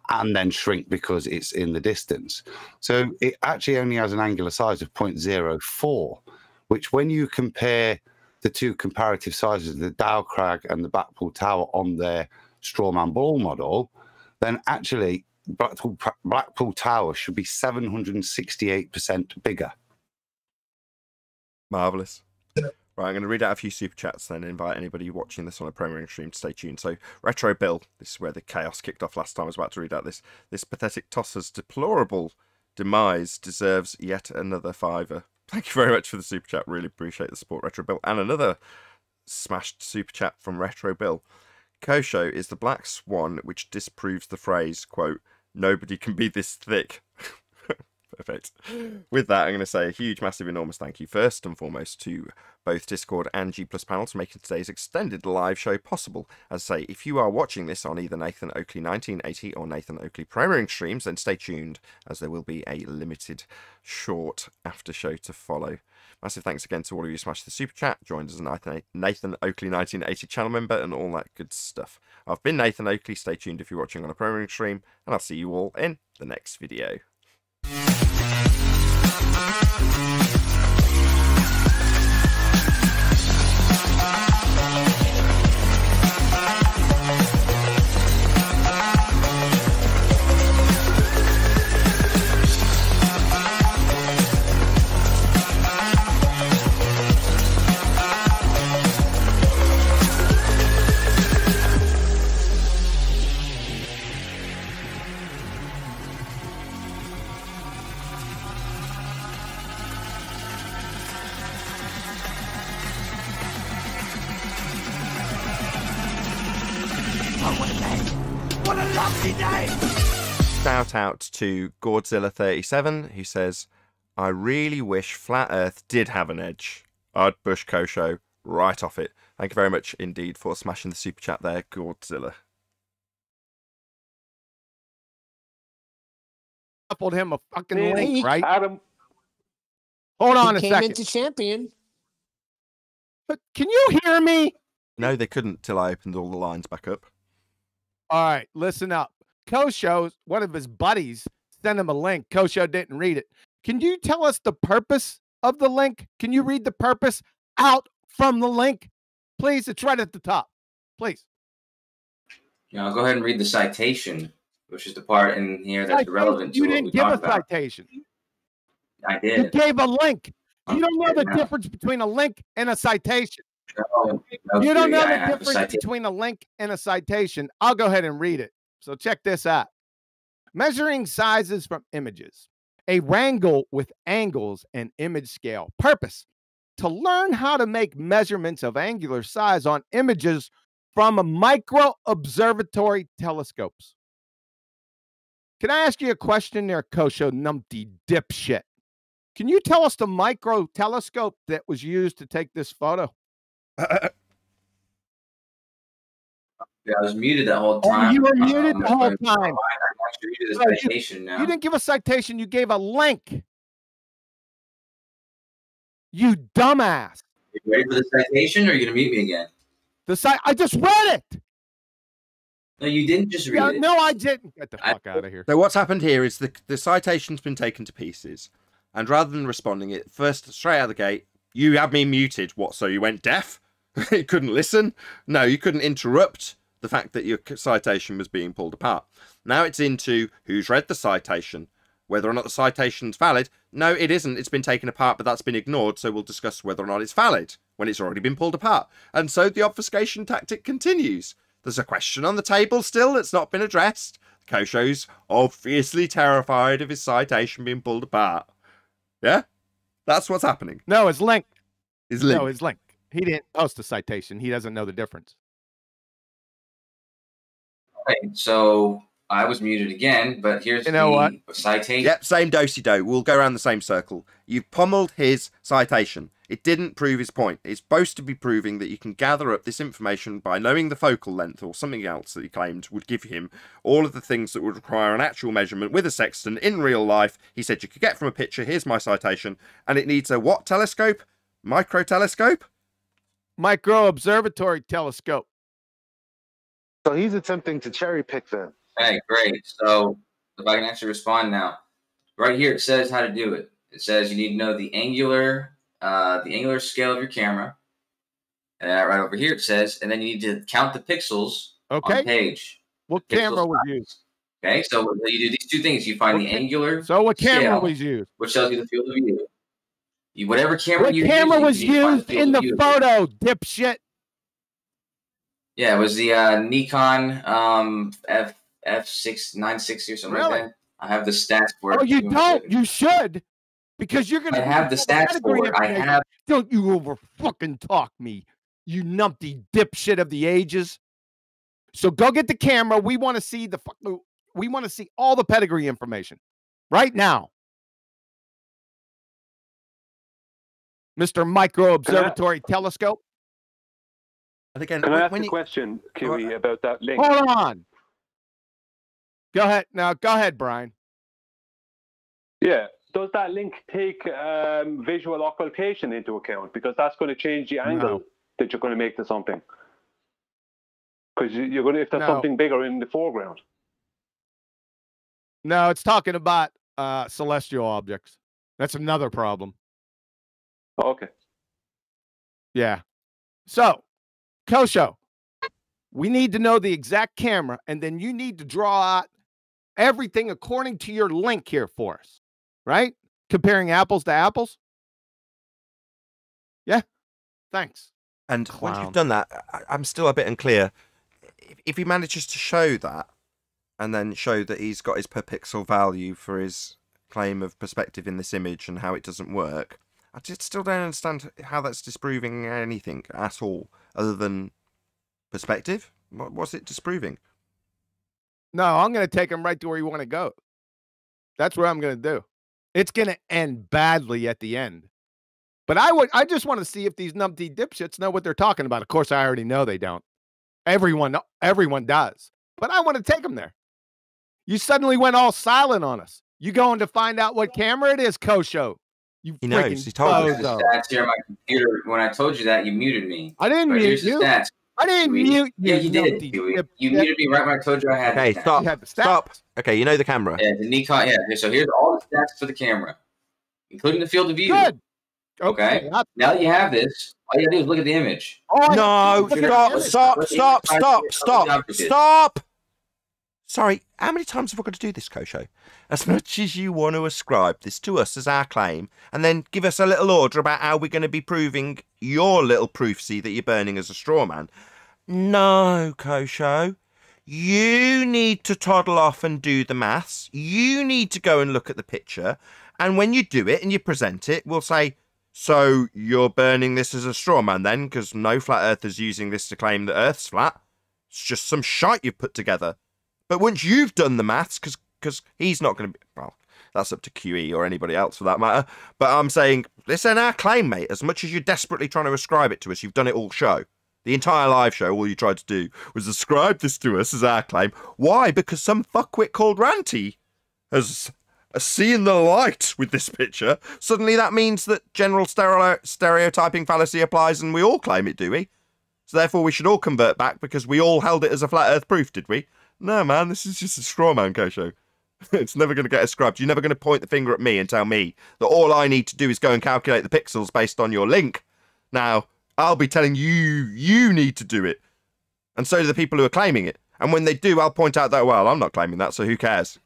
and then shrink because it's in the distance. So it actually only has an angular size of 0.04, which when you compare the two comparative sizes, the Dow Crag and the Blackpool Tower on their strawman ball model, then actually Blackpool Tower should be 768% bigger. Marvellous. Right, I'm going to read out a few super chats then and invite anybody watching this on a premiering stream to stay tuned. So, Retro Bill, this is where the chaos kicked off last time. I was about to read out this pathetic tosser's deplorable demise deserves yet another $5. Thank you very much for the super chat. Really appreciate the support, Retro Bill. And another smashed super chat from Retro Bill. Kosho is the black swan which disproves the phrase, quote, nobody can be this thick. Perfect. With that, I'm going to say a huge, massive, enormous thank you first and foremost to both Discord and G Plus panel for making today's extended live show possible. As I say, if you are watching this on either Nathan Oakley 1980 or Nathan Oakley premiering streams, then stay tuned as there will be a limited short after show to follow. Massive thanks again to all of you who smashed the super chat, joined as a Nathan Oakley 1980 channel member, and all that good stuff. I've been Nathan Oakley. Stay tuned if you're watching on a premiering stream, and I'll see you all in the next video. What a lovely day! Shout out to Godzilla37 who says, I really wish Flat Earth did have an edge. I'd push Kosho right off it. Thank you very much indeed for smashing the super chat there, Godzilla. Coupled him a fucking link, right? Adam. Hold on a He second. came into champion. But can you hear me? No, they couldn't till I opened all the lines back up. All right, listen up. Kosho, one of his buddies, sent him a link. Kosho didn't read it. Can you tell us the purpose of the link? Can you read the purpose out from the link? Please, it's right at the top. Please. Yeah, I'll go ahead and read the citation, which is the part in here that's relevant to You what we didn't give a talked about. citation. I You did. gave a link. You don't know the now. difference between a link and a citation. No, You don't know I the have difference citation. between a link and a citation. I'll go ahead and read it. So check this out. Measuring sizes from images. A wrangle with angles and image scale. Purpose. To learn how to make measurements of angular size on images from a micro observatory telescopes. Can I ask you a question there, Kosho numpty dipshit? Can you tell us the micro telescope that was used to take this photo? Yeah, I was muted the whole time. Oh, you were muted the whole time. I actually read the No, you- citation now. You didn't give a citation. You gave a link. You dumbass. You ready for the citation, or are you going to mute me again? I just read it. No, you didn't just read it. No, I didn't. Get the fuck out of here. So what's happened here is the citation's been taken to pieces, and rather than responding it first straight out of the gate, you had me muted. What? So you went deaf? You couldn't listen? No, you couldn't interrupt the fact that your citation was being pulled apart. Now it's into who's read the citation, whether or not the citation's valid. No, it isn't. It's been taken apart, but that's been ignored. So we'll discuss whether or not it's valid when it's already been pulled apart. And so the obfuscation tactic continues. There's a question on the table still that's not been addressed. Kosho's obviously terrified of his citation being pulled apart. Yeah? That's what's happening. No, his link. His link. No, his link. He didn't post a citation. He doesn't know the difference. Okay, so I was muted again, but here's the citation. Yep, same do-si-do. We'll go around the same circle. You've pummeled his citation. It didn't prove his point. It's supposed to be proving that you can gather up this information by knowing the focal length or something else that he claimed would give him all of the things that would require an actual measurement with a sextant in real life. He said you could get from a picture. Here's my citation. And it needs a what telescope? Micro telescope? Micro observatory telescope. So he's attempting to cherry pick them. Okay, great. So if I can actually respond now. Right here it says how to do it. It says you need to know the angular scale of your camera. And right over here it says, and then you need to count the pixels on page. What Pixel camera was size. used? Okay, so you do these two things. You find the angular. So what camera scale, was used? which tells you the field of view. Whatever camera What you're camera using, was you find used field in of the view. photo, dipshit? Yeah, it was the Nikon F6 960 or something like that. I have the stats for it. Oh, you don't? You should, because you're gonna. I have the stats for it. I have. Don't you over fucking talk me, you numpty dipshit of the ages. So go get the camera. We want to see the. We want to see all the pedigree information right now, Mr. Micro Observatory Telescope. And again, can I ask a question, Kiwi, about that link? Hold on. Go ahead. Now, go ahead, Brian. Yeah. Does that link take visual occultation into account? Because that's going to change the angle that you're going to make to something. Because you're going to, if there's something bigger in the foreground. No, it's talking about celestial objects. That's another problem. Oh, okay. Yeah. So, Kosho, we need to know the exact camera, and then you need to draw out everything according to your link here for us, right? Comparing apples to apples. Yeah. Thanks. And once you've done that, I'm still a bit unclear. If he manages to show that, and then show that he's got his per pixel value for his claim of perspective in this image and how it doesn't work, I just still don't understand how that's disproving anything at all, other than perspective. What's it disproving? No, I'm going to take him right to where you want to go. That's what I'm going to do. It's going to end badly at the end. But I just want to see if these numpty dipshits know what they're talking about. Of course, I already know they don't. Everyone does. But I want to take them there. You suddenly went all silent on us. You going to find out what camera it is, Kosho? He knows. He told me. The stats here on my computer. When I told you that, you muted me. I didn't mute you. Stats. I didn't mute you. Yeah, you did. You muted me right when I told you I had. Okay, stop. Stop. Okay, you know the camera. Yeah, the Nikon. Yeah. So here's all the stats for the camera, including the field of view. Good. Okay. Now that you have this, all you gotta do is look at the image. No, stop. Sorry, how many times have I got to do this, Kosho? As much as you want to ascribe this to us as our claim, and then give us a little order about how we're going to be proving your little proofsy that you're burning as a straw man. No, Kosho. You need to toddle off and do the maths. You need to go and look at the picture. And when you do it and you present it, we'll say, so you're burning this as a straw man then? Because no flat earther's using this to claim that Earth's flat. It's just some shite you've put together. But once you've done the maths, because he's not going to be, well, that's up to QE or anybody else for that matter. But I'm saying, this ain't our claim, mate. As much as you're desperately trying to ascribe it to us, you've done it all show. The entire live show, all you tried to do was ascribe this to us as our claim. Why? Because some fuckwit called Ranty has seen the light with this picture. Suddenly that means that general stereotyping fallacy applies and we all claim it, do we? So therefore we should all convert back because we all held it as a flat earth proof, did we? No, man, this is just a straw man, Kosho. It's never going to get ascribed. You're never going to point the finger at me and tell me that all I need to do is go and calculate the pixels based on your link. Now, I'll be telling you need to do it. And so do the people who are claiming it. And when they do, I'll point out that, well, I'm not claiming that, so who cares?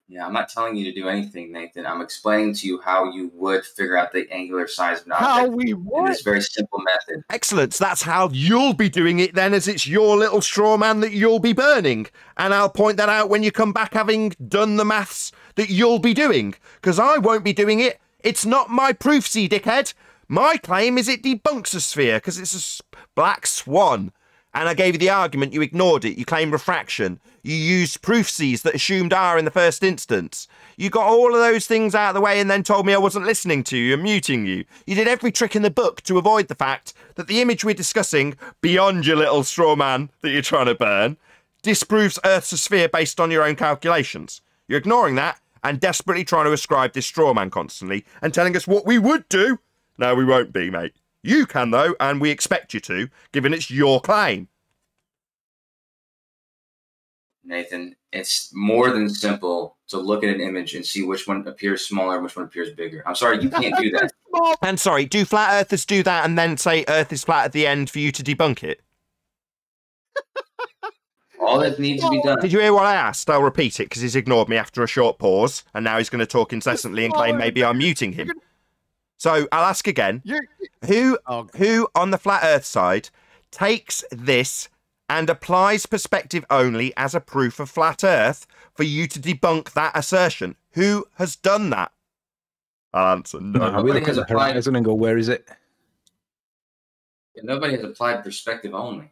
Yeah, I'm not telling you to do anything, Nathan. I'm explaining to you how you would figure out the angular size of an object in this very simple method. Excellent. So that's how you'll be doing it then, as it's your little straw man that you'll be burning. And I'll point that out when you come back having done the maths that you'll be doing. Because I won't be doing it. It's not my proofsy, dickhead. My claim is it debunks a sphere because it's a black swan. And I gave you the argument, you ignored it. You claimed refraction. You used proofsies that assumed R in the first instance. You got all of those things out of the way and then told me I wasn't listening to you and muting you. You did every trick in the book to avoid the fact that the image we're discussing, beyond your little straw man that you're trying to burn, disproves Earth's a sphere based on your own calculations. You're ignoring that and desperately trying to ascribe this straw man constantly and telling us what we would do. No, we won't be, mate. You can, though, and we expect you to, given it's your claim. Nathan, it's more than simple to look at an image and see which one appears smaller and which one appears bigger. I'm sorry, you can't do that. And sorry, do flat earthers do that and then say Earth is flat at the end for you to debunk it? All that needs to be done. Did you hear what I asked? I'll repeat it because he's ignored me after a short pause, and now he's going to talk incessantly and claim maybe I'm muting him. So I'll ask again. Who on the flat Earth side takes this and applies perspective only as a proof of flat Earth for you to debunk that assertion? Who has done that? I'll answer no. No, we look at the horizon and go, where is it? Nobody has applied perspective only.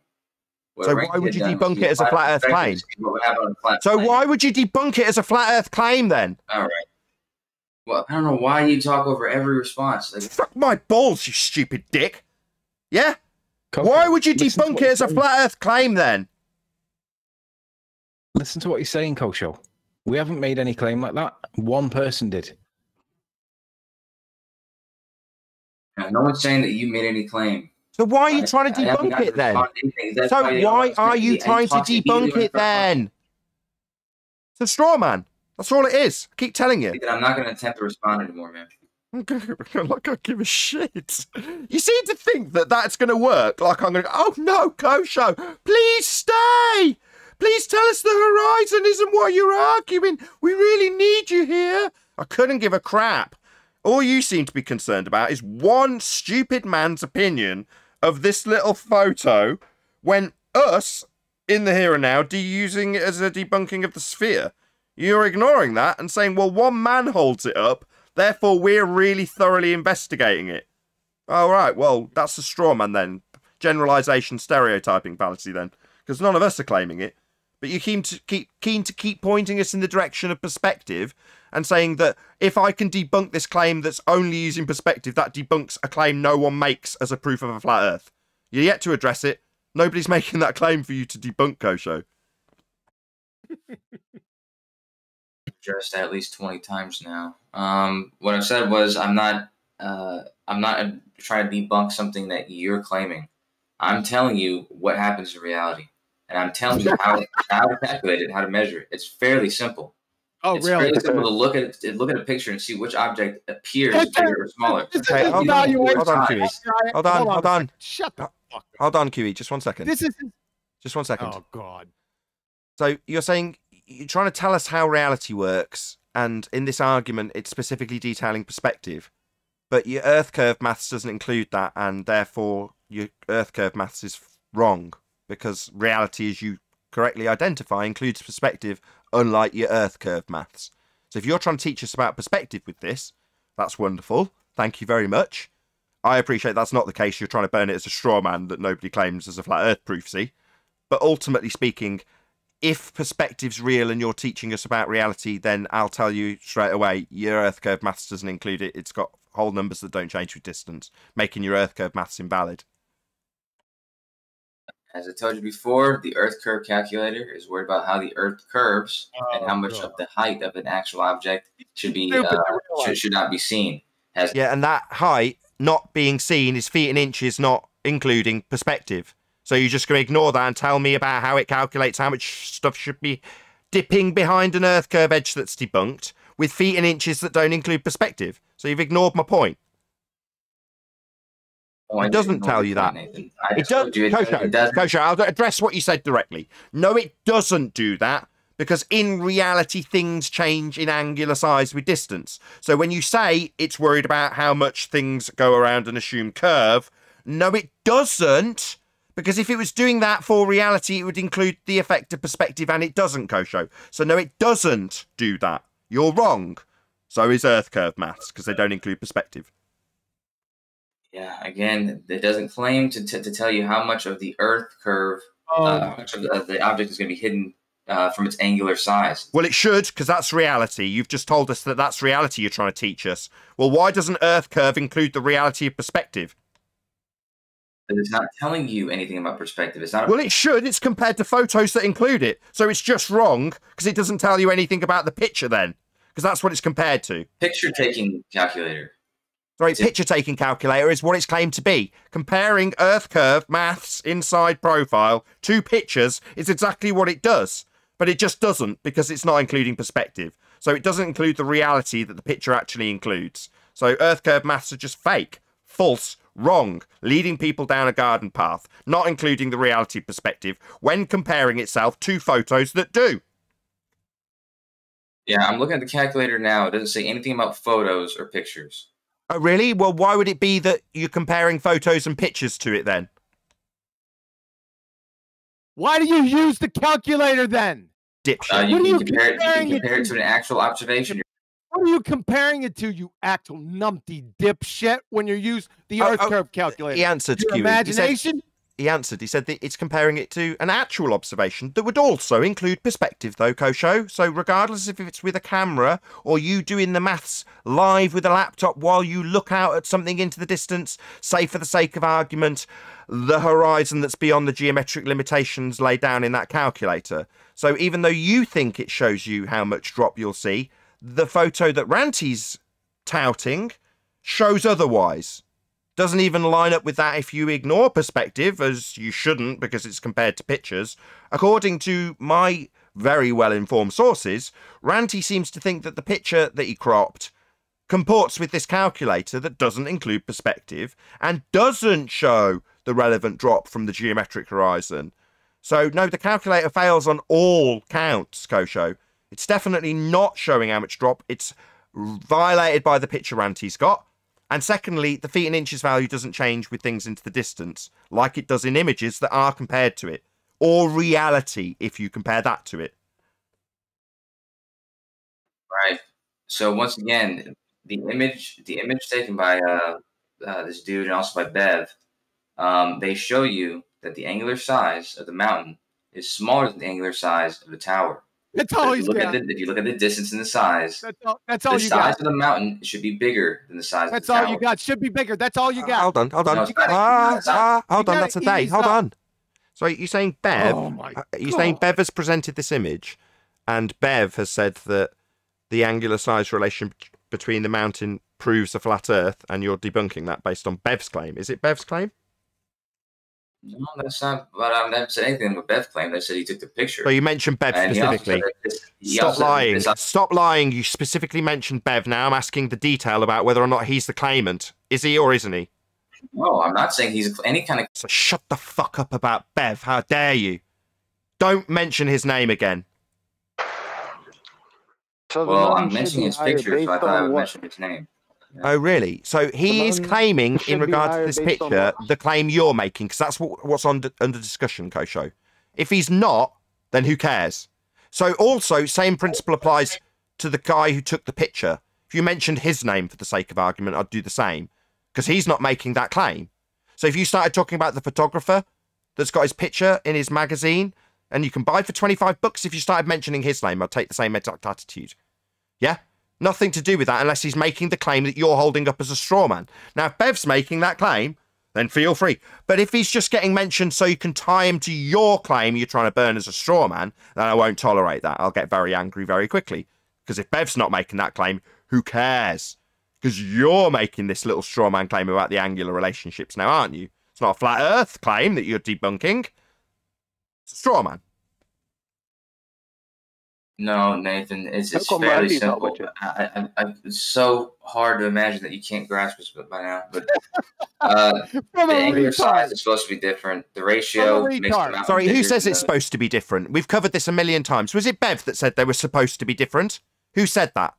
So why would you debunk it as a flat Earth claim? So why would you debunk it as a flat Earth claim then? All right. Well, I don't know why you talk over every response. Like, fuck my balls, you stupid dick. Yeah? Why would you debunk it as a flat Earth claim then? Listen to what he's saying, Kosho. We haven't made any claim like that. One person did. No one's saying that you made any claim. So why are you trying to debunk it then? So why are you trying to debunk it then? It's a straw man. That's all it is. I keep telling you. I'm not going to attempt to respond anymore, man. Like I give a shit. You seem to think that that's going to work. Like I'm going to go, oh no, Kosho, please stay. Please tell us the horizon isn't what you're arguing. We really need you here. I couldn't give a crap. All you seem to be concerned about is one stupid man's opinion of this little photo when us, in the here and now, using it as a debunking of the sphere. You're ignoring that and saying, well, one man holds it up, therefore we're really thoroughly investigating it. All right, well, that's a straw man then. Generalization stereotyping fallacy then. Because none of us are claiming it. But you keen to keep pointing us in the direction of perspective and saying that if I can debunk this claim that's only using perspective, that debunks a claim no one makes as a proof of a flat Earth. You're yet to address it. Nobody's making that claim for you to debunk, Kosho. Addressed that at least 20 times now. What I've said was I'm not trying to debunk something that you're claiming. I'm telling you what happens in reality. And I'm telling you how to calculate it, how to measure it. It's fairly simple. Oh, it's really? Fairly simple to look at a picture and see which object appears bigger or smaller. Okay, hold on, QE. Hold on. Shut the fuck up. Hold on, QE. Just 1 second. Just 1 second. Oh, God. So you're saying you're trying to tell us how reality works, and in this argument, it's specifically detailing perspective. But your Earth curve maths doesn't include that, and therefore your Earth curve maths is wrong. Because reality, as you correctly identify, includes perspective, unlike your Earth curve maths. So if you're trying to teach us about perspective with this, that's wonderful. Thank you very much. I appreciate that's not the case. You're trying to burn it as a straw man that nobody claims as a flat Earth proofsy. But ultimately speaking, if perspective's real and you're teaching us about reality, then I'll tell you straight away, your Earth curve maths doesn't include it. It's got whole numbers that don't change with distance, making your Earth curve maths invalid. As I told you before, the Earth curve calculator is worried about how the Earth curves and how much of the height of an actual object should be should not be seen. Yeah, and that height not being seen is feet and inches, not including perspective. So you're just going to ignore that and tell me about how it calculates how much stuff should be dipping behind an Earth curve edge that's debunked with feet and inches that don't include perspective. So you've ignored my point. It doesn't tell you that. It does. Kosho, I'll address what you said directly. No, it doesn't do that because in reality, things change in angular size with distance. So when you say it's worried about how much things go around an assumed curve, no, it doesn't. Because if it was doing that for reality, it would include the effect of perspective, and it doesn't, Kosho. So no, it doesn't do that. You're wrong. So is Earth curve maths because they don't include perspective. Yeah, again, it doesn't claim to tell you how much of the Earth curve, how much of the object is going to be hidden from its angular size. Well, it should, because that's reality. You've just told us that that's reality you're trying to teach us. Well, why doesn't Earth curve include the reality of perspective? But it's not telling you anything about perspective. It's not. Well, it should. It's compared to photos that include it. So it's just wrong, because it doesn't tell you anything about the picture then, because that's what it's compared to. Picture-taking calculator. Sorry, picture-taking calculator is what it's claimed to be. Comparing Earth curve maths inside profile to pictures is exactly what it does. But it just doesn't because it's not including perspective. So it doesn't include the reality that the picture actually includes. So Earth curve maths are just fake, false, Wrong. Leading people down a garden path, not including the reality perspective when comparing itself to photos that do. Yeah, I'm looking at the calculator now. It doesn't say anything about photos or pictures. Oh, really? Well, why would it be that you're comparing photos and pictures to it then? Why do you use the calculator then? Dipshit. You can compare it to an actual observation. What are you comparing it to, you actual numpty dipshit, when you use the Earth curve calculator? He answered, Your Q. imagination? He answered. He said that it's comparing it to an actual observation that would also include perspective, though, Kosho. So regardless if it's with a camera or you doing the maths live with a laptop while you look out at something into the distance, say for the sake of argument, the horizon that's beyond the geometric limitations laid down in that calculator. So even though you think it shows you how much drop you'll see, the photo that Ranty's touting shows otherwise. Doesn't even line up with that if you ignore perspective, as you shouldn't because it's compared to pictures. According to my very well-informed sources, Ranty seems to think that the picture that he cropped comports with this calculator that doesn't include perspective and doesn't show the relevant drop from the geometric horizon. So, no, the calculator fails on all counts, Kosho. It's definitely not showing how much drop. It's violated by the picture Ranty's got. And secondly, the feet and inches value doesn't change with things into the distance, like it does in images that are compared to it, or reality, if you compare that to it. Right. So once again, the image taken by this dude and also by Bev, they show you that the angular size of the mountain is smaller than the angular size of the tower. That's all he's got. If you look at the distance and the size, that's all you got. The size of the mountain should be bigger than the size That's of the tower. all you got. Should be bigger. That's all you got. Hold on. Hold on. That's a day. Hold on. So you're saying Bev? You're saying Bev has presented this image, and Bev has said that the angular size relation between the mountain proves a flat Earth, and you're debunking that based on Bev's claim. Is it Bev's claim? No, that's not. But I've never said anything with Bev's claim. They said he took the picture. So you mentioned Bev specifically. Stop lying. Stop lying. You specifically mentioned Bev. Now I'm asking the detail about whether or not he's the claimant. Is he or isn't he? No, I'm not saying he's any kind of. So shut the fuck up about Bev. How dare you? Don't mention his name again. Well, I'm mentioning his picture, so I thought I would mention his name. Oh, really? So he is claiming, in regard to this picture, the claim you're making, because that's what's under discussion, Kosho. If he's not, then who cares? So also, same principle applies to the guy who took the picture. If you mentioned his name for the sake of argument, I'd do the same, because he's not making that claim. So if you started talking about the photographer that's got his picture in his magazine, and you can buy for $25, if you started mentioning his name, I'd take the same exact attitude. Yeah? Nothing to do with that unless he's making the claim that you're holding up as a straw man. Now, if Bev's making that claim, then feel free. But if he's just getting mentioned so you can tie him to your claim you're trying to burn as a straw man, then I won't tolerate that. I'll get very angry very quickly. Because if Bev's not making that claim, who cares? Because you're making this little straw man claim about the angular relationships now, aren't you? It's not a flat Earth claim that you're debunking. It's a straw man. No, Nathan, it's fairly simple. It's so hard to imagine that you can't grasp this by now. But the angular size is supposed to be different. The ratio makes the mountain Sorry, who bigger says than it's supposed to be different? We've covered this a million times. Was it Bev that said they were supposed to be different? Who said that?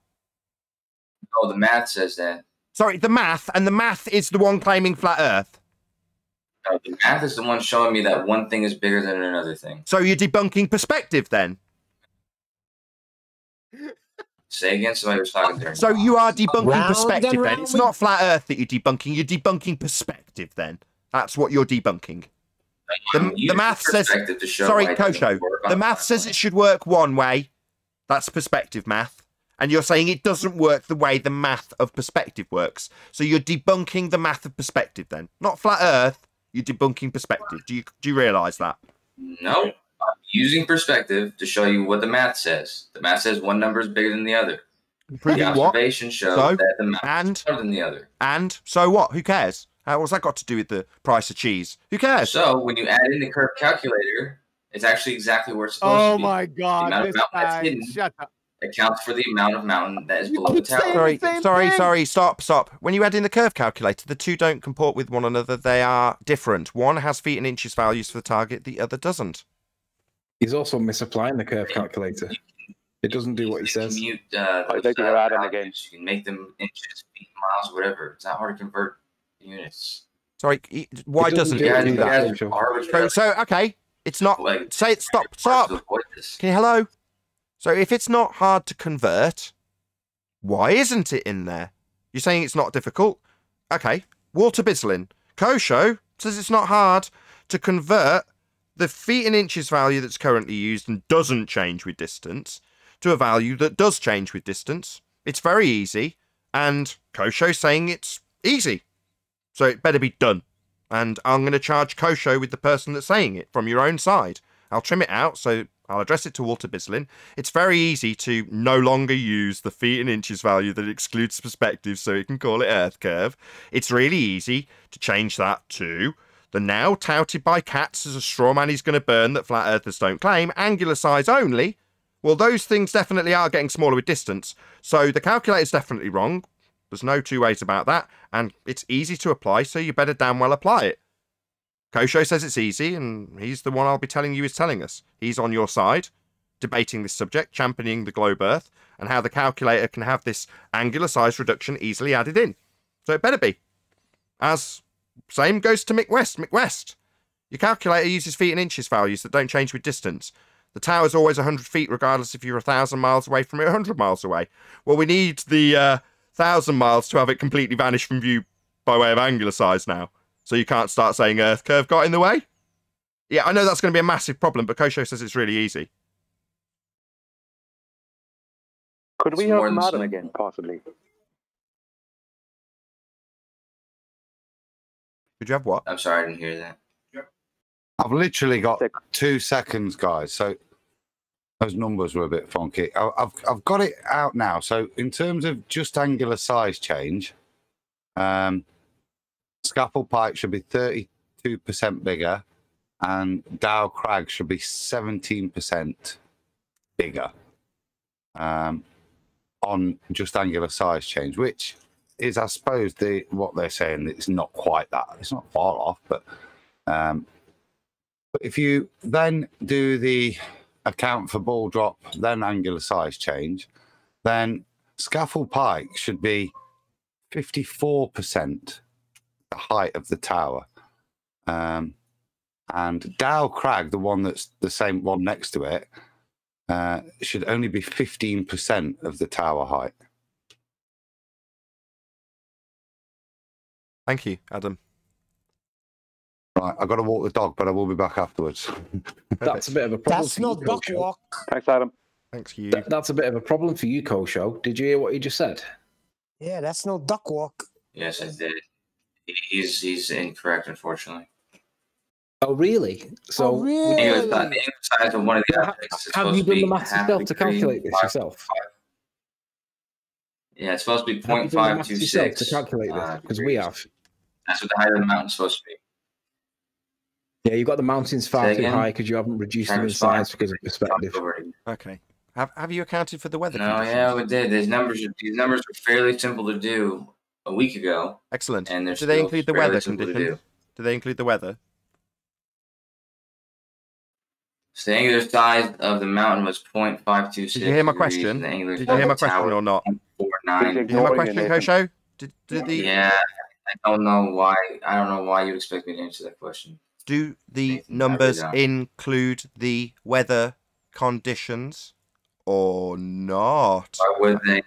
Oh, the math says that. Sorry, the math, and the math is the one claiming flat Earth. No, the math is the one showing me that one thing is bigger than another thing. So you're debunking perspective then? Say again, somebody was talking there. So you are debunking perspective then? It's not flat Earth that you're debunking perspective then. That's what you're debunking. The math says... Sorry, Kosho. The math says it should work one way. That's perspective math. And you're saying it doesn't work the way the math of perspective works. So you're debunking the math of perspective then. Not flat Earth, you're debunking perspective. Do you realise that? No. I'm using perspective to show you what the math says. The math says one number is bigger than the other. Proving the observation shows that the math is bigger than the other. And so what? Who cares? What's that got to do with the price of cheese? Who cares? So when you add in the curve calculator, it's actually exactly where it's supposed to be. Oh my God! This guy, shut up. accounts for the amount of mountain that is below the tower. Sorry, stop. When you add in the curve calculator, the two don't comport with one another. They are different. One has feet and inches values for the target, the other doesn't. He's also misapplying the curve calculator. It doesn't do what he says. I think you're Adam again. You can make them inches, feet, miles, whatever. It's not hard to convert units. Sorry, why doesn't it do that? So okay, it's not. Say stop. Okay, hello. So if it's not hard to convert, why isn't it in there? You're saying it's not difficult? Okay, Walter Bislin. Kosho says it's not hard to convert the feet and inches value that's currently used and doesn't change with distance to a value that does change with distance. It's very easy, and Kosho's saying it's easy. So it better be done. And I'm going to charge Kosho with the person that's saying it from your own side. I'll trim it out, so I'll address it to Walter Bislin. It's very easy to no longer use the feet and inches value that excludes perspective, so you can call it Earth curve. It's really easy to change that to the now touted by Catz as a straw man he's going to burn that flat earthers don't claim, angular size only. Well, those things definitely are getting smaller with distance, so the calculator's definitely wrong. There's no two ways about that, and it's easy to apply, so you better damn well apply it. Kosho says it's easy, and he's the one I'll be telling you is telling us. He's on your side, debating this subject, championing the globe Earth, and how the calculator can have this angular size reduction easily added in. So it better be. As same goes to Mick West. Mick West, your calculator uses feet and inches values that don't change with distance. The tower's always 100 feet, regardless if you're 1,000 miles away from it or 100 miles away. Well, we need the 1,000 miles to have it completely vanish from view by way of angular size now. So you can't start saying Earth curve got in the way? Yeah, I know that's going to be a massive problem, but Kosho says it's really easy. Could we have Madden again, possibly? Could you have what? I'm sorry, I didn't hear that. I've literally got 2 seconds, guys. So those numbers were a bit funky. I've got it out now. So in terms of just angular size change, Scaffold Pike should be 32% bigger, and Dow Crag should be 17% bigger on just angular size change, which is, I suppose, what they're saying. It's not quite that. It's not far off, but if you then do the account for ball drop, then angular size change, then Scaffold Pike should be 54% the height of the tower. And Dow Crag, the one that's the same one next to it, should only be 15% of the tower height. Thank you, Adam. Right, I've got to walk the dog, but I will be back afterwards. That's a bit of a problem. That's not duck walk. Thanks, Adam. Thanks, you. That's a bit of a problem for you, Kosho. Did you hear what he just said? Yeah, that's no duck walk. Yes, I did. He's incorrect, unfortunately. Oh, really? So, the size of one of the objects is have you done the maths yourself to calculate this yourself? Yeah, it's supposed to be Have you done the maths 0.526 yourself to calculate this? Because we have. That's what the height of the mountain's supposed to be. Yeah, you've got the mountains far Say too again? high because you haven't reduced them in size because of perspective. Okay. Have you accounted for the weather No, conditions? yeah, we did. These numbers were fairly simple to do a week ago. Excellent. And do they include the weather conditions? Do they include the weather? So the angular size of the mountain was 0.526. Did you hear my question? Did you hear my question or not? Did you hear my question, Kosho? Yeah, I don't know why. I don't know why you expect me to answer that question. Do the numbers include the weather conditions or not? Why would they?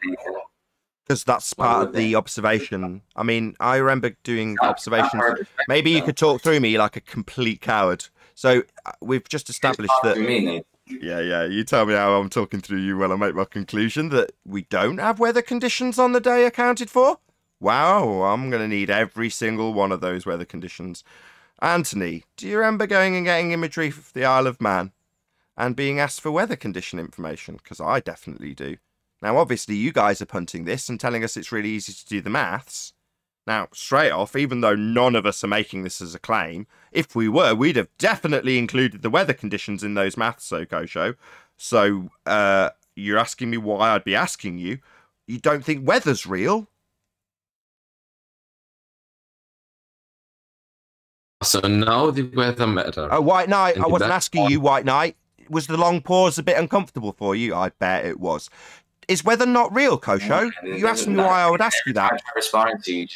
Because that's part of the observation. I mean, I remember doing observations. Maybe you could talk through me like a complete coward. So we've just established that. Yeah. You tell me how I'm talking through you when I make my conclusion that we don't have weather conditions on the day accounted for. Wow, I'm going to need every single one of those weather conditions. Anthony, do you remember going and getting imagery of the Isle of Man and being asked for weather condition information? Because I definitely do. Now, obviously, you guys are punting this and telling us it's really easy to do the maths. Now, straight off, even though none of us are making this as a claim, if we were, we'd have definitely included the weather conditions in those maths, Kosho. So, you're asking me why I'd be asking you. You don't think weather's real? So now the weather matter. Oh, White Knight, And I wasn't that's asking you, White Knight. Was the long pause a bit uncomfortable for you? I bet it was. Is weather not real, Kosho? You asked me why I would ask you that. I'm responding to you.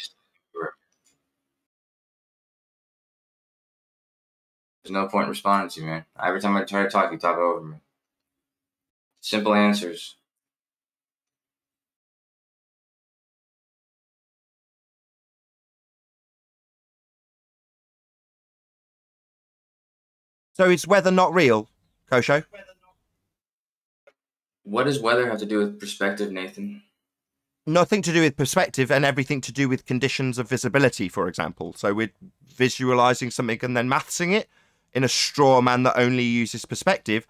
There's no point in responding to you, man. Every time I try to talk, you talk over me. Simple answers. So is weather not real, Kosho? What does weather have to do with perspective, Nathan? Nothing to do with perspective and everything to do with conditions of visibility, for example. So we're visualizing something and then mathsing it in a straw man that only uses perspective.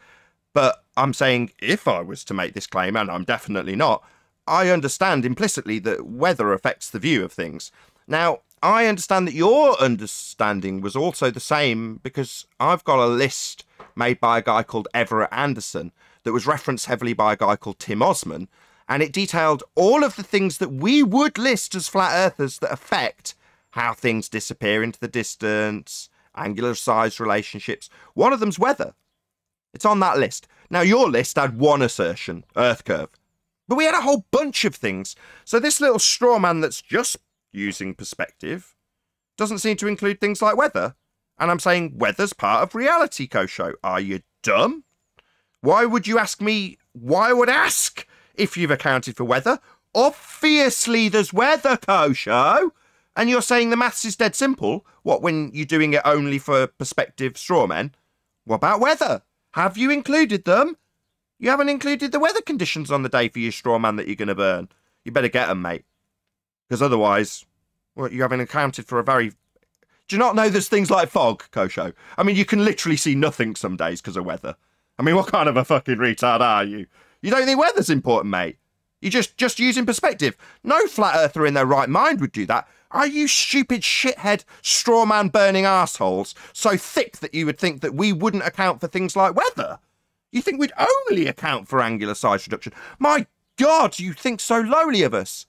But I'm saying if I was to make this claim, and I'm definitely not, I understand implicitly that weather affects the view of things. Now, I understand that your understanding was also the same because I've got a list made by a guy called Everett Anderson that was referenced heavily by a guy called Tim Osman, and it detailed all of the things that we would list as flat earthers that affect how things disappear into the distance, angular size relationships. One of them's weather. It's on that list. Now, your list had one assertion, Earth curve. But we had a whole bunch of things. So this little straw man that's just using perspective doesn't seem to include things like weather. And I'm saying weather's part of reality, Kosho. Are you dumb? Why would you ask me? Why would I ask if you've accounted for weather? Obviously there's weather, Kosho. And you're saying the maths is dead simple. What, when you're doing it only for perspective straw men? What about weather? Have you included them? You haven't included the weather conditions on the day for your straw man that you're going to burn. You better get them, mate. Because otherwise, well, you haven't accounted for a very... Do you not know there's things like fog, Kosho? I mean, you can literally see nothing some days because of weather. I mean, what kind of a fucking retard are you? You don't think weather's important, mate? You're just using perspective. No flat earther in their right mind would do that. Are you stupid shithead straw man burning assholes so thick that you would think that we wouldn't account for things like weather? You think we'd only account for angular size reduction? My God, you think so lowly of us.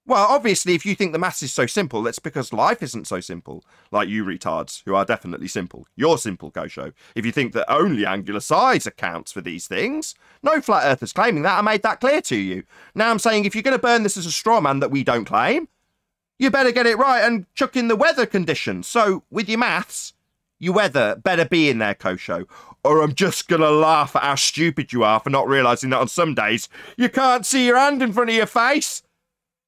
Well, obviously, if you think the maths is so simple, that's because life isn't so simple. Like you retards, who are definitely simple. You're simple, Kosho. If you think that only angular size accounts for these things, no flat earthers claiming that. I made that clear to you. Now I'm saying if you're going to burn this as a straw man that we don't claim, you better get it right and chuck in the weather conditions. So, with your maths, your weather better be in there, Kosho. Or I'm just going to laugh at how stupid you are for not realising that on some days you can't see your hand in front of your face.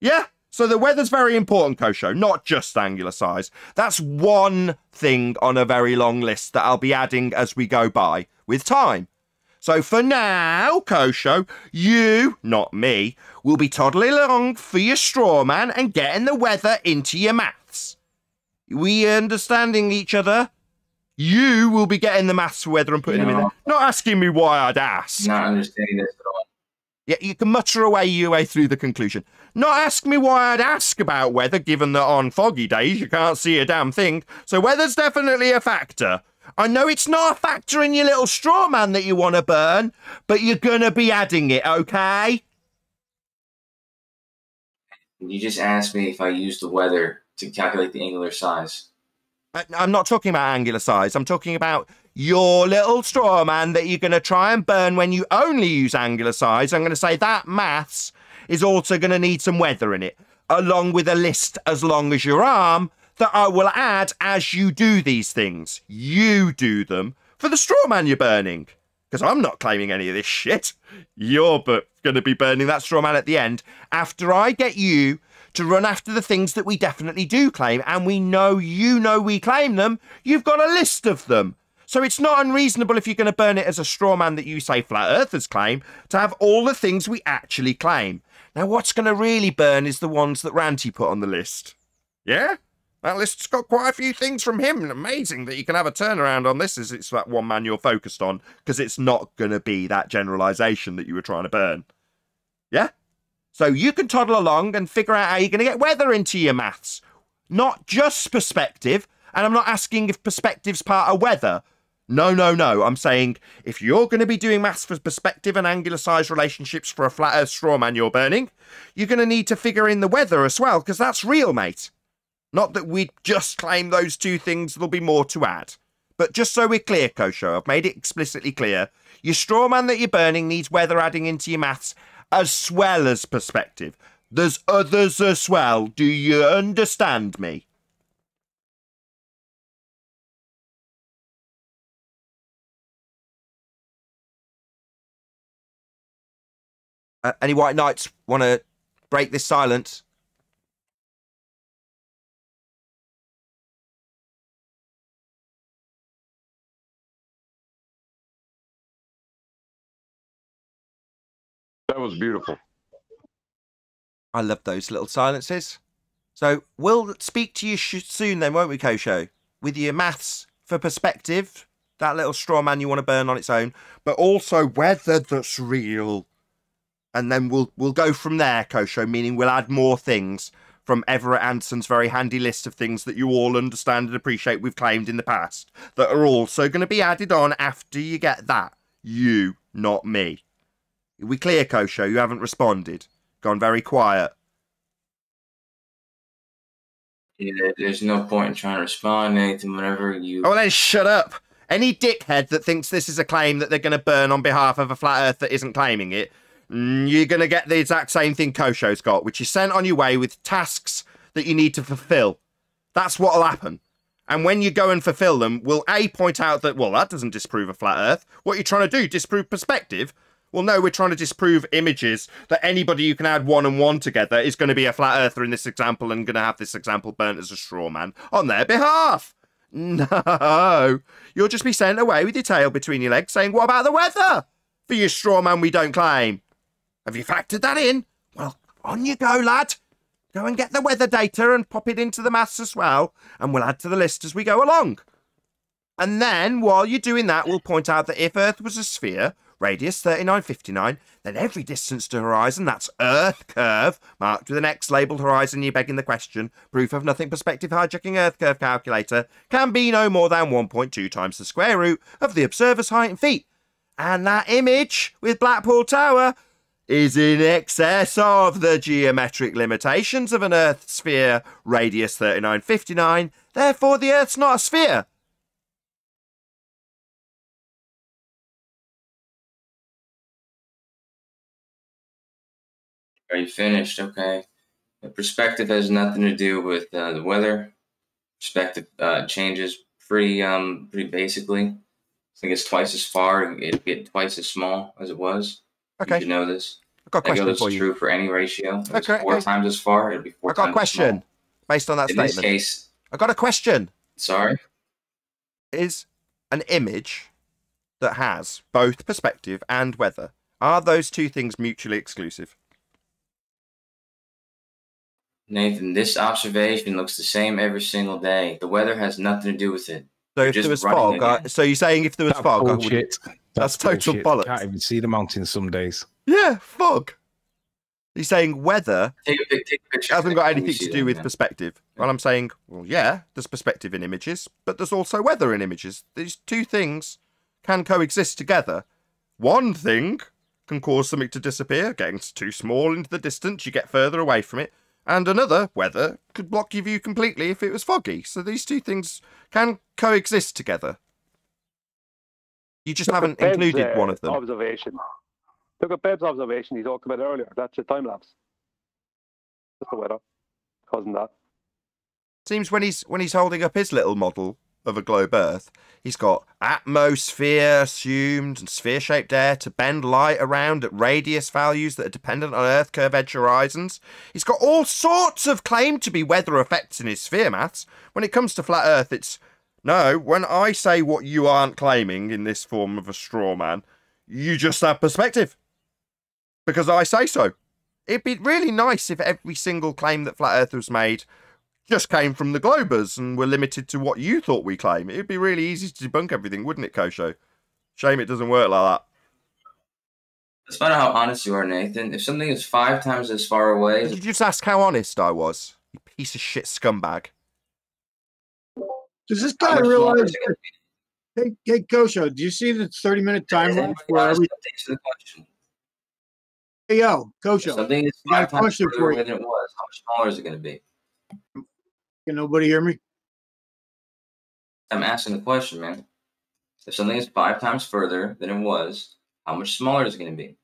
Yeah? So the weather's very important, Kosho, not just angular size. That's one thing on a very long list that I'll be adding as we go by with time. So for now, Kosho, you, not me, will be toddling along for your straw man and getting the weather into your maths. We understanding each other? You will be getting the maths for weather and putting them in there. Not asking me why I'd ask. Not understanding this at all. Yeah, you can mutter away your way through the conclusion. Not ask me why I'd ask about weather, given that on foggy days you can't see a damn thing. So weather's definitely a factor. I know it's not a factor in your little straw man that you want to burn, but you're going to be adding it, okay? You just asked me if I used the weather to calculate the angular size. I'm not talking about angular size. I'm talking about your little straw man that you're going to try and burn when you only use angular size. I'm going to say that maths is also going to need some weather in it, along with a list as long as your arm that I will add as you do these things. You do them for the straw man you're burning. Because I'm not claiming any of this shit. You're going to be burning that straw man at the end after I get you to run after the things that we definitely do claim, and we know you know we claim them. You've got a list of them. So it's not unreasonable if you're going to burn it as a straw man that you say flat earthers claim to have all the things we actually claim. Now, what's going to really burn is the ones that Ranty put on the list. Yeah? That list's got quite a few things from him. Amazing that you can have a turnaround on this as it's that one man you're focused on, because it's not going to be that generalisation that you were trying to burn. Yeah? So you can toddle along and figure out how you're going to get weather into your maths. Not just perspective, and I'm not asking if perspective's part of weather. No, no, no. I'm saying if you're going to be doing maths for perspective and angular size relationships for a flat earth straw man you're burning, you're going to need to figure in the weather as well, because that's real, mate. Not that we just claim those two things, there'll be more to add. But just so we're clear, Kosho, I've made it explicitly clear, your straw man that you're burning needs weather adding into your maths as well as perspective. There's others as well. Do you understand me? Any White Knights want to break this silence? That was beautiful. I love those little silences. So we'll speak to you soon then, won't we, Kosho? With your maths for perspective, that little straw man you want to burn on its own, but also weather that's real. And then we'll go from there, Kosho, meaning we'll add more things from Everett Anson's very handy list of things that you all understand and appreciate we've claimed in the past that are also going to be added on after you get that. You, not me. Are we clear, Kosho? You haven't responded. Gone very quiet. Yeah, there's no point in trying to respond, Nathan, whenever you... Oh, then shut up. Any dickhead that thinks this is a claim that they're going to burn on behalf of a flat earth that isn't claiming it, you're going to get the exact same thing Kosho's got, which is sent on your way with tasks that you need to fulfill. That's what'll happen. And when you go and fulfill them, we'll A, point out that, well, that doesn't disprove a flat earth. What are you trying to do? Disprove perspective? Well, no, we're trying to disprove images that anybody who can add 1 and 1 together is going to be a flat earther in this example and going to have this example burnt as a straw man on their behalf. No, you'll just be sent away with your tail between your legs saying, what about the weather? For your straw man we don't claim. Have you factored that in? Well, on you go, lad. Go and get the weather data and pop it into the maths as well, and we'll add to the list as we go along. And then, while you're doing that, we'll point out that if Earth was a sphere, radius 3959, then every distance to horizon, that's Earth curve, marked with an X labelled horizon, you're begging the question, proof of nothing perspective hijacking Earth curve calculator, can be no more than 1.2 times the square root of the observer's height in feet. And that image with Blackpool Tower is in excess of the geometric limitations of an Earth sphere radius 3959, therefore the Earth's not a sphere. Are you finished? Okay. The perspective has nothing to do with the weather. Perspective changes pretty basically. I think it's twice as far. It'll get twice as small as it was. Okay. You should know this. I've got a question goes for you. True for any ratio. If it's Okay, 4 times as far, it'd be 4 I've got a times question as small. based on that In statement. this case, I've got a question. Sorry? Is an image that has both perspective and weather, are those two things mutually exclusive? Nathan, this observation looks the same every single day. The weather has nothing to do with it. So You're if there just was running fog, again. so you're saying if there was fog, I bullshit. wouldn't... That's total bullshit. bollocks. Can't even see the mountains some days. Yeah, fog. He's saying weather Take a picture. hasn't got Let me anything see to do that, with man. perspective. Well, I'm saying, well, yeah, there's perspective in images, but there's also weather in images. These two things can coexist together. One thing can cause something to disappear, getting too small into the distance, you get further away from it. And another, weather, could block your view completely if it was foggy. So these two things can coexist together. You just haven't included one of them. Observation. Look at Beb's observation he talked about earlier. That's a time lapse. That's the weather causing that. Seems when he's holding up his little model of a globe Earth, he's got atmosphere assumed and sphere-shaped air to bend light around at radius values that are dependent on Earth curve edge horizons. He's got all sorts of claim to be weather effects in his sphere maths. When it comes to flat Earth, it's no. When I say what you aren't claiming in this form of a straw man, you just have perspective because I say so. It'd be really nice if every single claim that flat Earth was made just came from the Globers and were limited to what you thought we claim. It'd be really easy to debunk everything, wouldn't it, Kosho? Shame it doesn't work like that. It's not how honest you are, Nathan. If something is 5 times as far away... Did you just ask how honest I was? You piece of shit scumbag. Does this guy realize Hey, Kosho, do you see the 30-minute time lapse where every? Thanks for the question. Hey, yo, Kosho, If something is I got a 5 times question further for away you. than it was, how much smaller is it going to be? Can nobody hear me? I'm asking the question, man. If something is 5 times further than it was, how much smaller is it going to be?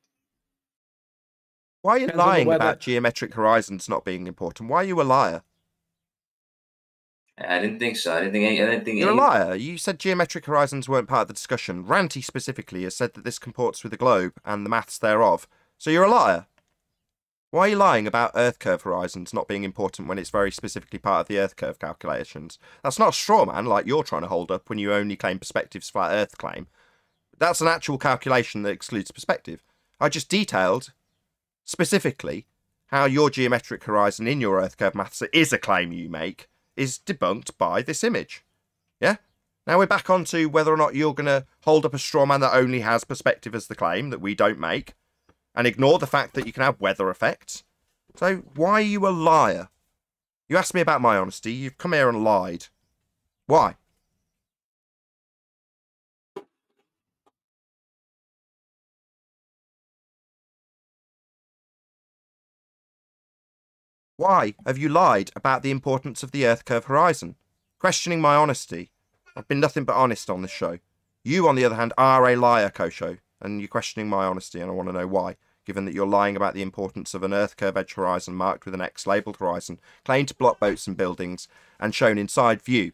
Why are you Depends on the lying weather. about geometric horizons not being important? Why are you a liar? I didn't think so. I didn't think You're a any. liar. You said geometric horizons weren't part of the discussion. Ranty specifically has said that this comports with the globe and the maths thereof. So you're a liar. Why are you lying about Earth curve horizons not being important when it's very specifically part of the Earth curve calculations? That's not a straw man like you're trying to hold up when you only claim perspective's flat Earth claim. That's an actual calculation that excludes perspective. I just detailed specifically how your geometric horizon in your Earth curve maths is a claim you make is debunked by this image. Yeah? Now we're back on to whether or not you're going to hold up a straw man that only has perspective as the claim that we don't make and ignore the fact that you can have weather effects. So why are you a liar? You asked me about my honesty. You've come here and lied. Why? Why have you lied about the importance of the Earth curve horizon? Questioning my honesty. I've been nothing but honest on this show. You, on the other hand, are a liar, Kosho, and you're questioning my honesty, and I want to know why, given that you're lying about the importance of an Earth curve edge horizon marked with an X labelled horizon, claimed to block boats and buildings, and shown inside view.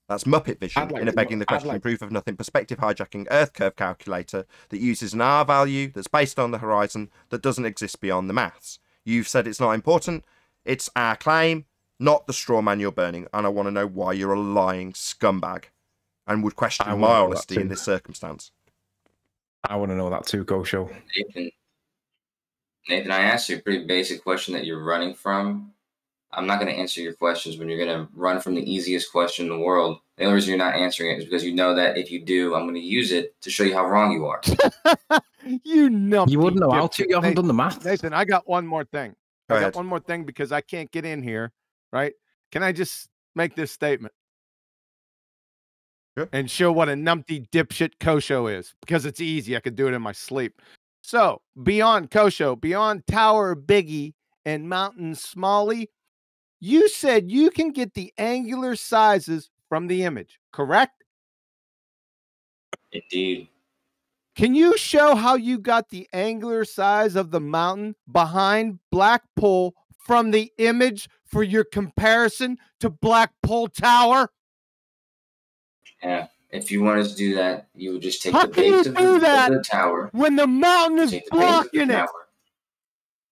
That's Muppet vision in a begging the question proof of nothing perspective hijacking Earth curve calculator that uses an R value that's based on the horizon that doesn't exist beyond the maths. You've said it's not important. It's our claim, not the straw man you're burning, and I want to know why you're a lying scumbag and would question my honesty in this circumstance. I want to know that too, Kosho. Nathan, I asked you a pretty basic question that you're running from. I'm not going to answer your questions when you're going to run from the easiest question in the world. The only reason you're not answering it is because you know that if you do, I'm going to use it to show you how wrong you are. You wouldn't know how to. You haven't done the math. Nathan, I got one more thing. Go I ahead. got one more thing because I can't get in here, right? Can I just make this statement? Sure. And show what a numpty dipshit Kosho is? Because it's easy. I could do it in my sleep. So, beyond Kosho, beyond Tower Biggie and Mountain Smalley, you said you can get the angular sizes from the image, correct? Indeed. Can you show how you got the angular size of the mountain behind Blackpool from the image for your comparison to Blackpool Tower? Yeah. If you wanted to do that, you would just take the base of the tower. When the mountain is blocking it.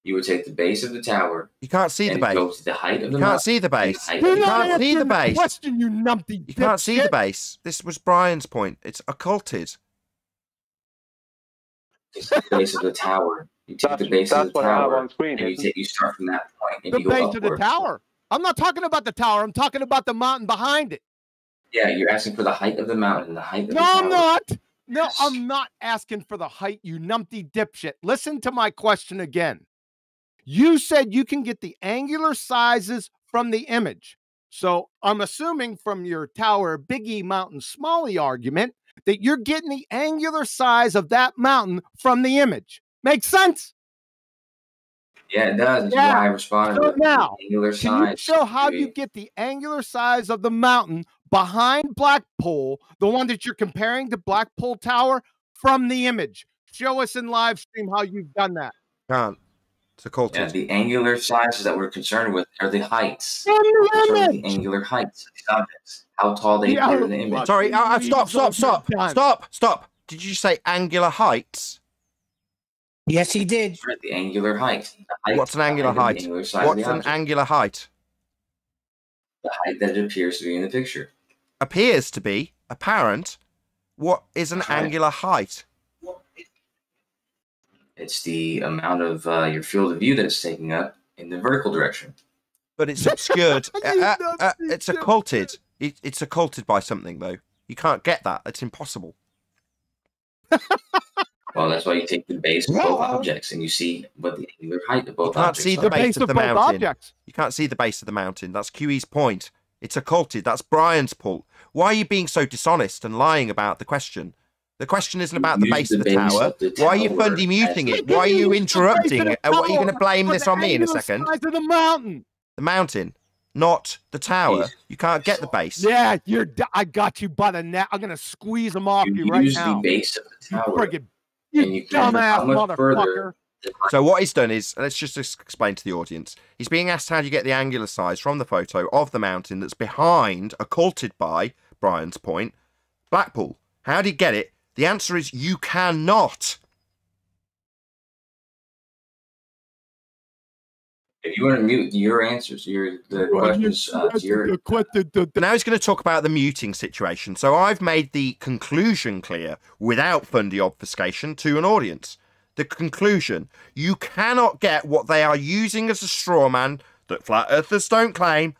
You would take the base of the tower. You can't see the and base. Go to the height of the You can't see the base. You can't see the base. Question, you numpty You can't see the base. This was Brian's point. It's occulted. It's the base of the tower. You take the base of the tower, and you start from that point, and the you go base upwards. of the tower. I'm not talking about the tower. I'm talking about the mountain behind it. Yeah, you're asking for the height of the mountain, the height of the No, tower. I'm not. No, I'm not asking for the height, you numpty dipshit. Listen to my question again. You said you can get the angular sizes from the image. So I'm assuming from your Tower Biggie Mountain Smalley argument that you're getting the angular size of that mountain from the image. Makes sense? Yeah, it does. That's why I responded So with now, the angular can you size. show how you get the angular size of the mountain behind Blackpool, the one that you're comparing to Blackpool Tower, from the image? Show us in live stream how you've done that. Can't. It's occulted. Yeah, the angular sizes that we're concerned with are the heights. From We're the concerned with image. the angular heights of these objects, how tall they appear in the image. Sorry, stop. Did you say angular heights? Yes, he did. Right, the angular height. The height. What's an angular the height? angular size of What's the an object. angular height? The height that it appears to be in the picture. Appears to be apparent. What is an angular height? It's the amount of your field of view that it's taking up in the vertical direction. But it's obscured. It's occulted. It's occulted by something, though. You can't get that. It's impossible. Well, that's why you take the base of both objects and you see what the angular height of both You can't objects see are. the base of the mountain. You can't see the base of the mountain. That's QE's point. It's occulted. That's Brian's fault. Why are you being so dishonest and lying about the question? The question isn't about the base of the tower. Why are you Fundy muting it? Why are you interrupting it? Are you going to blame this on me in a second? Size of the mountain. The mountain, not the tower. You can't get the base. Yeah, I got you by the neck. I'm going to squeeze them off you right now. The base of the tower. You dumbass motherfucker. So what he's done is, let's just explain to the audience. He's being asked how do you get the angular size from the photo of the mountain that's behind, occulted by, Brian's point, Blackpool. How do you get it? The answer is you cannot. If you want to mute your answers, the questions, Now he's going to talk about the muting situation. So I've made the conclusion clear without Fundy obfuscation to an audience. The conclusion, you cannot get what they are using as a straw man that flat earthers don't claim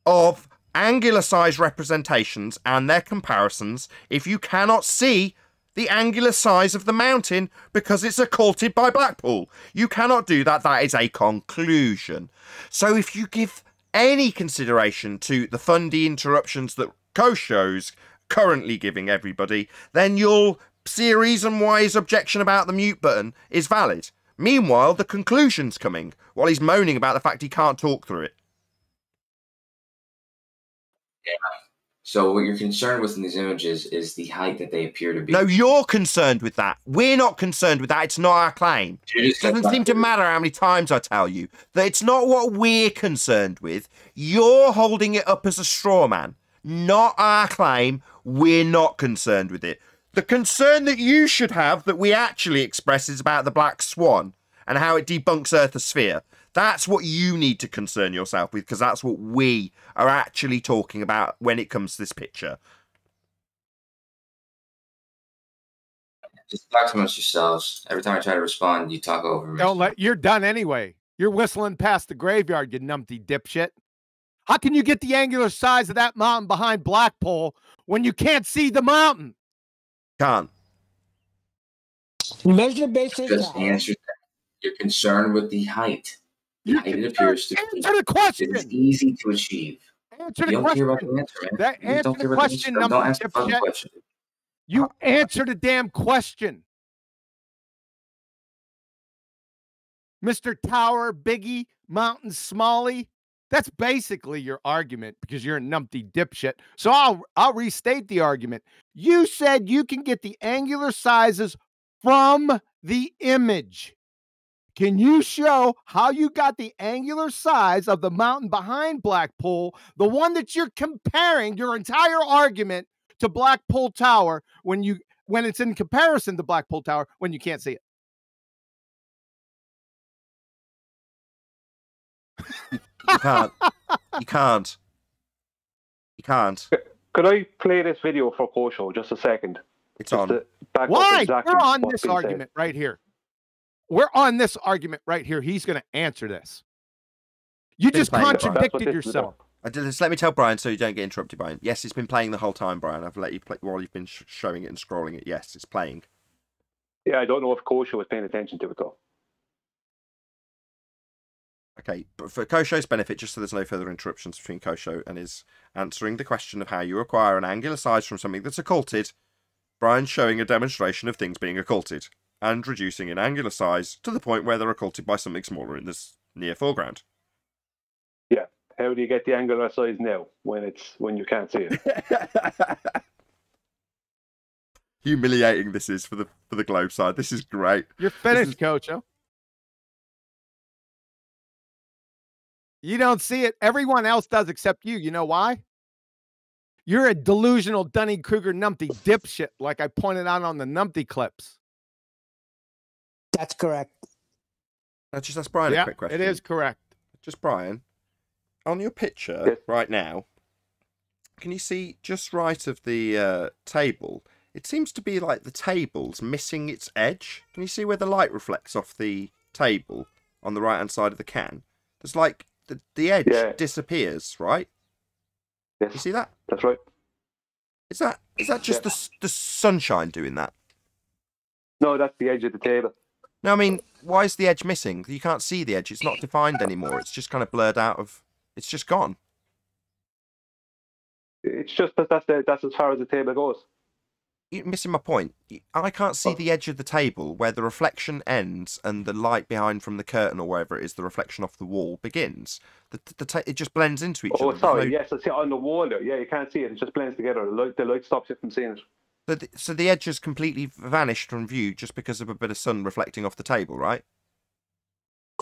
of angular size representations and their comparisons if you cannot see the angular size of the mountain because it's occulted by Blackpool. You cannot do that. That is a conclusion. So if you give any consideration to the Fundy interruptions that Kosho's currently giving everybody, then you'll see a reason why his objection about the mute button is valid. Meanwhile, the conclusion's coming while he's moaning about the fact he can't talk through it. Yeah. So what you're concerned with in these images is the height that they appear to be. No, you're concerned with that. We're not concerned with that. It's not our claim. It doesn't seem to matter how many times I tell you that it's not what we're concerned with. You're holding it up as a straw man. Not our claim. We're not concerned with it. The concern that you should have that we actually express is about the black swan and how it debunks Earthosphere. That's what you need to concern yourself with, because that's what we are actually talking about when it comes to this picture. Just talk amongst yourselves. Every time I try to respond, you talk over me. You're done anyway. You're whistling past the graveyard, you numpty dipshit. How can you get the angular size of that mountain behind Blackpool when you can't see the mountain? Can't. Measure basis. Just answer that. You're concerned with the height. The height it appears to be. Answer the question. It's easy to achieve. Answer the you don't question. care about the answer, man. Answer the question. Don't ask the fucking question. You answer the damn question. Mr. Tower, Biggie, Mountain Smalley. That's basically your argument because you're a numpty dipshit. So I'll restate the argument. You said you can get the angular sizes from the image. Can you show how you got the angular size of the mountain behind Blackpool, the one that you're comparing your entire argument to Blackpool Tower when it's in comparison to Blackpool Tower when you can't see it? You can't. You can't. You can't. Could I play this video for Kosho just a second? It's on. Why? We're on this argument right here. We're on this argument right here. He's going to answer this. You just contradicted yourself. Just let me tell Brian so you don't get interrupted, Brian. Yes, it's been playing the whole time, Brian. I've let you play while you've been showing it and scrolling it. Yes, it's playing. Yeah, I don't know if Kosho was paying attention to it, though. Okay, but for Kosho's benefit, just so there's no further interruptions between Kosho and his answering the question of how you acquire an angular size from something that's occulted, Brian's showing a demonstration of things being occulted and reducing in angular size to the point where they're occulted by something smaller in this near foreground. Yeah, how do you get the angular size now when you can't see it? Humiliating this is for the globe side. This is great. You're finished, Kosho. You don't see it. Everyone else does except you. You know why? You're a delusional Dunning-Kruger numpty dipshit, like I pointed out on the numpty clips. That's correct. That's Brian a quick question. It is correct. Just Brian, on your picture right now, can you see just right of the table? It seems to be like the table's missing its edge. Can you see where the light reflects off the table on the right-hand side of the can? There's like the edge disappears, right? Yes. You see that? That's right. Is that just the sunshine doing that? No, that's the edge of the table. No, I mean, why is the edge missing? You can't see the edge. It's not defined anymore. It's just kind of blurred out of... It's just gone. It's just that that's as far as the table goes. You're missing my point. I can't see the edge of the table where the reflection ends and the light behind from the curtain or wherever it is, the reflection off the wall begins. It just blends into each other. Oh, sorry. Yes, I see it on the wall there. Yeah, you can't see it. It just blends together. The light stops you from seeing it. So the edge has completely vanished from view just because of a bit of sun reflecting off the table, right?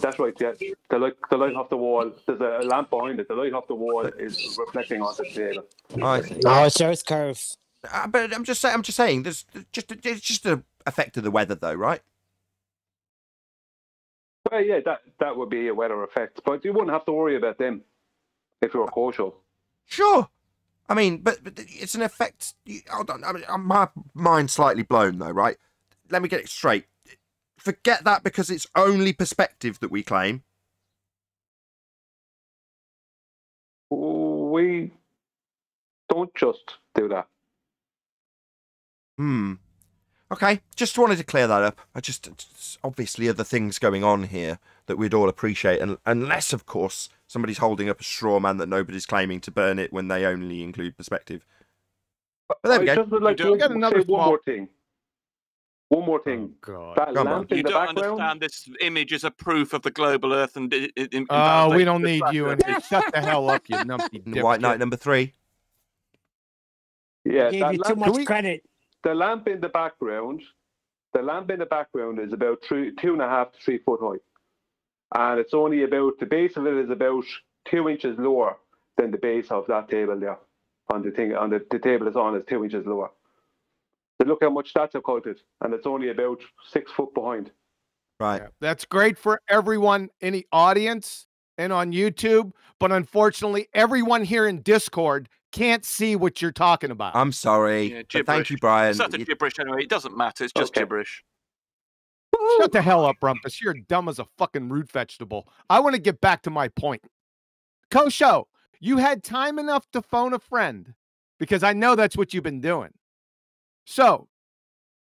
That's right. Yeah, the light off the wall. There's a lamp behind it. The light off the wall is reflecting onto the table. No, it's Earth curve. But I'm just saying. There's just an effect of the weather, though, right? Well, yeah, that would be a weather effect, but you wouldn't have to worry about them if you were kosher. Sure. I mean, but it's an effect. Hold on. I mean, my mind's slightly blown, though, right? Let me get it straight. Forget that because it's only perspective that we claim. We don't just do that. Okay, just wanted to clear that up. It's obviously other things going on here that we'd all appreciate, and unless, of course, somebody's holding up a straw man that nobody's claiming to burn it when they only include perspective. But there we go. Just would like to say one more thing. One more thing. That lamp in You the don't background. understand this image as a proof of the global Earth and. Oh, we don't need you. And shut the hell up, you numpty dipshit. White Knight number 3. Yeah, Gave that you too lamp- much credit. The lamp in the background. The lamp in the background is about 2.5 to 3 foot high, and it's only about the base of it is about 2 inches lower than the base of that table there. On the thing on the table it's on is 2 inches lower. So look how much that's occulted, and it's only about 6 foot behind. Right. Yeah, that's great for everyone in the audience and on YouTube, but unfortunately, everyone here in Discord can't see what you're talking about. I'm sorry. Yeah, But thank you, Brian. It's not a gibberish anyway. It doesn't matter. It's just gibberish. Shut the hell up, Rumpus. You're dumb as a fucking root vegetable. I want to get back to my point. Kosho, you had time enough to phone a friend because I know that's what you've been doing. So,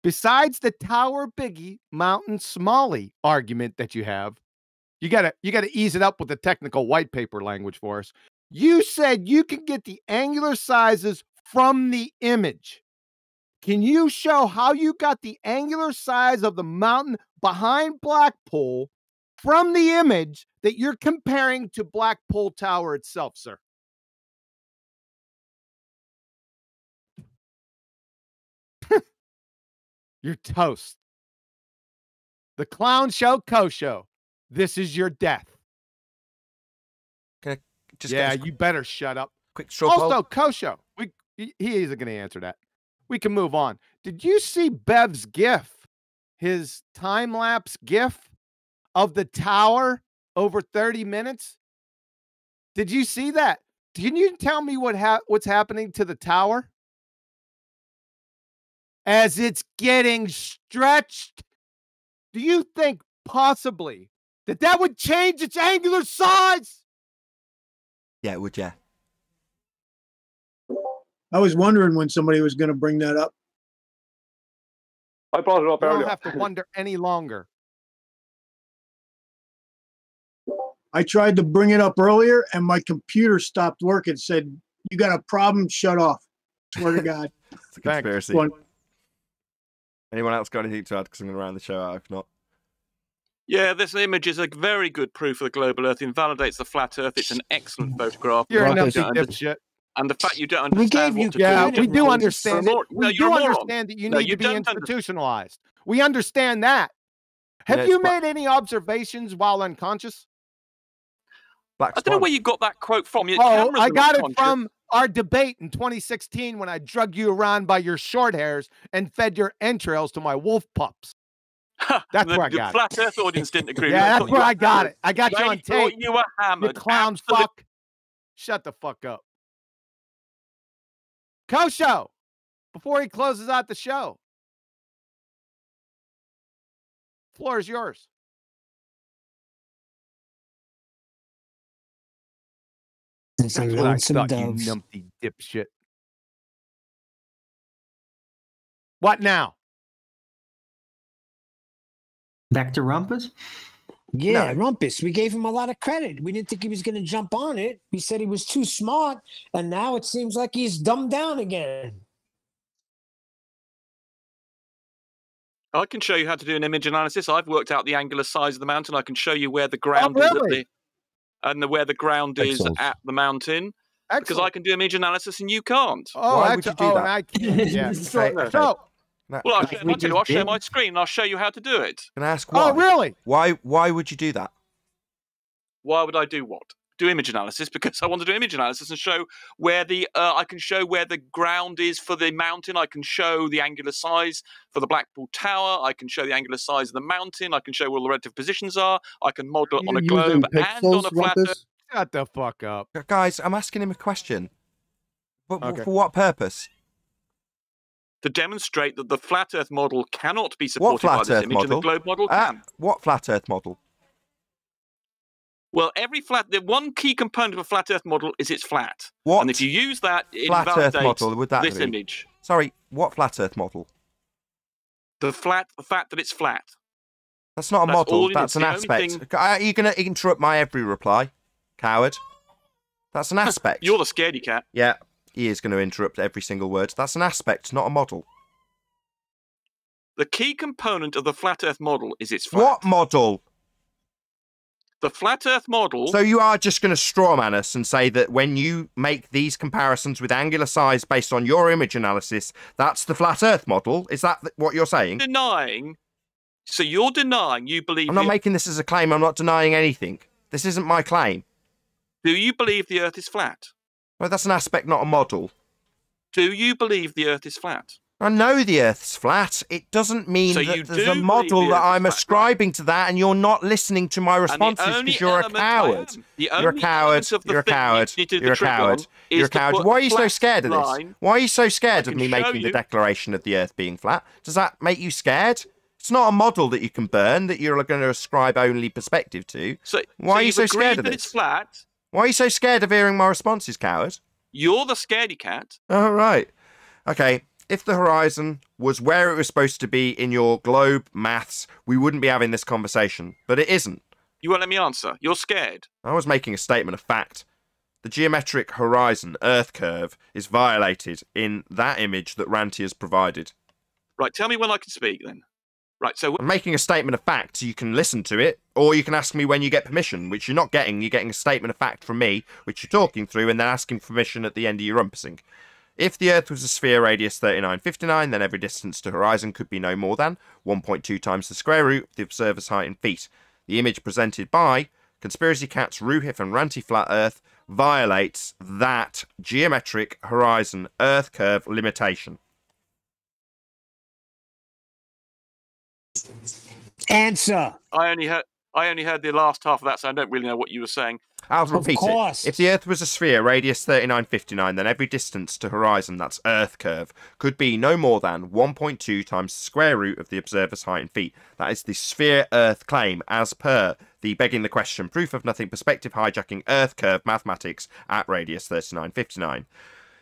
besides the Tower Biggie, Mountain Smalley argument that you have, you gotta ease it up with the technical white paper language for us. You said you can get the angular sizes from the image. Can you show how you got the angular size of the mountain behind Blackpool from the image that you're comparing to Blackpool Tower itself, sir? You're toast. The Clown Show, Kosho. This is your death. Yeah, you better shut up. Quick straw Also, Kosho, he isn't going to answer that. We can move on. Did you see Bev's GIF, his time-lapse GIF of the tower over 30 minutes? Did you see that? Can you tell me what's happening to the tower? As it's getting stretched, do you think possibly that would change its angular size? Yeah, it would, yeah. I was wondering when somebody was going to bring that up. I brought it up You earlier. don't have to wonder any longer. I tried to bring it up earlier, and my computer stopped working. It said, "You got a problem? Shut off." Swear to God. It's a conspiracy. One. Anyone else got anything to add? Because I'm going to round the show out if not. Yeah, this image is a very good proof of the global Earth. Invalidates the flat Earth. It's an excellent photograph. You're a Rumpus, numpty dipshit. And the fact you don't understand what to do. Yeah, we do understand it. No, We you're do a moron. understand that you No, need you to be don't institutionalized. We understand that. Have you made any observations while unconscious? I don't know where you got that quote from. Your Oh, cameras I are got not it conscious. from our debate in 2016 when I drug you around by your short hairs and fed your entrails to my wolf pups. That's where I The got flat it. Earth audience didn't agree. Yeah, They that's thought where you I were got hammered. it. I got you They on thought tape. you were hammered. You clown fuck. Shut the fuck up. Kosho, before he closes out the show, floor is yours. There's That's what I lonesome thought, you doves. numpty dipshit. What now? Back to Rumpus? Yeah, Rumpus. We gave him a lot of credit. We didn't think he was going to jump on it. We said he was too smart, and now it seems like he's dumbed down again. I can show you how to do an image analysis. I've worked out the angular size of the mountain. I can show you where the ground is where the ground is at the mountain. Excellent. Because I can do image analysis and you can't. Oh, why would you do that? I can't. Yeah. So, well, I'll share my screen and I'll show you how to do it. Can I ask why? Oh, really? Why would you do that? Why would I do what? Do image analysis because I want to do image analysis and show where the I can show where the ground is for the mountain. I can show the angular size for the Blackpool Tower. I can show the angular size of the mountain. I can show where all the relative positions are. I can model it on a globe and on a flat Earth. Shut the fuck up, guys. I'm asking him a question. For what purpose? To demonstrate that the flat Earth model cannot be supported by this image, and the globe model can. What flat Earth model? Well, the one key component of a flat Earth model is it's flat. What? And if you use that, it flat Earth invalidates model would that this be? image. Sorry, what flat Earth model? The fact that it's flat. That's not a model. That's an aspect. Are you going to interrupt my every reply, coward? That's an aspect. You're the scaredy cat. Yeah, he is going to interrupt every single word. That's an aspect, not a model. The key component of the flat Earth model is it's flat. What model? The flat Earth model... So you are just going to strawman us and say that when you make these comparisons with angular size based on your image analysis, that's the flat Earth model? Is that what you're saying? So you're denying you believe... I'm not making this as a claim. I'm not denying anything. This isn't my claim. Do you believe the Earth is flat? Well, that's an aspect, not a model. Do you believe the Earth is flat? I know the Earth's flat. It doesn't mean that there's a model that I'm ascribing to that, and you're not listening to my responses because you're a coward. You're a coward. You're a coward. You're a coward. You're a coward. Why are you so scared of this? Why are you so scared of me making the declaration of the Earth being flat? Does that make you scared? It's not a model that you can burn that you're going to ascribe only perspective to. Why are you so scared of this? It's flat. Why are you so scared of hearing my responses, coward? You're the scaredy cat. Oh, right. Okay. If the horizon was where it was supposed to be in your globe maths, we wouldn't be having this conversation. But it isn't. You won't let me answer. You're scared. I was making a statement of fact. The geometric horizon Earth curve is violated in that image that Ranty has provided. Right, tell me when I can speak then. Right, so... I'm making a statement of fact, so you can listen to it, or you can ask me when you get permission, which you're not getting. You're getting a statement of fact from me, which you're talking through, and then asking permission at the end of your rumpusing. If the Earth was a sphere radius 3959, then every distance to horizon could be no more than 1.2 times the square root of the observer's height in feet. The image presented by Conspiracy Catz, Ruhif and Ranty Flat Earth violates that geometric horizon Earth curve limitation. Answer. I only heard the last half of that, so I don't really know what you were saying. I'll repeat it. If the Earth was a sphere radius 3959, then every distance to horizon, that's Earth curve, could be no more than 1.2 times the square root of the observer's height in feet. That is the sphere Earth claim, as per the begging the question, proof of nothing, perspective hijacking Earth curve mathematics at radius 3959.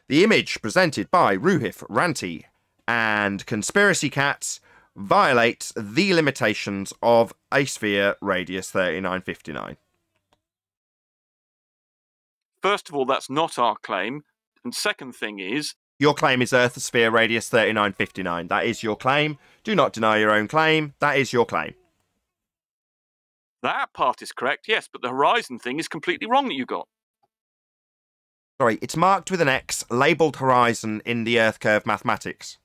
The image presented by Ruhif, Ranty, and Conspiracy Catz violates the limitations of a sphere radius 3959. First of all, that's not our claim. And second thing is... Your claim is Earth sphere radius 3959. That is your claim. Do not deny your own claim. That is your claim. That part is correct, yes, but the horizon thing is completely wrong that you got. Sorry, it's marked with an X, labelled horizon in the Earth curve mathematics.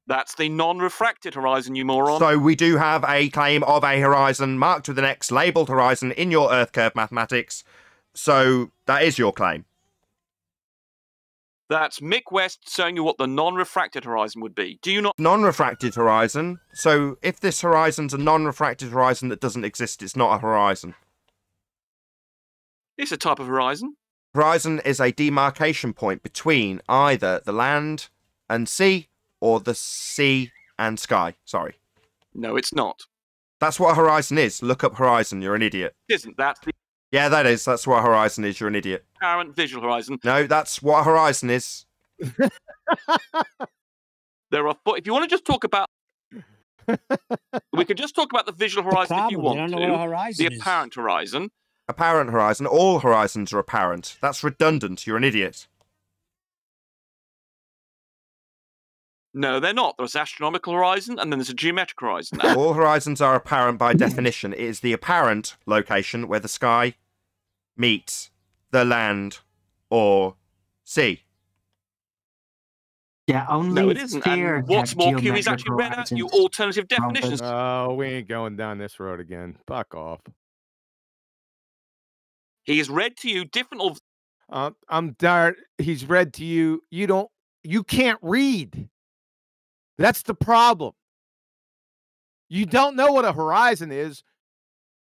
That's the non-refracted horizon, you moron. So we do have a claim of a horizon marked with an X, labelled horizon in your Earth curve mathematics. So that is your claim. That's Mick West showing you what the non-refracted horizon would be. Do you not? Non-refracted horizon. So if this horizon's a non-refracted horizon that doesn't exist, it's not a horizon. It's a type of horizon. Horizon is a demarcation point between either the land and sea or the sea and sky. Sorry. No, it's not. That's what a horizon is. Look up horizon. You're an idiot. Isn't that the... Yeah, that is. That's what a horizon is. You're an idiot. Apparent visual horizon. No, that's what a horizon is. There are... If you want to just talk about... We could just talk about the visual horizon if you problem, want they don't to. know what a horizon the is. apparent horizon. Apparent horizon. All horizons are apparent. That's redundant. You're an idiot. No, they're not. There's astronomical horizon, and then there's a geometric horizon. All horizons are apparent by definition. It is the apparent location where the sky meets the land or sea. Yeah, only No, it isn't. sphere And what's have more, Q is geometric actually read out you horizons. alternative definitions. Oh, we ain't going down this road again. Fuck off. He has read to you different. I'm tired. He's read to you. You can't read. That's the problem. You don't know what a horizon is.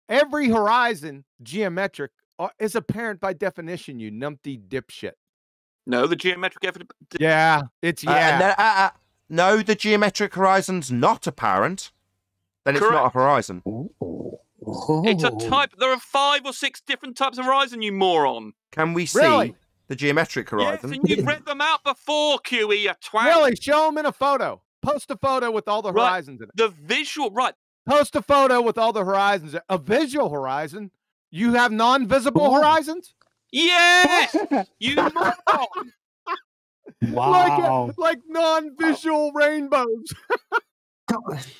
Every horizon, geometric, is apparent by definition, you numpty dipshit. No, the geometric evidence. Yeah, it's yeah. No, the geometric horizon's not apparent. Then it's not a horizon. It's a type. There are 5 or 6 different types of horizon, you moron. Can we see Really? the geometric horizon? Yes, and you've read them out before, QE, you twat. Really, show them in a photo. Post a photo with all the horizons in it. The visual, right. Post a photo with all the horizons. A visual horizon? You have non-visible horizons? Yes! You moron! Wow. Like non-visual rainbows.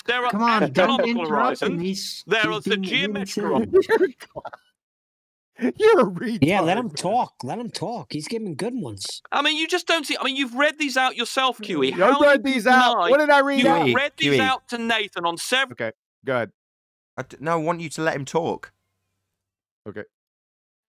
There are Come on, don't astronomical interrupt him. horizons. There is the geometric horizon. You're a retard. Yeah, let him talk. Let him talk. He's giving good ones. I mean, you just don't see. I mean, you've read these out yourself, QE. I read these out. What did I read out? You read these QE. out to Nathan on several. Okay, go ahead. No, I want you to let him talk. Okay.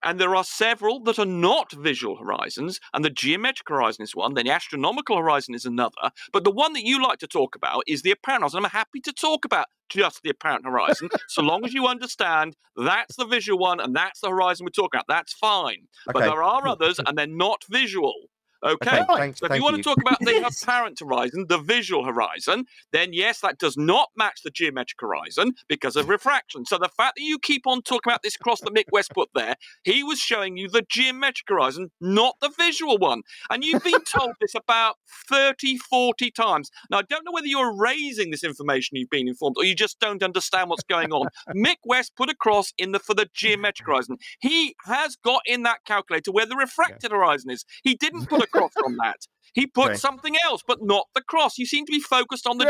And there are several that are not visual horizons, and the geometric horizon is one, then the astronomical horizon is another. But the one that you like to talk about is the apparent horizon. I'm happy to talk about just the apparent horizon, so long as you understand that's the visual one and that's the horizon we're talking about. That's fine. But Okay. there are others, and they're not visual. Okay, thanks, so if thank you want you. to talk about the apparent horizon, the visual horizon, then yes, that does not match the geometric horizon because of refraction. So the fact that you keep on talking about this cross that Mick West put there, he was showing you the geometric horizon, not the visual one. And you've been told this about 30, 40 times. Now, I don't know whether you're erasing this information you've been informed or you just don't understand what's going on. Mick West put a cross in for the geometric horizon. He has got in that calculator where the refracted horizon is. He didn't put a cross on that. He put something else, but not the cross. You seem to be focused on the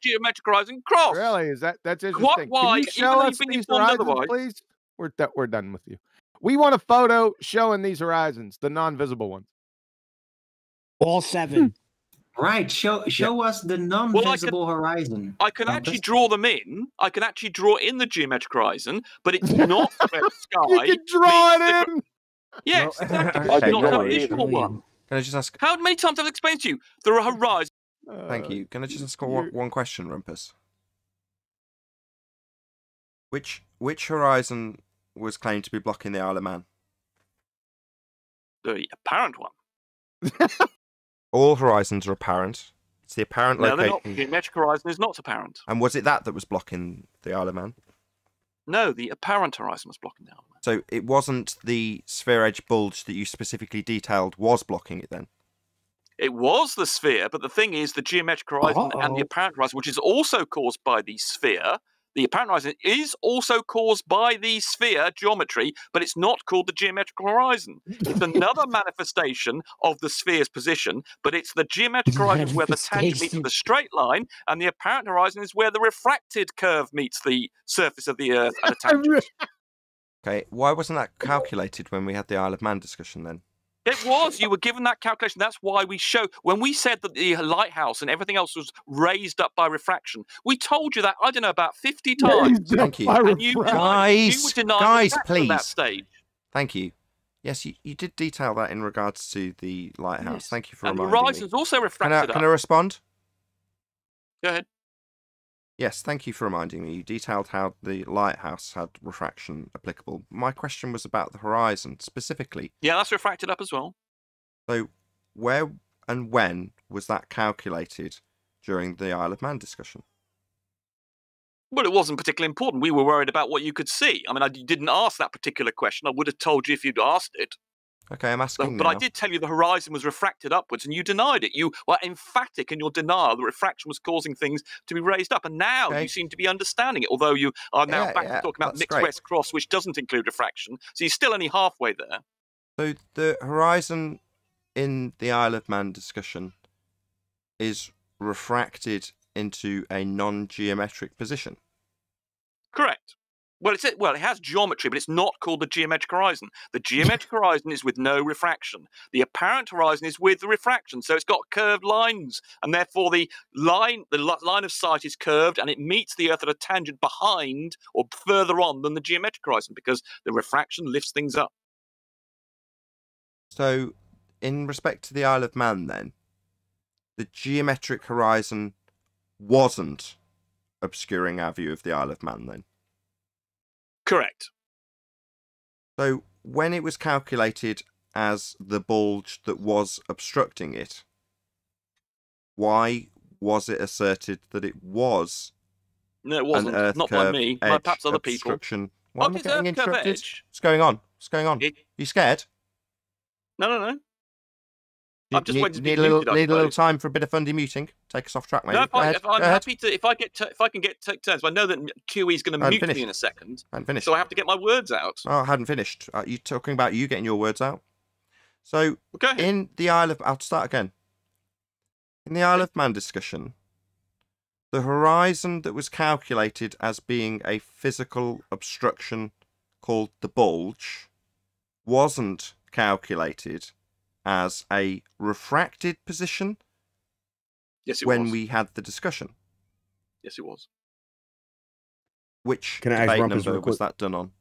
geometric horizon cross. Really? That's interesting. Why? Can you show us these horizons, please? We're done with you. We want a photo showing these horizons, the non-visible ones. All 7. Right. Show us the non-visible horizon. I can actually draw them in. I can actually draw in the geometric horizon, but it's not where the sky. You can draw it in. Yes, No, exactly. okay, It's not no, a visual one. Can I just ask? How many times have I explained to you? There are horizons. Thank you. Can I just ask one question, Rumpus? Which horizon was claimed to be blocking the Isle of Man? The apparent one. All horizons are apparent. It's the apparent No, they're not. location. The geometric horizon is not apparent. And was it that was blocking the Isle of Man? No, the apparent horizon was blocking the Isle of Man. So it wasn't the sphere edge bulge that you specifically detailed was blocking it then? It was the sphere, but the thing is, the geometric horizon and the apparent horizon, which is also caused by the sphere, the apparent horizon is also caused by the sphere geometry, but it's not called the geometrical horizon. It's another manifestation of the sphere's position, but it's the geometric horizon is where the tangent meets the straight line, and the apparent horizon is where the refracted curve meets the surface of the Earth at a tangent. Okay, why wasn't that calculated when we had the Isle of Man discussion then? It was. You were given that calculation. That's why we show. When we said that the lighthouse and everything else was raised up by refraction, we told you that, I don't know, about 50 times. Thank you. And you were denying Guys, the facts please. at that stage. Thank you. Yes, you did detail that in regards to the lighthouse. Yes. Thank you for And the reminding horizon's me. also refracted Can I respond? Go ahead. Yes, thank you for reminding me. You detailed how the lighthouse had refraction applicable. My question was about the horizon specifically. Yeah, that's refracted up as well. So, where and when was that calculated during the Isle of Man discussion? Well, it wasn't particularly important. We were worried about what you could see. I mean, you didn't ask that particular question. I would have told you if you'd asked it. Okay, I'm asking But now. I did tell you the horizon was refracted upwards, and you denied it. You were emphatic in your denial that refraction was causing things to be raised up, and now you seem to be understanding it, although you are now back to talking about mixed west cross, which doesn't include refraction. So you're still only halfway there. So the horizon in the Isle of Man discussion is refracted into a non-geometric position. Correct. Well, it has geometry, but it's not called the geometric horizon. The geometric horizon is with no refraction. The apparent horizon is with the refraction, so it's got curved lines, and therefore the line of sight is curved, and it meets the Earth at a tangent behind or further on than the geometric horizon, because the refraction lifts things up. So, in respect to the Isle of Man, then, the geometric horizon wasn't obscuring our view of the Isle of Man, then? Correct. So, when it was calculated as the bulge that was obstructing it, why was it asserted that it was No, it wasn't. an Earth Not by curve me. edge Perhaps other people. obstruction? Why am I it's getting Earth curve interrupted? edge. What's going on? What's going on? You scared? No. I'm just waiting to be need a little muted, I little suppose. time for a bit of fundy muting. Take us off track, mate. No, Go ahead. I'm Go ahead. happy to. If I can take turns. I know that QE is going to I hadn't mute finished. me in a second, I hadn't finished. so I have to get my words out. Oh, I hadn't finished. You talking about you getting your words out? So, Go ahead. in the Isle of... I'll start again. In the Isle of Man discussion, the horizon that was calculated as being a physical obstruction called the bulge wasn't calculated as a refracted position. Yes, it when was. we had the discussion. Yes, it was. Which Can I ask debate Rumpus number real was quick? that done on?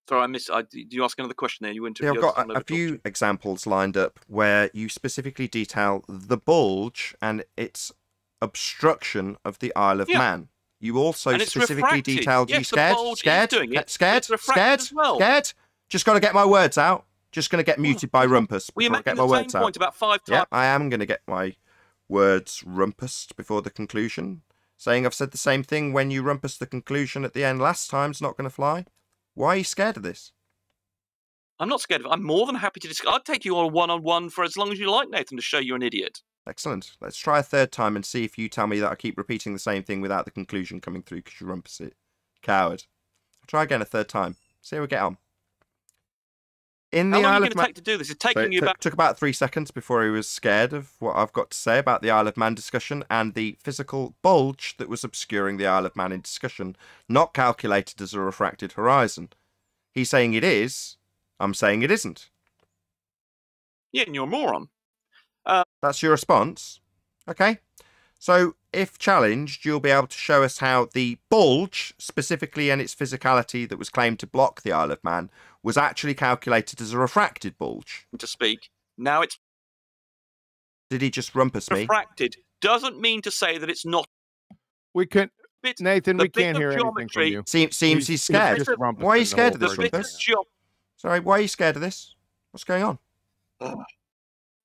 Sorry, I missed. You ask another question there. You Yeah, I've got a few examples lined up where you specifically detail the bulge and its obstruction of the Isle of Man. You also And it's specifically refracted. detailed. Yes, you the scared? bulge is Scared? doing it. Scared? It's refracted as well. Scared? Just got to get my words out. Just going to get muted by Rumpus Well, you're before I get making my the same words out. point about 5 Yeah, times. I am going to get my words rumpused before the conclusion. Saying I've said the same thing when you rumpus the conclusion at the end last time's not going to fly. Why are you scared of this? I'm not scared of it. I'm more than happy to discuss. I'd take you on a one-on-one for as long as you like, Nathan, to show you're an idiot. Excellent. Let's try a third time and see if you tell me that I keep repeating the same thing without the conclusion coming through because you rumpus it. Coward. I'll try again a third time. See how we get on. In the How long are Isle you of going to Man... take to do this? It's taking you back. Took about 3 seconds before he was scared of what I've got to say about the Isle of Man discussion and the physical bulge that was obscuring the Isle of Man in discussion, not calculated as a refracted horizon. He's saying it is. I'm saying it isn't. Yeah, and you're a moron. That's your response? Okay. So, if challenged, you'll be able to show us how the bulge, specifically and its physicality that was claimed to block the Isle of Man, was actually calculated as a refracted bulge. To speak. Now it's Did he just rumpus me? refracted. Doesn't mean to say that it's not. We couldn't. Nathan, the we can't bit hear of anything from you. Seems he's scared. just rumpusing Why are you the scared of whole this, thing. Rumpus? Sorry, why are you scared of this? What's going on?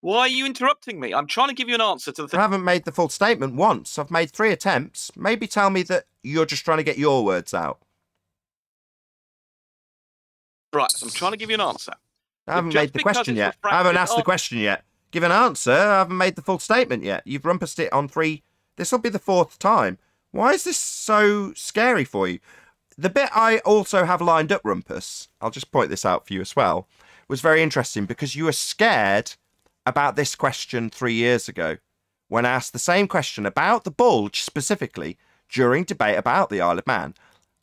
Why are you interrupting me? I'm trying to give you an answer to the I thing. haven't made the full statement once. I've made 3 attempts. Maybe tell me that you're just trying to get your words out. Right, I'm trying to give you an answer. I haven't Just made the because question it's yet. I haven't refracted asked the on- question yet. Give an answer. I haven't made the full statement yet. You've rumpused it on 3. This will be the 4th time. Why is this so scary for you? The bit I also have lined up, Rumpus, I'll just point this out for you as well, was very interesting because you were scared about this question 3 years ago when I asked the same question about the bulge specifically during debate about the Isle of Man.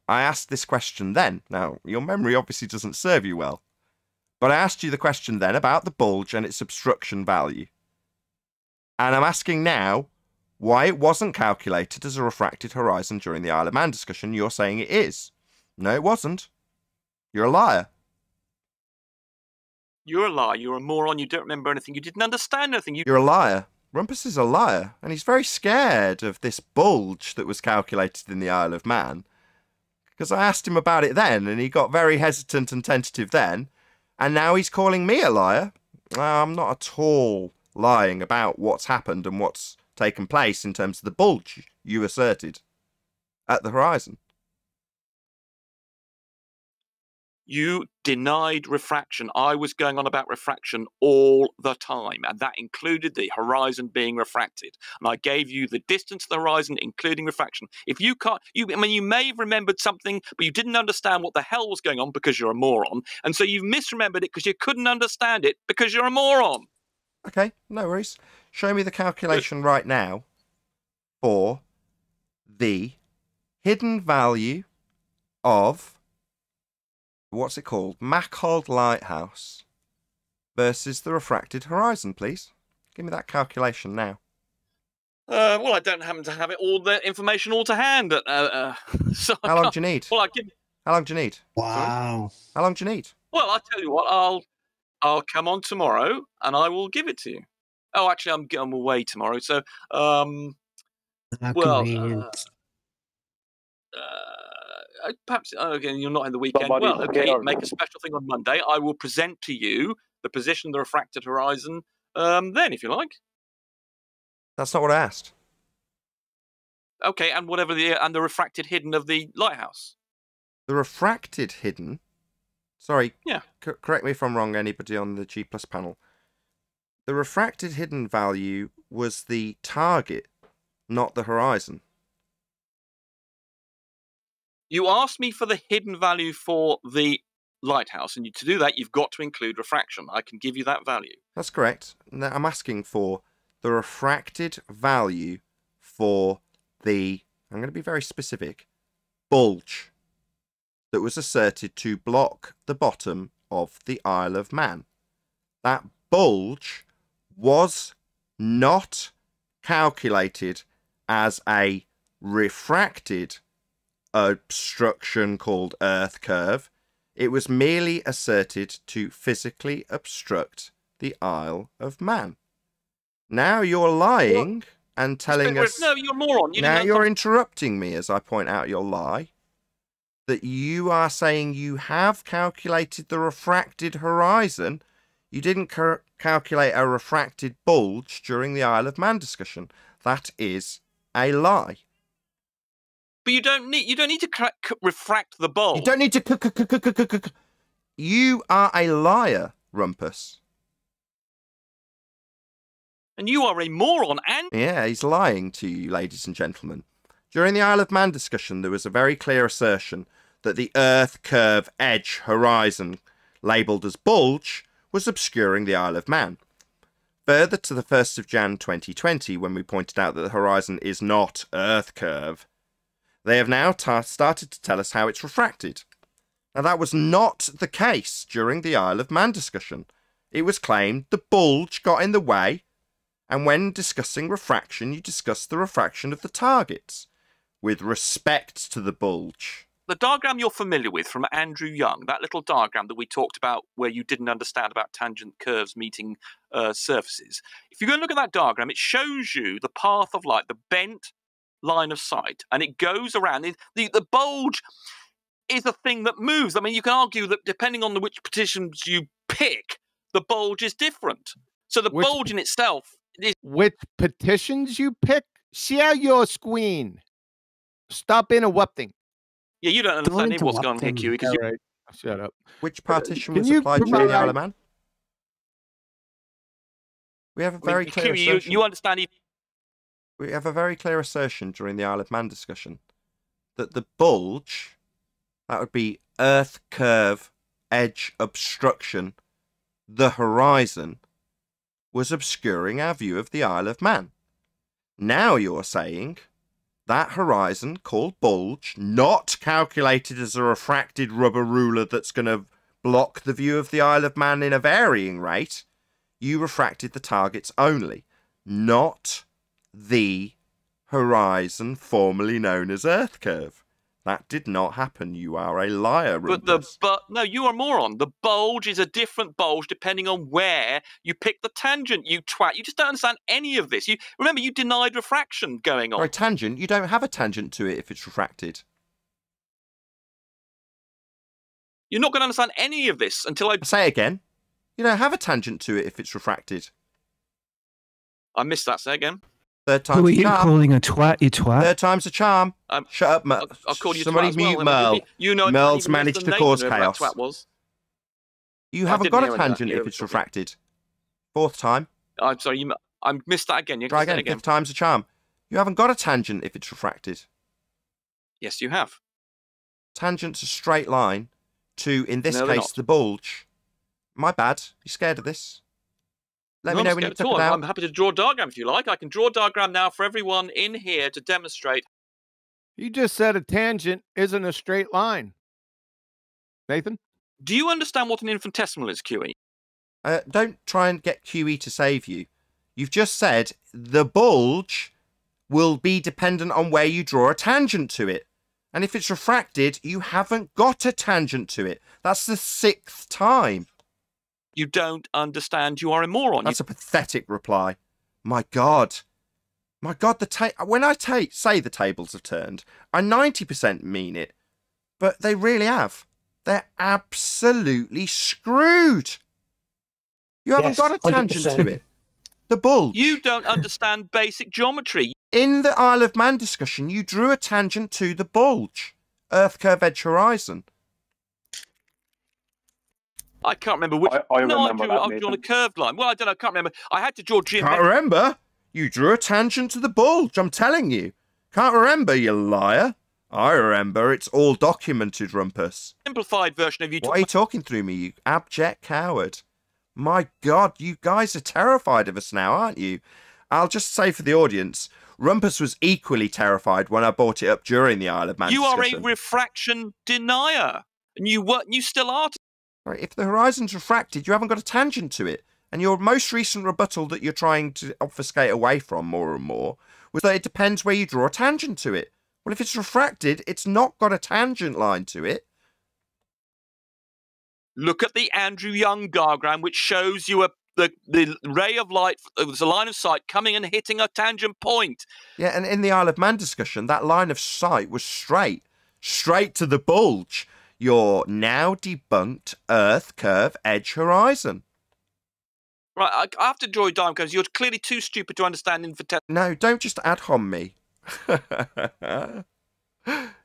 I asked this question then. Now, your memory obviously doesn't serve you well. But I asked you the question then about the bulge and its obstruction value. And I'm asking now why it wasn't calculated as a refracted horizon during the Isle of Man discussion. You're saying it is. No, it wasn't. You're a liar. You're a liar. You're a moron. You don't remember anything. You didn't understand anything. You're a liar. Rumpus is a liar. And he's very scared of this bulge that was calculated in the Isle of Man. Because I asked him about it then, and he got very hesitant and tentative then. And now he's calling me a liar. I'm not at all lying about what's happened and what's taken place in terms of the bulge you asserted at the horizon. You denied refraction. I was going on about refraction all the time, and that included the horizon being refracted. And I gave you the distance to the horizon, including refraction. If you can't, I mean, you may have remembered something, but you didn't understand what the hell was going on because you're a moron. And so you've misremembered it because you couldn't understand it because you're a moron. Okay, no worries. Show me the calculation right now for the hidden value of, what's it called? Machold Lighthouse versus the refracted horizon, please. Give me that calculation now. Well, I don't happen to have it all the information all to hand. So How long do you need? Well, How long do you need? Wow. How long do you need? Well, I'll tell you what. I'll come on tomorrow and I will give it to you. Oh, actually, I'm away tomorrow, so perhaps again you're not in the weekend. Well, okay, make a special thing on Monday. I will present to you the position of the refracted horizon. Then, if you like. That's not what I asked. Okay, and whatever the refracted hidden of the lighthouse. The refracted hidden. Sorry. Yeah. Correct me if I'm wrong. Anybody on the G+ panel. The refracted hidden value was the target, not the horizon. You asked me for the hidden value for the lighthouse, and to do that, you've got to include refraction. I can give you that value. That's correct. Now, I'm asking for the refracted value for the, I'm going to be very specific, bulge that was asserted to block the bottom of the Isle of Man. That bulge was not calculated as a refracted obstruction called Earth curve. It was merely asserted to physically obstruct the Isle of Man. Now you're lying and telling us... No, you're a moron. Now you're interrupting me as I point out your lie. That you are saying you have calculated the refracted horizon. You didn't calculate a refracted bulge during the Isle of Man discussion. That is a lie. But you don't need to refract the bulge. You don't need to. You are a liar, Rumpus. And you are a moron. And yeah, he's lying to you, ladies and gentlemen. During the Isle of Man discussion, there was a very clear assertion that the Earth curve edge horizon, labelled as bulge, was obscuring the Isle of Man. Further to the 1st of Jan 2020, when we pointed out that the horizon is not Earth curve, they have now started to tell us how it's refracted. Now, that was not the case during the Isle of Man discussion. It was claimed the bulge got in the way, and when discussing refraction, you discuss the refraction of the targets, with respect to the bulge. The diagram you're familiar with from Andrew Young, that little diagram that we talked about where you didn't understand about tangent curves meeting surfaces. If you go and look at that diagram, it shows you the path of light, the bent line of sight, and it goes around. The bulge is a thing that moves. I mean, you can argue that depending on which petitions you pick, the bulge is different. So the bulge in itself is... Which petitions you pick? Share your screen. Stop interrupting. Yeah, you don't understand what's going on here, Q. Because right. Shut up. Which partition was applied during the Isle of Man? We have a very clear assertion. You understand... We have a very clear assertion during the Isle of Man discussion that the bulge, that would be Earth curve edge obstruction, the horizon, was obscuring our view of the Isle of Man. Now you're saying that horizon called bulge, not calculated as a refracted rubber ruler that's going to block the view of the Isle of Man in a varying rate, you refracted the targets only, not the horizon formerly known as Earth curve. That did not happen. You are a liar, Rumpus. But no, you are a moron. The bulge is a different bulge depending on where you pick the tangent, you twat. You just don't understand any of this. Remember, you denied refraction going on. Right, tangent, you don't have a tangent to it if it's refracted. You're not going to understand any of this until I... Say it again. You don't have a tangent to it if it's refracted. I missed that. Say again. Third time's Who are a you charm. calling a twat, you twat? Third time's a charm. Shut up, Merle. I'll call you Somebody twat as mute well. Merle. You know, Merle's even less managed than to Nathan, cause whoever chaos. That twat was. You I haven't didn't got hear a any of that. tangent You if it's refracted. Fourth time. I'm sorry, I missed that again. You Try can say again. it again. Fifth time's a charm. You haven't got a tangent if it's refracted. Yes, you have. Tangent's a straight line to, in this No, they're case, not. the bulge. My bad. You scared of this? Let No, me know I'm when you scared took at all. it out. I'm happy to draw a diagram if you like. I can draw a diagram now for everyone in here to demonstrate. You just said a tangent isn't a straight line. Nathan? Do you understand what an infinitesimal is, QE? Don't try and get QE to save you. You've just said the bulge will be dependent on where you draw a tangent to it. And if it's refracted, you haven't got a tangent to it. That's the sixth time. You don't understand. You are a moron. That's a pathetic reply. My God. My God, when I say the tables have turned, I 90% mean it. But they really have. They're absolutely screwed. You haven't got a tangent 100%. to it. The bulge. You don't understand basic geometry. In the Isle of Man discussion, you drew a tangent to the bulge. Earth curve edge horizon. I can't remember which. I remember I've drawn a curved line. Well, I don't know. I can't remember. I had to draw geometry. Can't remember? You drew a tangent to the bulge, I'm telling you. Can't remember, you liar. I remember. It's all documented, Rumpus. Simplified version of you. What are you talking through me, you abject coward? My God, you guys are terrified of us now, aren't you? I'll just say for the audience, Rumpus was equally terrified when I brought it up during the Isle of Man You are discussion. a refraction denier, and you still are. Right, if the horizon's refracted, you haven't got a tangent to it. And your most recent rebuttal that you're trying to obfuscate away from more and more was that it depends where you draw a tangent to it. Well, if it's refracted, it's not got a tangent line to it. Look at the Andrew Young diagram, which shows you the ray of light, there's a line of sight coming and hitting a tangent point. Yeah, and in the Isle of Man discussion, that line of sight was straight to the bulge. Your now debunked Earth curve edge horizon. Right, I have to draw a diagram because you're clearly too stupid to understand infinitesimal. No, don't just ad hom me.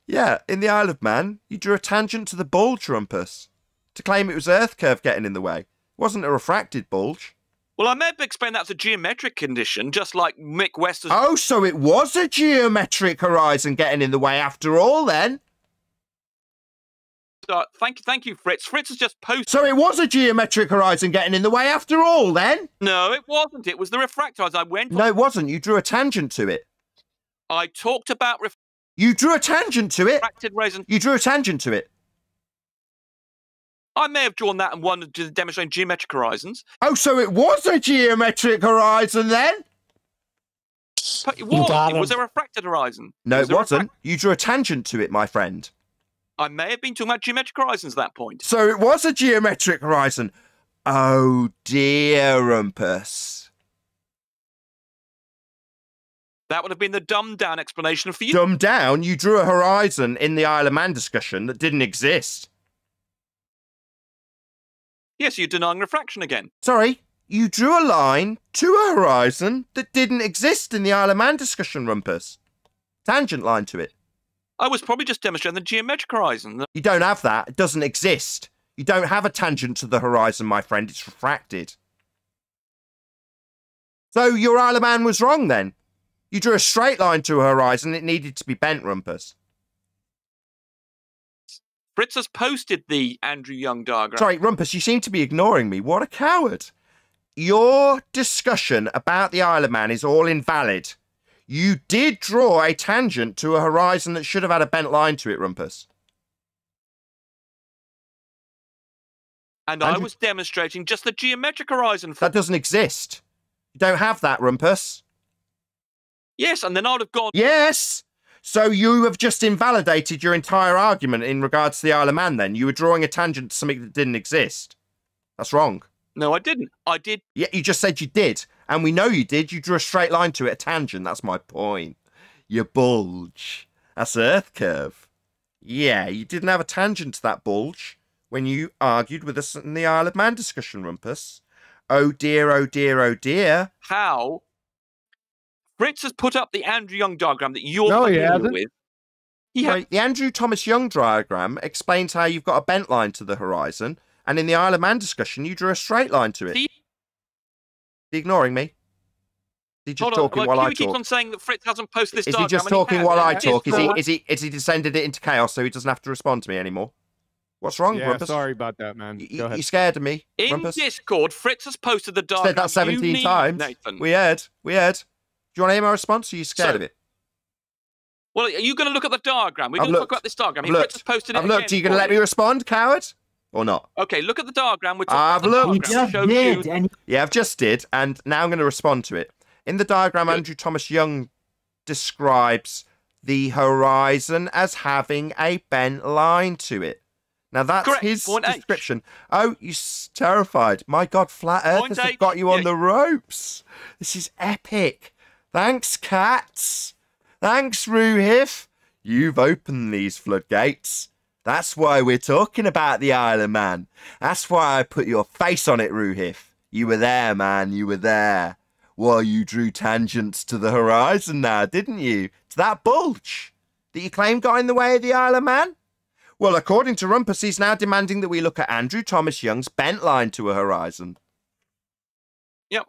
Yeah, in the Isle of Man, you drew a tangent to the bulge, Rumpus, to claim it was Earth curve getting in the way. It wasn't a refracted bulge. Well, I may have explained that's a geometric condition, just like Mick West has... Oh, so it was a geometric horizon getting in the way after all, then? Thank you, Fritz. Fritz has just posted... So it was a geometric horizon getting in the way after all, then? No, it wasn't. It was the refractor. As I went... No, it wasn't. You drew a tangent to it. I talked about... You drew a tangent to it? Refracted horizon. You drew a tangent to it. I may have drawn that and wanted to demonstrate geometric horizons. Oh, so it was a geometric horizon, then? But it was a refracted horizon. No, it wasn't. You drew a tangent to it, my friend. I may have been talking about geometric horizons at that point. So it was a geometric horizon. Oh, dear, Rumpus. That would have been the dumbed-down explanation for you. Dumbed down? You drew a horizon in the Isle of Man discussion that didn't exist. Yes, you're denying refraction again. Sorry, you drew a line to a horizon that didn't exist in the Isle of Man discussion, Rumpus. Tangent line to it. I was probably just demonstrating the geometric horizon. You don't have that. It doesn't exist. You don't have a tangent to the horizon, my friend. It's refracted. So your Isle of Man was wrong, then. You drew a straight line to a horizon. It needed to be bent, Rumpus. Fritz has posted the Andrew Young diagram. Sorry, Rumpus, you seem to be ignoring me. What a coward. Your discussion about the Isle of Man is all invalid. You did draw a tangent to a horizon that should have had a bent line to it, Rumpus. And I was demonstrating just the geometric horizon. That doesn't exist. You don't have that, Rumpus. Yes, and then I'd have gone... Yes! So you have just invalidated your entire argument in regards to the Isle of Man, then. You were drawing a tangent to something that didn't exist. That's wrong. No, I didn't. I did. Yeah, you just said you did. And we know you did. You drew a straight line to it, a tangent. That's my point. You bulge. That's Earth curve. Yeah, you didn't have a tangent to that bulge when you argued with us in the Isle of Man discussion, Rumpus. Oh dear, oh dear, oh dear. How? Fritz has put up the Andrew Young diagram that you're No, he familiar hasn't. with. Right, the Andrew Thomas Young diagram explains how you've got a bent line to the horizon, and in the Isle of Man discussion, you drew a straight line to it. See? Are you ignoring me? Is he just Hold talking on. while I Kiwi keeps talk? on saying that Fritz hasn't posted this Is diagram. he just and talking has. while I It talk? is Is he descended it into chaos so he doesn't have to respond to me anymore? What's wrong, Yeah, Rumpus? sorry about that, man. Go ahead. You scared of me, In Rumpus? Discord, Fritz has posted the diagram. Said that 17 times. Nathan. We heard. Do you want to hear my response, or are you scared of it? Well, are you going to look at the diagram? We're I've going to talk looked. about this diagram. I've Fritz has posted it I've looked. again Are you going to for let me respond, coward? Or not? Okay, look at the diagram. We're talking I've about looked. the diagram. Shows you- Yeah, I've just did, and now I'm going to respond to it. In the diagram, Andrew Thomas Young describes the horizon as having a bent line to it. Now, that's Correct. his Point H. description. Oh, you're terrified. My God, Flat Earthers have H. got you on Yeah. the ropes. This is epic. Thanks, Catz. Thanks, Ruhif. You've opened these floodgates. That's why we're talking about the Isle of Man. That's why I put your face on it, Ruhif. You were there, man. You were there. Well, you drew tangents to the horizon now, didn't you? To that bulge that you claim got in the way of the Isle of Man? Well, according to Rumpus, he's now demanding that we look at Andrew Thomas Young's bent line to a horizon. Yeah,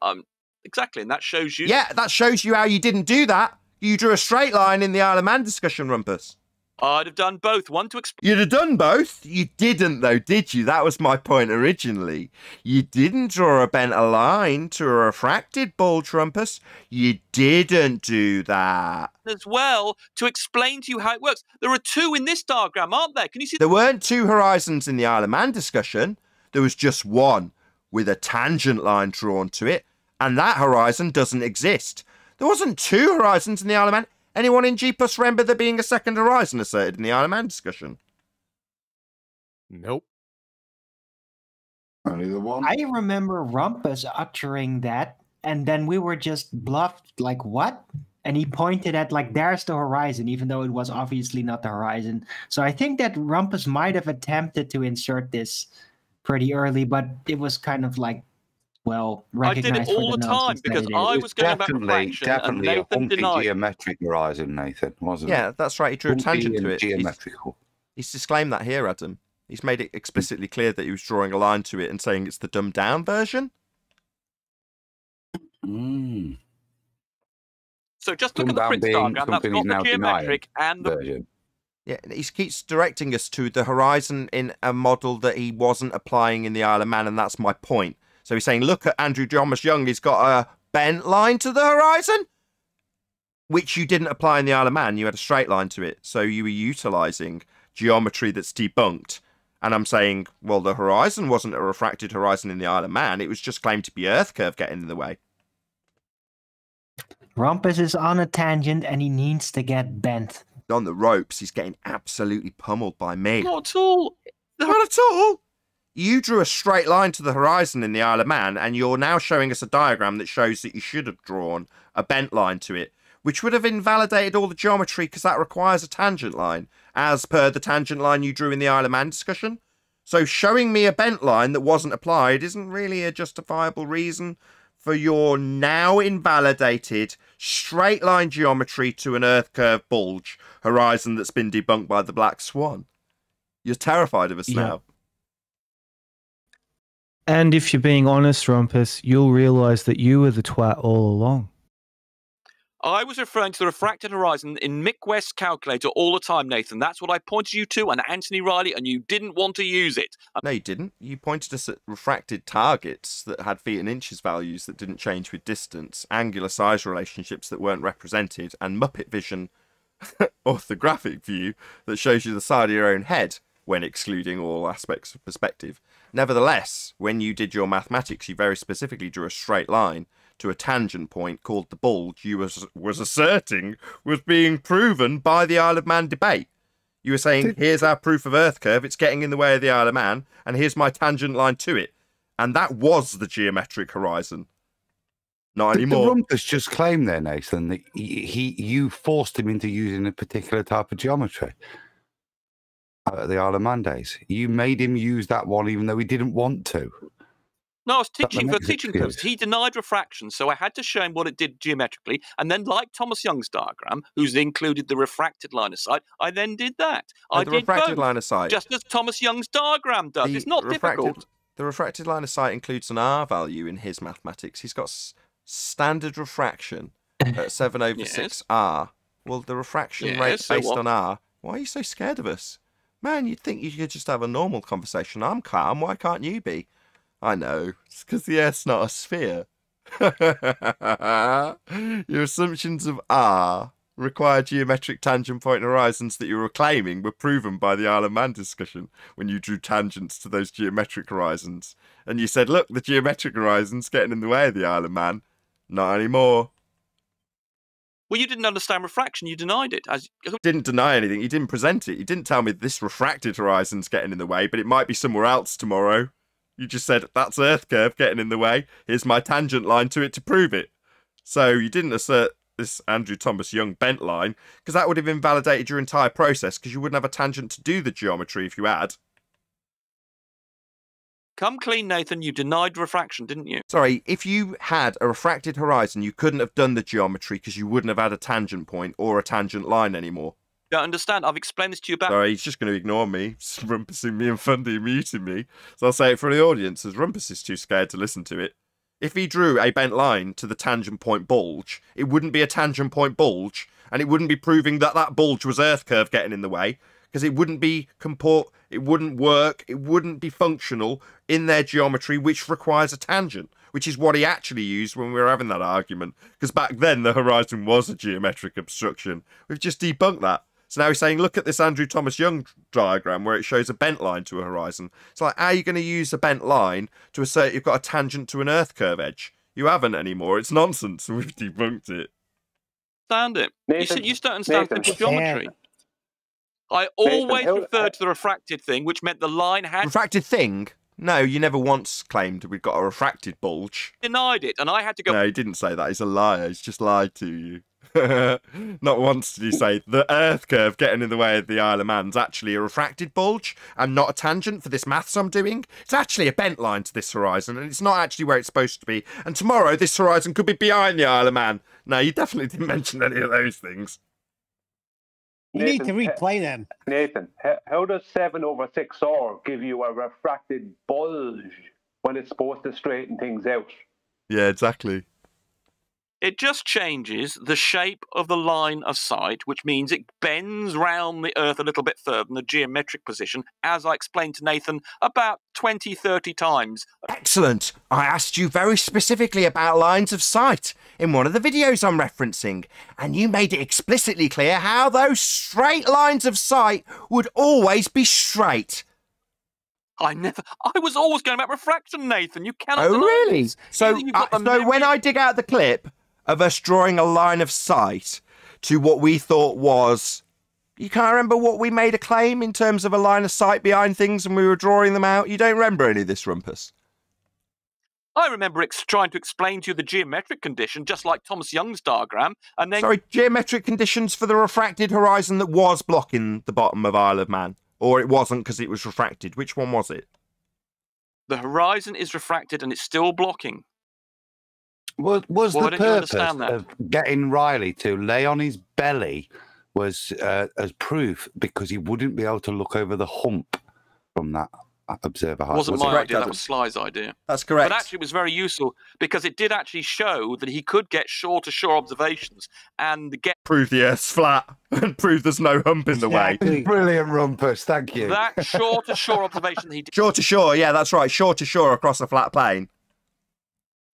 exactly, and that shows you. Yeah, that shows you how you didn't do that. You drew a straight line in the Isle of Man discussion, Rumpus. I'd have done both. One to explain. You'd have done both. You didn't, though, did you? That was my point originally. You didn't draw a bent line to a refracted bulge, Rumpus. You didn't do that. As well to explain to you how it works. There are two in this diagram, aren't there? Can you see? There weren't two horizons in the Isle of Man discussion. There was just one with a tangent line drawn to it, and that horizon doesn't exist. There wasn't two horizons in the Isle of Man. Anyone in G Plus remember there being a second horizon asserted in the Isle of Man discussion? Nope. Only the one. I remember Rumpus uttering that, and then we were just bluffed, like, what? And he pointed at, like, there's the horizon, even though it was obviously not the horizon. So I think that Rumpus might have attempted to insert this pretty early, but it was kind of like, well, I did recognized it for all the the time nonsense that because it is. I was going about refraction and Definitely a Nathan humpy denied. geometric horizon, Nathan, wasn't it? Yeah, that's right. He drew a Humpy tangent and to it. Geometrical. He's disclaimed that here, Adam. He's made it explicitly clear that he was drawing a line to it and saying it's the dumbed down version. Mm. So just look at the Fritz diagram. That's got the geometric and the version. Yeah, he keeps directing us to the horizon in a model that he wasn't applying in the Isle of Man, and that's my point. So he's saying, look at Andrew Thomas Young. He's got a bent line to the horizon, which you didn't apply in the Isle of Man. You had a straight line to it. So you were utilizing geometry that's debunked. And I'm saying, well, the horizon wasn't a refracted horizon in the Isle of Man. It was just claimed to be Earth curve getting in the way. Rumpus is on a tangent and he needs to get bent. On the ropes, he's getting absolutely pummeled by me. Not at all. Not at all. You drew a straight line to the horizon in the Isle of Man, and you're now showing us a diagram that shows that you should have drawn a bent line to it, which would have invalidated all the geometry because that requires a tangent line, as per the tangent line you drew in the Isle of Man discussion. So showing me a bent line that wasn't applied isn't really a justifiable reason for your now invalidated straight line geometry to an Earth curve bulge horizon that's been debunked by the Black Swan. You're terrified of us now. And if you're being honest, Rumpus, you'll realise that you were the twat all along. I was referring to the refracted horizon in Mick West's calculator all the time, Nathan. That's what I pointed you to, and Anthony Riley, and you didn't want to use it. No, you didn't. You pointed us at refracted targets that had feet and inches values that didn't change with distance, angular size relationships that weren't represented, and Muppet Vision orthographic view that shows you the side of your own head when excluding all aspects of perspective. Nevertheless, when you did your mathematics, you very specifically drew a straight line to a tangent point called the bulge you was asserting was being proven by the Isle of Man debate. You were saying, here's our proof of Earth curve, it's getting in the way of the Isle of Man, and here's my tangent line to it. And that was the geometric horizon. Not anymore. The Rumpus just claimed there, Nathan, that you forced him into using a particular type of geometry at the Isle of Man days. You made him use that one even though he didn't want to. No, I was That teaching for makes teaching excuse. purposes. He denied refraction, so I had to show him what it did geometrically. And then, like Thomas Young's diagram, who's included the refracted line of sight, I then did that. I the did refracted both, line of sight. just as Thomas Young's diagram does. It's not difficult. The refracted line of sight includes an R value in his mathematics. He's got standard refraction at 7 over 6 R. Well, the refraction rate's based on R. Why are you so scared of us? Man, you'd think you could just have a normal conversation. I'm calm. Why can't you be? I know. It's because the Earth's not a sphere. Your assumptions of R require geometric tangent point horizons that you were claiming were proven by the Isle of Man discussion when you drew tangents to those geometric horizons. And you said, look, the geometric horizon's getting in the way of the Isle of Man. Not anymore. Well, you didn't understand refraction. You denied it. Didn't deny anything. You didn't present it. You didn't tell me this refracted horizon's getting in the way, but it might be somewhere else tomorrow. You just said, that's Earth curve getting in the way. Here's my tangent line to it to prove it. So you didn't assert this Andrew Thomas Young bent line, because that would have invalidated your entire process, because you wouldn't have a tangent to do the geometry if you had. Come clean, Nathan. You denied refraction, didn't you? Sorry, if you had a refracted horizon, you couldn't have done the geometry because you wouldn't have had a tangent point or a tangent line anymore. Don't understand. I've explained this to you about. Sorry, he's just going to ignore me, rumpusing me and Fundy muting me. So I'll say it for the audience, as Rumpus is too scared to listen to it. If he drew a bent line to the tangent point bulge, it wouldn't be a tangent point bulge, and it wouldn't be proving that that bulge was Earth curve getting in the way, because it wouldn't be it wouldn't work, it wouldn't be functional in their geometry, which requires a tangent, which is what he actually used when we were having that argument, because back then the horizon was a geometric obstruction. We've just debunked that. So now he's saying, look at this Andrew Thomas Young diagram where it shows a bent line to a horizon. It's like, how are you going to use a bent line to assert you've got a tangent to an Earth curve edge? You haven't anymore. It's nonsense. We've debunked it. Understand it. Nathan, you don't understand simple geometry. I always referred to the refracted thing, which meant the line had... Refracted thing? No, you never once claimed we've got a refracted bulge. Denied it, and I had to go... No, he didn't say that. He's a liar. He's just lied to you. Not once did he say the Earth curve getting in the way of the Isle of Man's actually a refracted bulge and not a tangent for this maths I'm doing. It's actually a bent line to this horizon, and it's not actually where it's supposed to be. And tomorrow this horizon could be behind the Isle of Man. No, you definitely didn't mention any of those things. You need to replay them. Nathan, how does 7 over 6R give you a refracted bulge when it's supposed to straighten things out? Yeah, exactly. It just changes the shape of the line of sight, which means it bends round the Earth a little bit further than the geometric position, as I explained to Nathan about 20, 30 times. Excellent. I asked you very specifically about lines of sight in one of the videos I'm referencing, and you made it explicitly clear how those straight lines of sight would always be straight. I was always going about refraction, Nathan. You cannot. Oh, really? So when I dig out the clip of us drawing a line of sight to what we thought was... You can't remember what we made a claim in terms of a line of sight behind things and we were drawing them out? You don't remember any of this, Rumpus? I remember trying to explain to you the geometric condition, just like Thomas Young's diagram, and then... Sorry, geometric conditions for the refracted horizon that was blocking the bottom of Isle of Man. Or it wasn't because it was refracted. Which one was it? The horizon is refracted and it's still blocking. Was the purpose of getting Riley to lay on his belly was as proof because he wouldn't be able to look over the hump from that observer height? It wasn't my idea, that was Sly's idea. That's correct. But actually it was very useful because it did actually show that he could get shore-to-shore observations and get... Prove the Earth's flat and prove there's no hump in the way. Brilliant, Rumpus, thank you. That shore-to-shore observation that he did... Shore-to-shore, yeah, that's right. Shore-to-shore across a flat plane.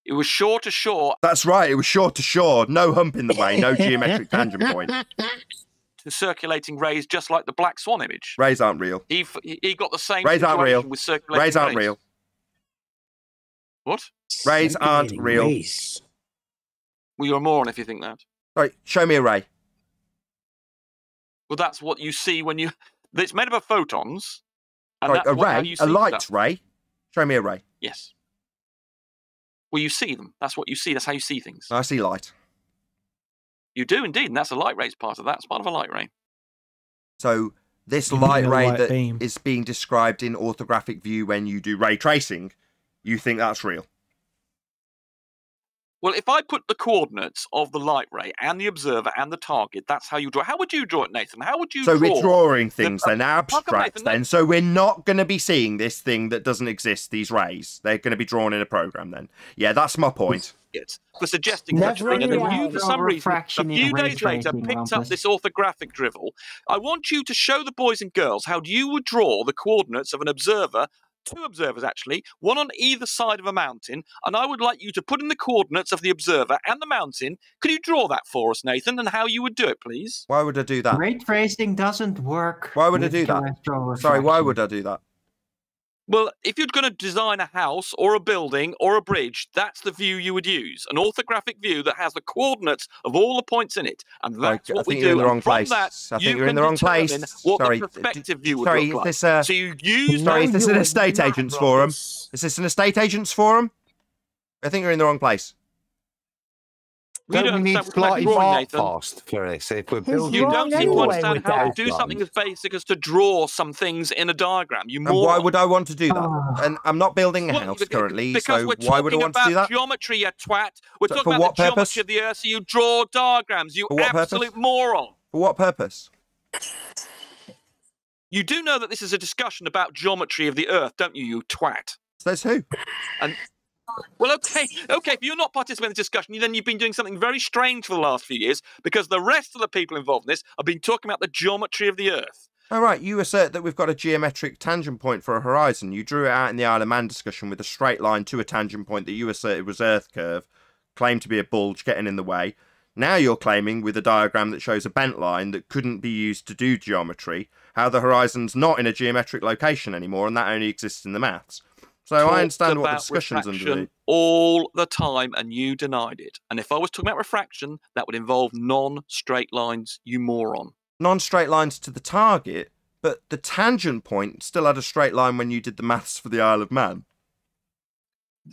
It was shore-to-shore. That's right, it was shore-to-shore. No hump in the way, no geometric tangent point. To circulating rays, just like the Black Swan image. Rays aren't real. He got the same rays aren't real. With circulating rays aren't real. What? Rays aren't real. Well, you're a moron if you think that. Sorry, show me a ray. Well, that's what you see when you... It's made up of photons. And Sorry, that's a ray? A light stuff. ray? Show me a ray. Yes. Well, you see them. That's what you see. That's how you see things. I see light. You do indeed, and that's a light ray's part of that. It's part of a light ray. So this light ray that is being described in orthographic view when you do ray tracing You think that's real? Well, if I put the coordinates of the light ray and the observer and the target, that's how you draw. How would you draw it, Nathan? How would you draw? So we're drawing things then, abstract Nathan, then. So we're not going to be seeing this thing that doesn't exist, these rays. They're going to be drawn in a program then. Yeah, that's my point. Yes, for suggesting such a thing. And then you, for some reason, a few days later, picked up this orthographic drivel. I want you to show the boys and girls how you would draw the coordinates of an observer, 2 observers actually, one on either side of a mountain, and I would like you to put in the coordinates of the observer and the mountain. Could you draw that for us, Nathan, and how you would do it, please? Why would I do that? Ray tracing doesn't work. Why would I do that? Sorry, why would I do that? Well, if you're going to design a house or a building or a bridge, that's the view you would use. An orthographic view that has the coordinates of all the points in it. And that's what we do. I think you're in the wrong place. I think you're in the wrong place. What the perspective view would look like. So you use... Sorry, is this an estate agent's forum? Is this an estate agent's forum? I think you're in the wrong place. Don't we need slightly more fast for this? If we're building, you don't seem to understand how to do something as basic as to draw some things in a diagram. You and why would I want to do that? And I'm not building a house currently, so why would I want to do that? Geometry, you twat. We're talking about the geometry of the Earth, so you draw diagrams, you absolute moron. For what purpose? You do know that this is a discussion about geometry of the Earth, don't you, you twat? Says who? And well, okay. If you're not participating in the discussion, then you've been doing something very strange for the last few years, because the rest of the people involved in this have been talking about the geometry of the Earth. All right, you assert that we've got a geometric tangent point for a horizon. You drew it out in the Isle of Man discussion with a straight line to a tangent point that you asserted was Earth curve, claimed to be a bulge getting in the way. Now you're claiming, with a diagram that shows a bent line that couldn't be used to do geometry, how the horizon's not in a geometric location anymore, and that only exists in the maths. So I understand what the discussion's under. All the time, and you denied it. And if I was talking about refraction, that would involve non-straight lines, you moron. Non-straight lines to the target, but the tangent point still had a straight line when you did the maths for the Isle of Man.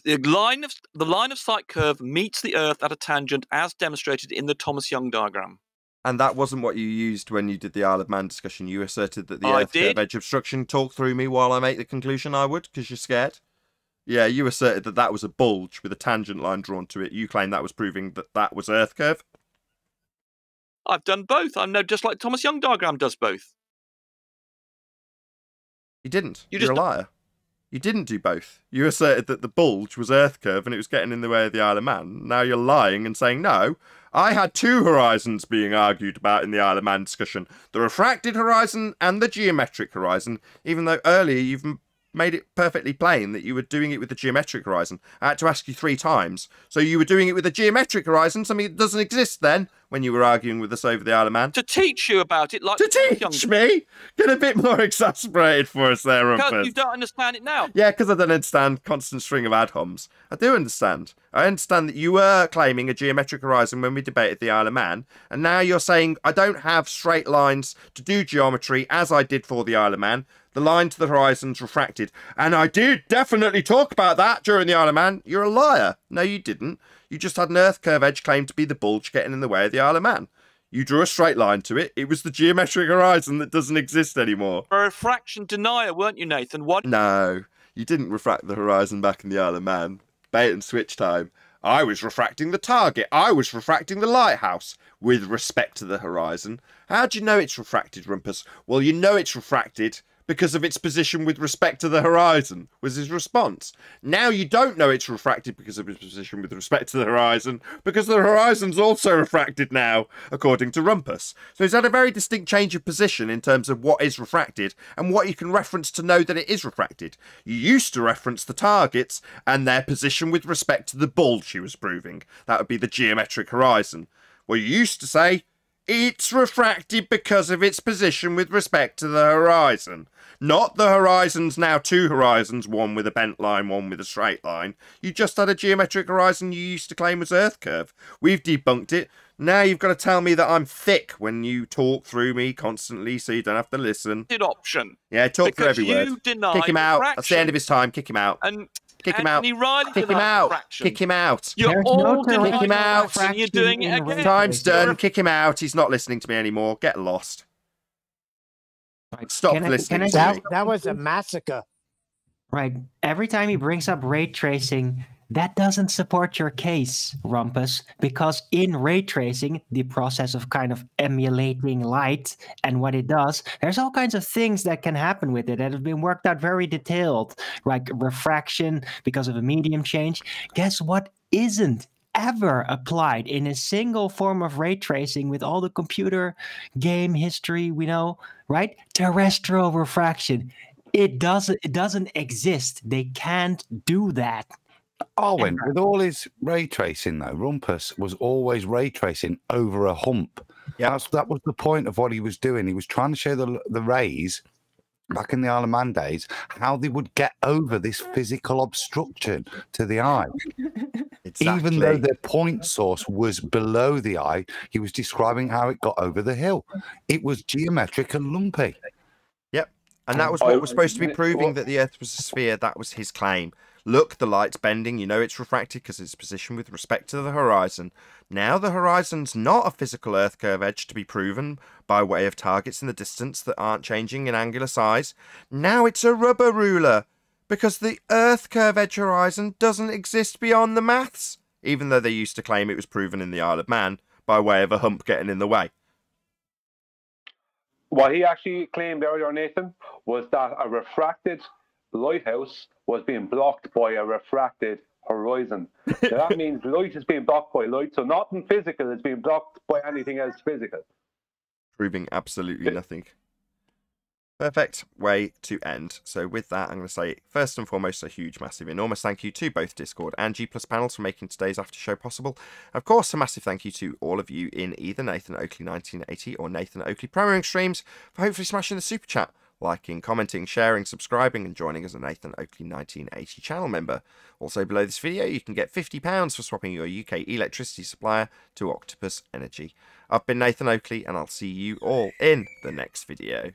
The line of sight curve meets the Earth at a tangent, as demonstrated in the Thomas Young diagram. And that wasn't what you used when you did the Isle of Man discussion. You asserted that the Earth curve edge obstruction. Talk through me while I make the conclusion. I would, because you're scared. Yeah, you asserted that that was a bulge with a tangent line drawn to it. You claim that was proving that that was Earth curve. I've done both. I know, just like Thomas Young diagram does both. You didn't. You're a liar. You didn't do both. You asserted that the bulge was Earth curve and it was getting in the way of the Isle of Man. Now you're lying and saying, no, I had 2 horizons being argued about in the Isle of Man discussion. The refracted horizon and the geometric horizon, even though earlier you've made it perfectly plain that you were doing it with the geometric horizon. I had to ask you 3 times. So you were doing it with the geometric horizon, something that doesn't exist then, when you were arguing with us over the Isle of Man. To teach you about it, like... To teach me? Get a bit more exasperated for us there, Rumpus. Because you don't understand it now. Yeah, because I don't understand constant string of ad homs. I do understand. I understand that you were claiming a geometric horizon when we debated the Isle of Man, and now you're saying I don't have straight lines to do geometry as I did for the Isle of Man. The line to the horizon's refracted. And I did definitely talk about that during the Isle of Man. You're a liar. No, you didn't. You just had an Earth curve edge claimed to be the bulge getting in the way of the Isle of Man. You drew a straight line to it. It was the geometric horizon that doesn't exist anymore. A refraction denier, weren't you, Nathan? What? No, you didn't refract the horizon back in the Isle of Man. Bait and switch time. I was refracting the target. I was refracting the lighthouse with respect to the horizon. How do you know it's refracted, Rumpus? Well, you know it's refracted because of its position with respect to the horizon, was his response. Now you don't know it's refracted because of its position with respect to the horizon, because the horizon's also refracted now, according to Rumpus. So he's had a very distinct change of position in terms of what is refracted and what you can reference to know that it is refracted. You used to reference the targets and their position with respect to the bulge he was proving. That would be the geometric horizon. Well, you used to say, it's refracted because of its position with respect to the horizon. Not the horizons, now 2 horizons, one with a bent line, one with a straight line. You just had a geometric horizon you used to claim was Earth curve. We've debunked it. Now you've got to tell me that I'm thick when you talk through me constantly so you don't have to listen. Option. Yeah, talk through because every word. Kick him out. That's the end of his time. Kick him out. Kick him out. Kick him out. Kick him out. You're all kick him out. And you're doing it again. Time's done. Kick him out. He's not listening to me anymore. Get lost. Stop listening to me. That was a massacre. Right. Every time he brings up ray tracing, that doesn't support your case, Rumpus, because in ray tracing, the process of kind of emulating light and what it does, there's all kinds of things that can happen with it that have been worked out very detailed, like refraction because of a medium change. Guess what isn't ever applied in a single form of ray tracing with all the computer game history we know, right? Terrestrial refraction. It doesn't exist. They can't do that. Arwen, with all his ray tracing, though, Rumpus was always ray tracing over a hump. Yeah, that was the point of what he was doing. He was trying to show the rays back in the Isle of Man days how they would get over this physical obstruction to the eye. Exactly. Even though their point source was below the eye, he was describing how it got over the hill. It was geometric and lumpy. Yep, and that was what was supposed to be proving that the Earth was a sphere. That was his claim. Look, the light's bending. You know it's refracted because it's positioned with respect to the horizon. Now the horizon's not a physical Earth curve edge to be proven by way of targets in the distance that aren't changing in angular size. Now it's a rubber ruler because the Earth curve edge horizon doesn't exist beyond the maths, even though they used to claim it was proven in the Isle of Man by way of a hump getting in the way. What he actually claimed earlier, Nathan, was that a refracted lighthouse was being blocked by a refracted horizon. So that means light is being blocked by light, so nothing physical is being blocked by anything else physical. Proving absolutely nothing. Perfect way to end. So with that, I'm going to say, first and foremost, a huge, massive, enormous thank you to both Discord and G+ panels for making today's after show possible. Of course, a massive thank you to all of you in either Nathan Oakley 1980 or Nathan Oakley Premiering streams for hopefully smashing the super chat, liking, commenting, sharing, subscribing, and joining as a Nathan Oakley 1980 channel member. Also below this video, you can get £50 for swapping your UK electricity supplier to Octopus Energy. I've been Nathan Oakley, and I'll see you all in the next video.